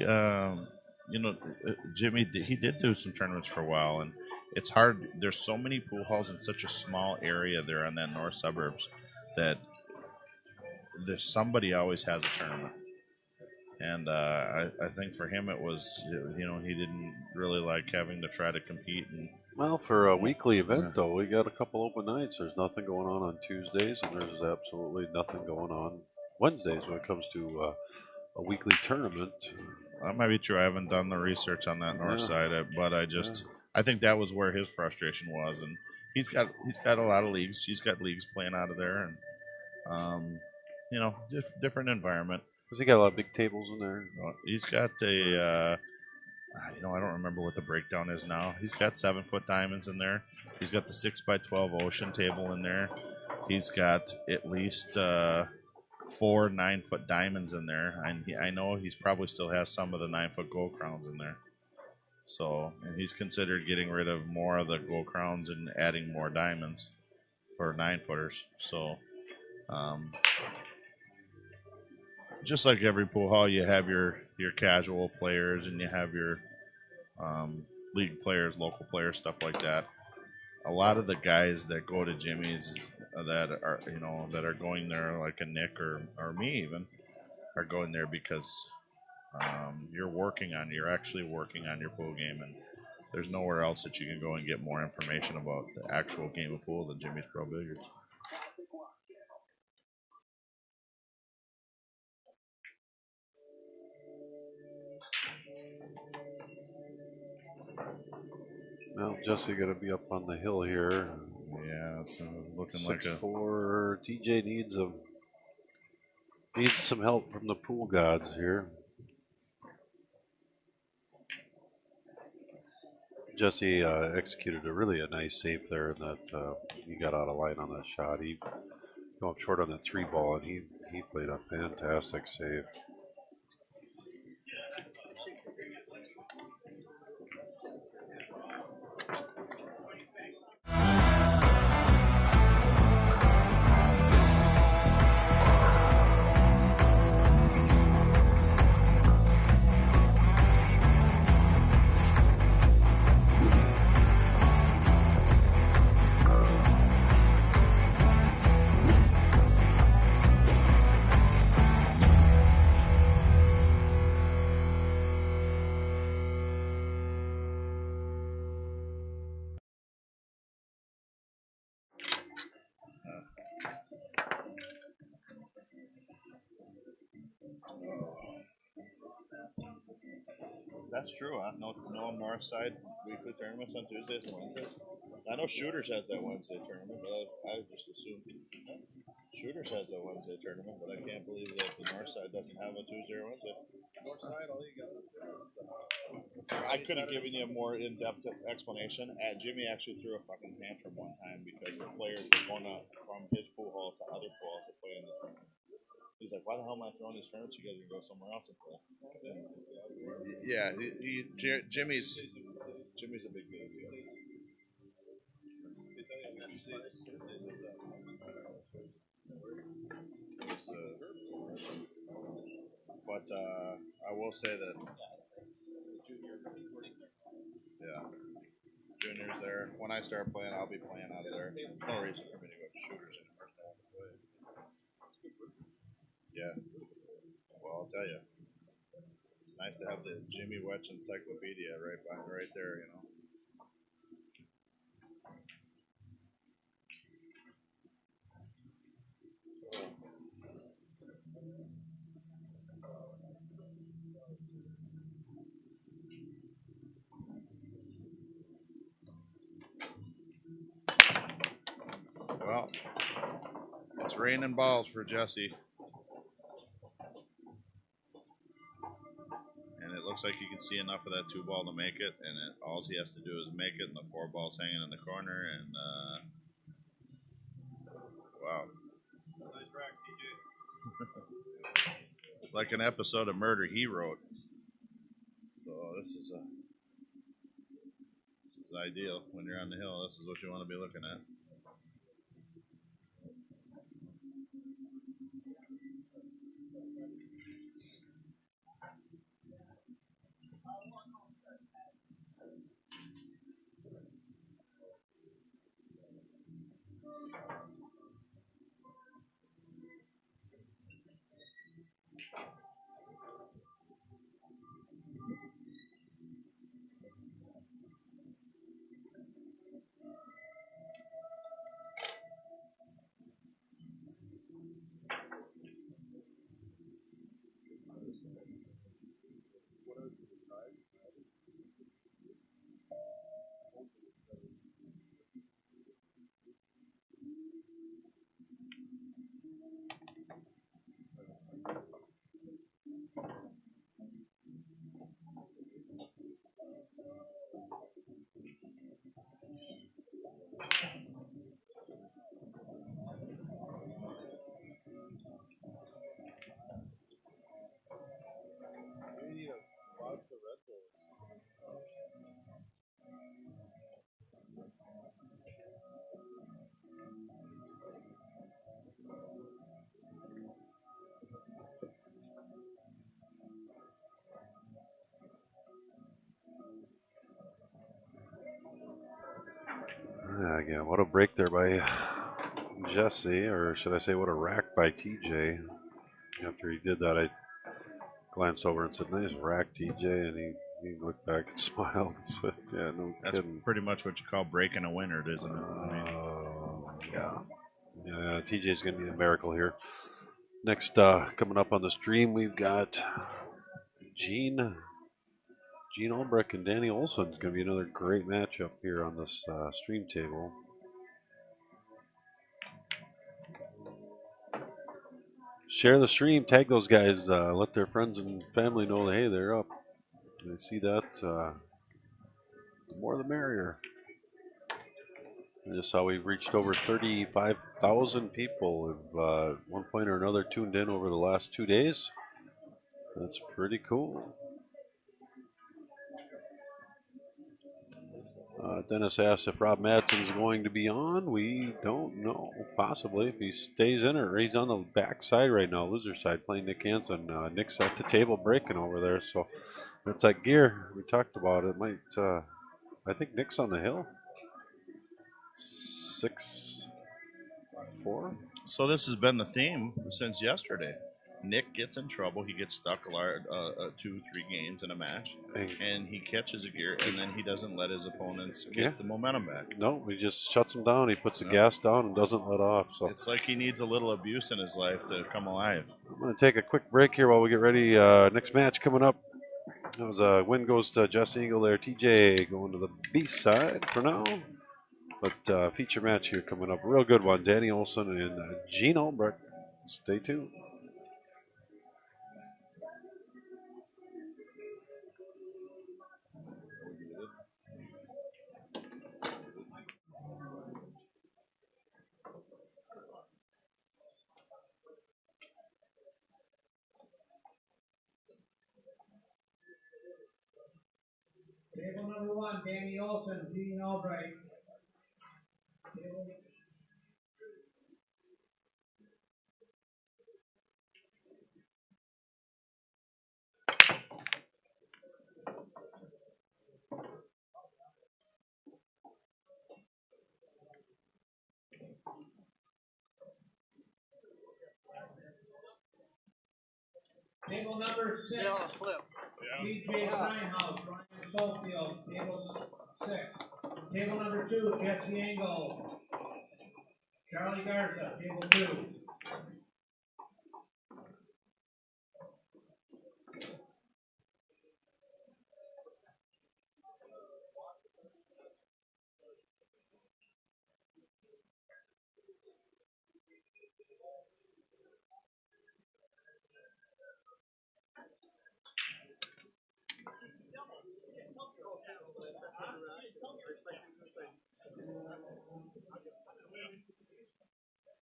Jimmy, he did do some tournaments for a while, and it's hard. There's so many pool halls in such a small area there in that north suburbs that somebody always has a tournament. And I think for him it was, he didn't really like having to try to compete. Well, for a weekly event, though, we got a couple open nights. There's nothing going on Tuesdays, and there's absolutely nothing going on Wednesdays when it comes to a weekly tournament. That might be true. I haven't done the research on that north side, but I think that was where his frustration was, and he's got a lot of leagues. He's got leagues playing out of there, and different environment. Has he got a lot of big tables in there? He's got a, I don't remember what the breakdown is now. He's got 7-foot diamonds in there. He's got the 6x12 Ocean table in there. He's got at least 4 9-foot diamonds in there. I know he's probably still has some of the 9-foot gold crowns in there. So, and he's considered getting rid of more of the gold crowns and adding more diamonds for 9-footers. So, just like every pool hall, you have your casual players and you have your league players, local players, stuff like that. A lot of the guys that go to Jimmy's that are going there, like a Nick or me even, are going there because you're actually working on your pool game, and there's nowhere else that you can go and get more information about the actual game of pool than Jimmy's Pro Billiards. Well, Jesse got to be up on the hill here. Yeah, it's looking 6-4. like a... TJ needs some help from the pool gods here. Jesse executed a nice save there, and that he got out of line on that shot. He came up short on that 3 ball, and he played a fantastic save. That's true, huh? No north side weekly tournaments on Tuesdays and Wednesdays. I know Shooters has that Wednesday tournament, but I just assumed Shooters has that Wednesday tournament, but I can't believe that the north side doesn't have a Tuesday or Wednesday. North side, all you got is I could have given you a more in-depth explanation. Jimmy actually threw a fucking tantrum one time because the players were going from his pool hall to other pool halls to play in the tournament. He's like, why the hell am I throwing these tournaments? You guys can go somewhere else and play. Yeah, Jimmy's a big deal. But I will say that, yeah, juniors there. When I start playing, I'll be playing out of there. There's no reason for me to go to shooters anymore. Yeah. Well, I'll tell you, it's nice to have the Jimmy Wetch encyclopedia right there. You know. Well, it's raining balls for Jesse. And it looks like you can see enough of that 2 ball to make it. And all he has to do is make it, and the 4 ball's hanging in the corner. And, wow. Nice rack, TJ. Like an episode of Murder he wrote. So this is ideal. When you're on the hill, this is what you want to be looking at. Again, what a break there by Jesse, or should I say, what a rack by TJ. After he did that, I glanced over and said, "Nice rack, TJ," and he looked back and smiled and said, "Yeah, no That's kidding." pretty much what you call breaking a winner, isn't it? I mean, yeah. TJ's going to be a miracle here. Next, coming up on the stream, we've got Gene Albrecht and Danny Olson. It's going to be another great matchup here on this stream table. Share the stream, tag those guys, let their friends and family know that, hey, they're up. They see that, the more the merrier. Just how we've reached over 35,000 people have, at one point or another, tuned in over the last 2 days. That's pretty cool. Dennis asked if Rob Madsen's going to be on. We don't know. Possibly if he stays in or he's on the back side right now, loser side, playing Nick Hanson. Nick's at the table breaking over there, so that's that gear we talked about. It might. I think Nick's on the hill. 6-4. so this has been the theme since yesterday. Nick gets in trouble. He gets stuck 2-3 games in a match, and he catches a gear, and then he doesn't let his opponents get the momentum back. No, he just shuts them down. He puts the gas down and doesn't let off. So it's like he needs a little abuse in his life to come alive. I'm going to take a quick break here while we get ready. Next match coming up. That was a win goes to Jesse Engel there. TJ going to the B side for now. But feature match here coming up. Real good one. Danny Olson and Gene Albrecht. Stay tuned. Table number 1, Danny Olson, Gene Albright. Table Table number 6. Yeah, flip. DJ Steinhaus, Ryan Solfield, table 6. Table number 2, Jesse Engel, Charlie Garza, table 2.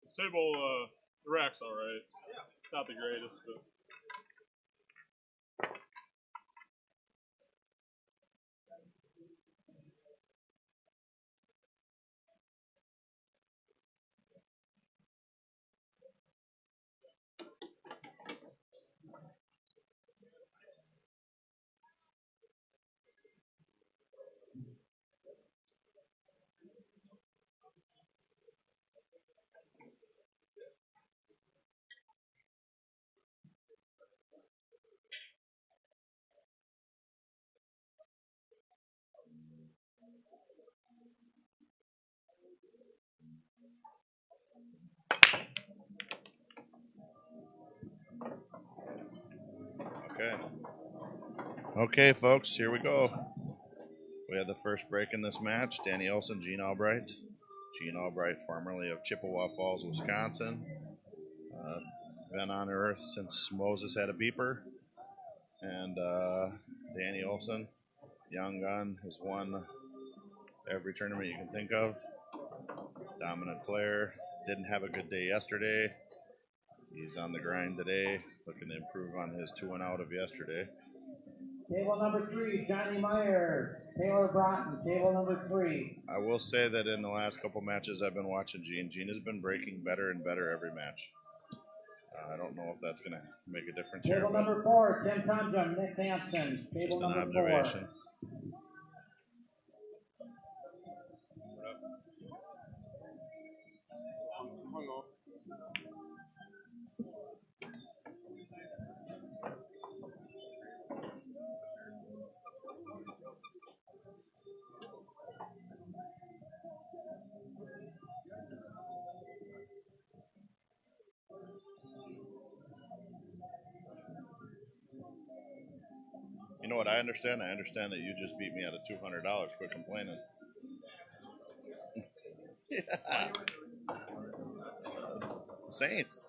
This table, the rack's all right. It's not the greatest, but. Okay. Okay, folks, here we go. We have the first break in this match. Danny Olson, Gene Albright. Gene Albright, formerly of Chippewa Falls, Wisconsin. Been on Earth since Moses had a beeper. And Danny Olson, young gun, has won every tournament you can think of. Dominant player. Didn't have a good day yesterday. He's on the grind today, looking to improve on his 2-0 of yesterday. Table number 3, Johnny Meyer, Taylor Broughton, table number 3. I will say that in the last couple matches I've been watching Gene has been breaking better and better every match. I don't know if that's going to make a difference here. Table number 4, Tim Tundrum, Nick Hanson, table Just an number observation. 4. You know what I understand? I understand that you just beat me out of $200. Quit complaining. Yeah. It's the Saints.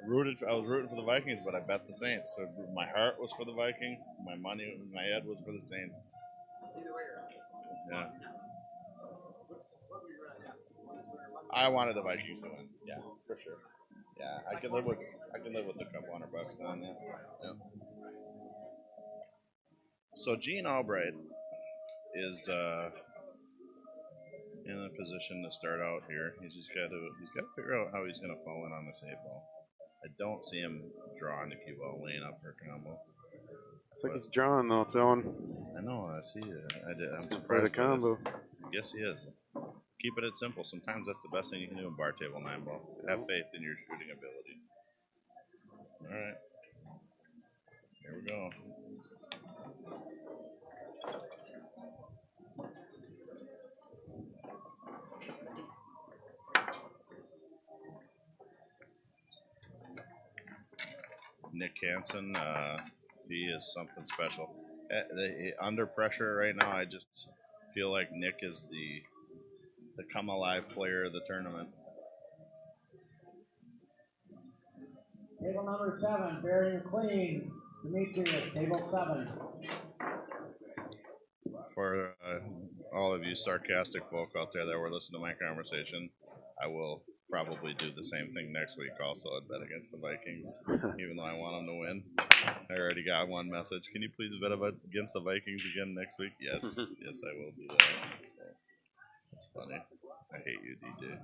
I was rooting for the Vikings, but I bet the Saints. So my heart was for the Vikings. My money, my head was for the Saints. Yeah. I wanted the Vikings to win. Yeah, for sure. Yeah, I can live with a couple $100 on that. Yeah. So Gene Albright is in a position to start out here. He's got to figure out how he's going to fall in on this 8-ball. I don't see him drawing the cue ball, laying up for a combo. Looks like he's drawing though, it's on. I know, I see it. I'm For surprised the combo. by this. Yes, he is. Keep it simple. Sometimes that's the best thing you can do in bar table 9-ball. Have faith in your shooting ability. All right. Here we go. Nick Hanson, he is something special. Under pressure right now, I just feel like Nick is the come alive player of the tournament. Table number 7, very clean, Demetrius, table 7. For all of you sarcastic folk out there that were listening to my conversation, I will probably do the same thing next week also and bet against the Vikings, even though I want them to win. I already got one message. Can you please bet against the Vikings again next week? Yes. Yes, I will do that. So, that's funny. I hate you, DJ.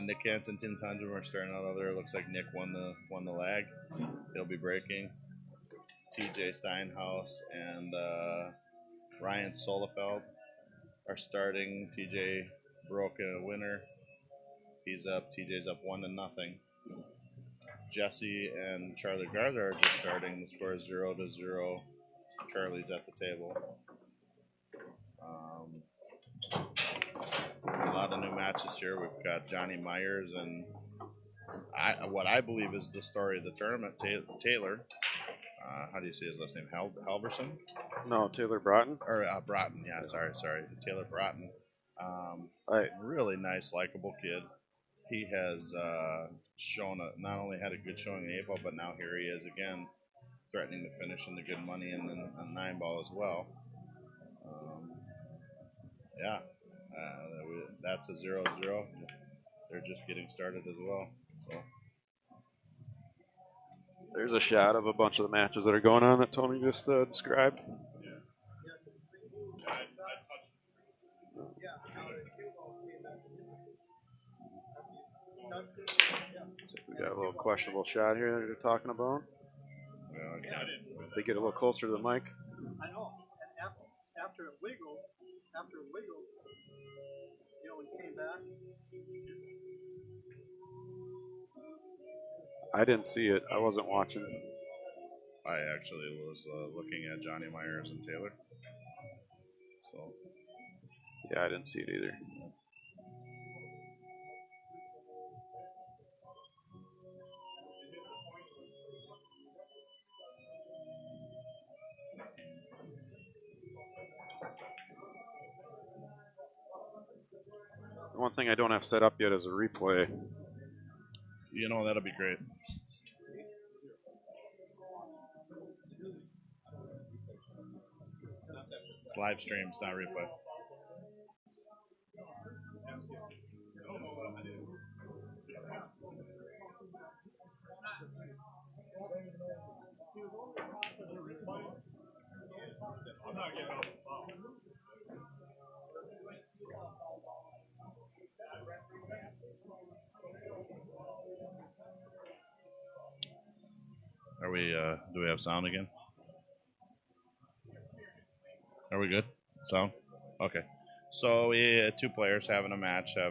Nick Hanson, Tim Tundrum are starting out over there. Looks like Nick won the lag. He'll be breaking. TJ Steinhaus and Ryan Solefeld are starting. TJ broke a winner. He's up. TJ's up 1-0. Jesse and Charlie Garza are just starting. The score is 0-0. Charlie's at the table. A lot of new matches here. We've got Johnny Myers and what I believe is the story of the tournament, Taylor. How do you say his last name? Halverson? No, Taylor Broughton. Or Broughton, yeah, sorry. Taylor Broughton. Really nice, likable kid. He has shown not only had a good showing in 8-ball, but now here he is again, threatening to finish in the good money and then on 9-ball as well. That's a 0-0. They're just getting started as well. So there's a shot of a bunch of the matches that are going on that Tony just described. We got a little questionable shot here that you're talking about. They get a little closer to the mic. I know. And after a wiggle, you know, when he came back. I didn't see it. I wasn't watching. I actually was looking at Johnny Myers and Taylor. So yeah, I didn't see it either. The one thing I don't have set up yet is a replay. You know, that'll be great. It's live stream, it's not replay. Are we, do we have sound again? Are we good? Sound? Okay. So we had two players having a match, have